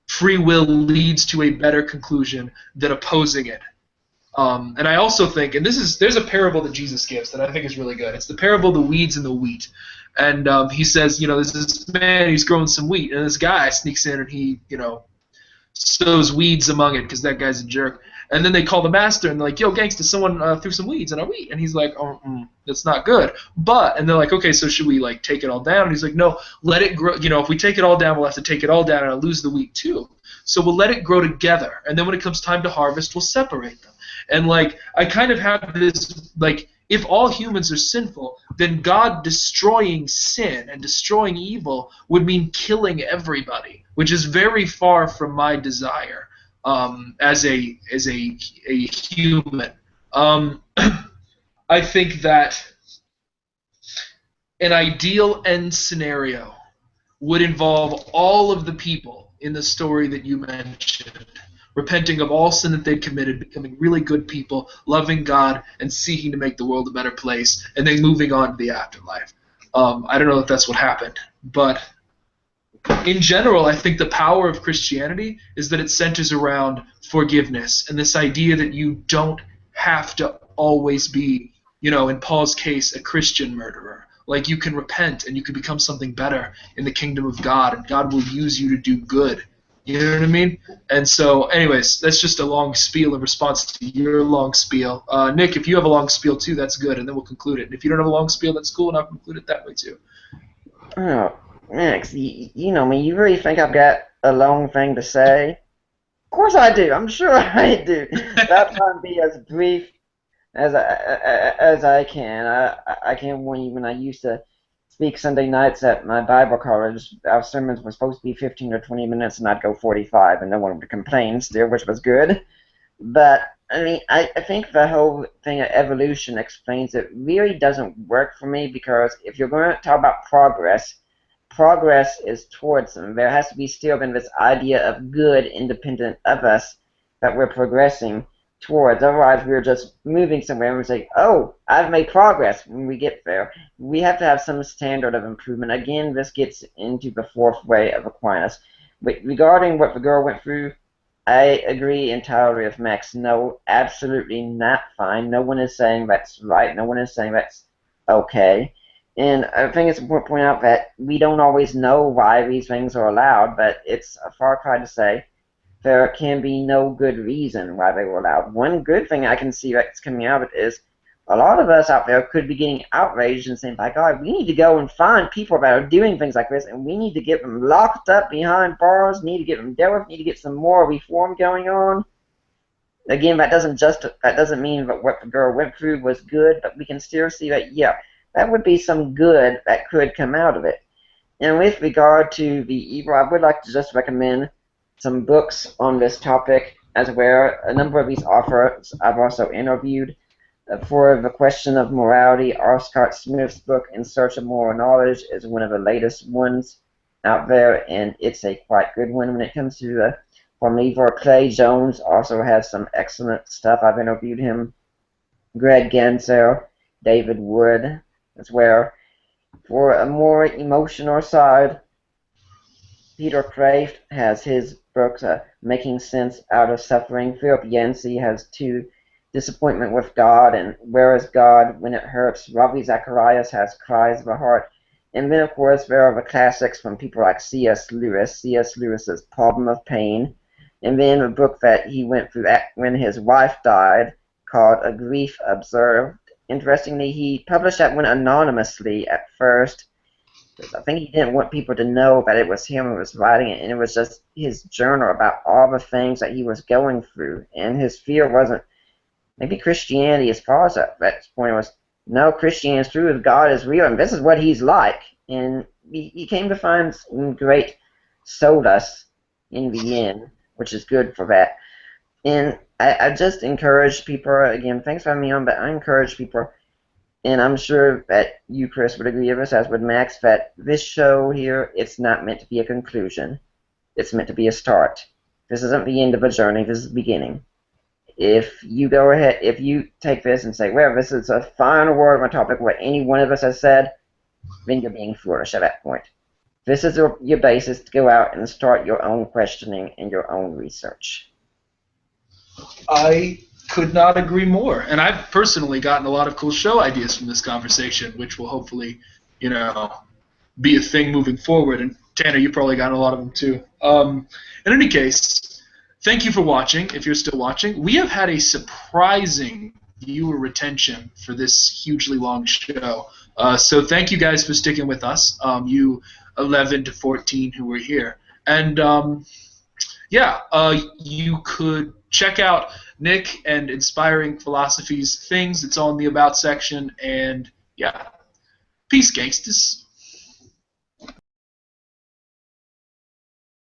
free will leads to a better conclusion than opposing it. And I also think, and there's a parable that Jesus gives that I think is really good. It's the parable of the weeds and the wheat. And he says, there's this man, he's growing some wheat, and this guy sneaks in and he, sows weeds among it because that guy's a jerk. And then they call the master and they're like, yo, gangsta, someone threw some weeds in our wheat. And he's like, that's not good. And they're like, okay, so should we take it all down? And he's like, no, let it grow. If we take it all down, we'll have to take it all down and I'll lose the wheat too. So we'll let it grow together. And then when it comes time to harvest, we'll separate them. And I kind of have this, if all humans are sinful, then God destroying sin and destroying evil would mean killing everybody, which is very far from my desire. As a human, I think that an ideal end scenario would involve all of the people in the story that you mentioned repenting of all sin that they'd committed, becoming really good people, loving God, and seeking to make the world a better place, and then moving on to the afterlife. I don't know if that's what happened, but in general, I think the power of Christianity is that it centers around forgiveness and this idea that you don't have to always be, in Paul's case, a Christian murderer. You can repent and you can become something better in the kingdom of God, and God will use you to do good. You know what I mean? And so, anyways, that's just a long spiel in response to your long spiel. Nick, if you have a long spiel too, that's good, and then we'll conclude it. And if you don't have a long spiel, that's cool, and I'll conclude it that way too. Oh, Max, you know me. You really think I've got a long thing to say? Of course I do. I'm sure I do. I'll try and be as brief as I can. I can warn you, when I used to speak Sunday nights at my Bible college, our sermons were supposed to be 15 or 20 minutes, and I'd go 45, and no one would complain still, which was good. But, I think the whole thing of evolution explains it really doesn't work for me, because if you're going to talk about progress is towards them. There has to be still been this idea of good independent of us that we're progressing towards. Otherwise, we're just moving somewhere and we say, oh, I've made progress when we get there. We have to have some standard of improvement. Again, this gets into the fourth way of Aquinas. But regarding what the girl went through, I agree entirely with Max. No, absolutely not fine. No one is saying that's right. No one is saying that's okay. And I think it's important to point out that we don't always know why these things are allowed, but it's a far cry to say there can be no good reason why they were allowed. One good thing I can see that's coming out of it is a lot of us out there could be getting outraged and saying, by God, we need to go and find people that are doing things like this, and we need to get them locked up behind bars, need to get them dealt with, need to get some more reform going on. Again, that doesn't mean that what the girl went through was good, but we can still see that, yeah, that would be some good that could come out of it. And with regard to the evil, I would like to just recommend some books on this topic, as well. A number of these authors I've also interviewed. For the question of morality, R. Scott Smith's book, In Search of Moral Knowledge, is one of the latest ones out there, and it's a quite good one when it comes to the from either. Clay Jones also has some excellent stuff. I've interviewed him. Greg Genzer, David Wood as well. For a more emotional side, Peter Kraft has his books, Making Sense Out of Suffering. Philip Yancey has two, Disappointment with God and Where is God When It Hurts. Ravi Zacharias has Cries of a Heart. And then, of course, there are the classics from people like C.S. Lewis. C.S. Lewis's Problem of Pain. And then a book that he went through when his wife died called A Grief Observed. Interestingly, he published that one anonymously at first, because I think he didn't want people to know that it was him who was writing it, and it was just his journal about all the things that he was going through. And his fear wasn't maybe Christianity as far as that point was, no, Christianity is true, God is real, and this is what he's like. And he came to find some great solace in the end, which is good for that. And I just encourage people, again, thanks for having me on, but I encourage people, and I'm sure that you, Chris, would agree with us, as would Max, that this show here, it's not meant to be a conclusion. It's meant to be a start. This isn't the end of a journey, this is the beginning. If you go ahead, if you take this and say, well, this is a final word on a topic what any one of us has said, then you're being foolish at that point. This is your basis to go out and start your own questioning and your own research. I could not agree more. And I've personally gotten a lot of cool show ideas from this conversation, which will hopefully, be a thing moving forward. And Tanner, you've probably gotten a lot of them too. In any case, thank you for watching. If you're still watching, we have had a surprising viewer retention for this hugely long show. So thank you guys for sticking with us, you 11 to 14 who were here. And you could check out Nick and Inspiring Philosophy's things. It's all in the About section. And yeah, peace, gangsters.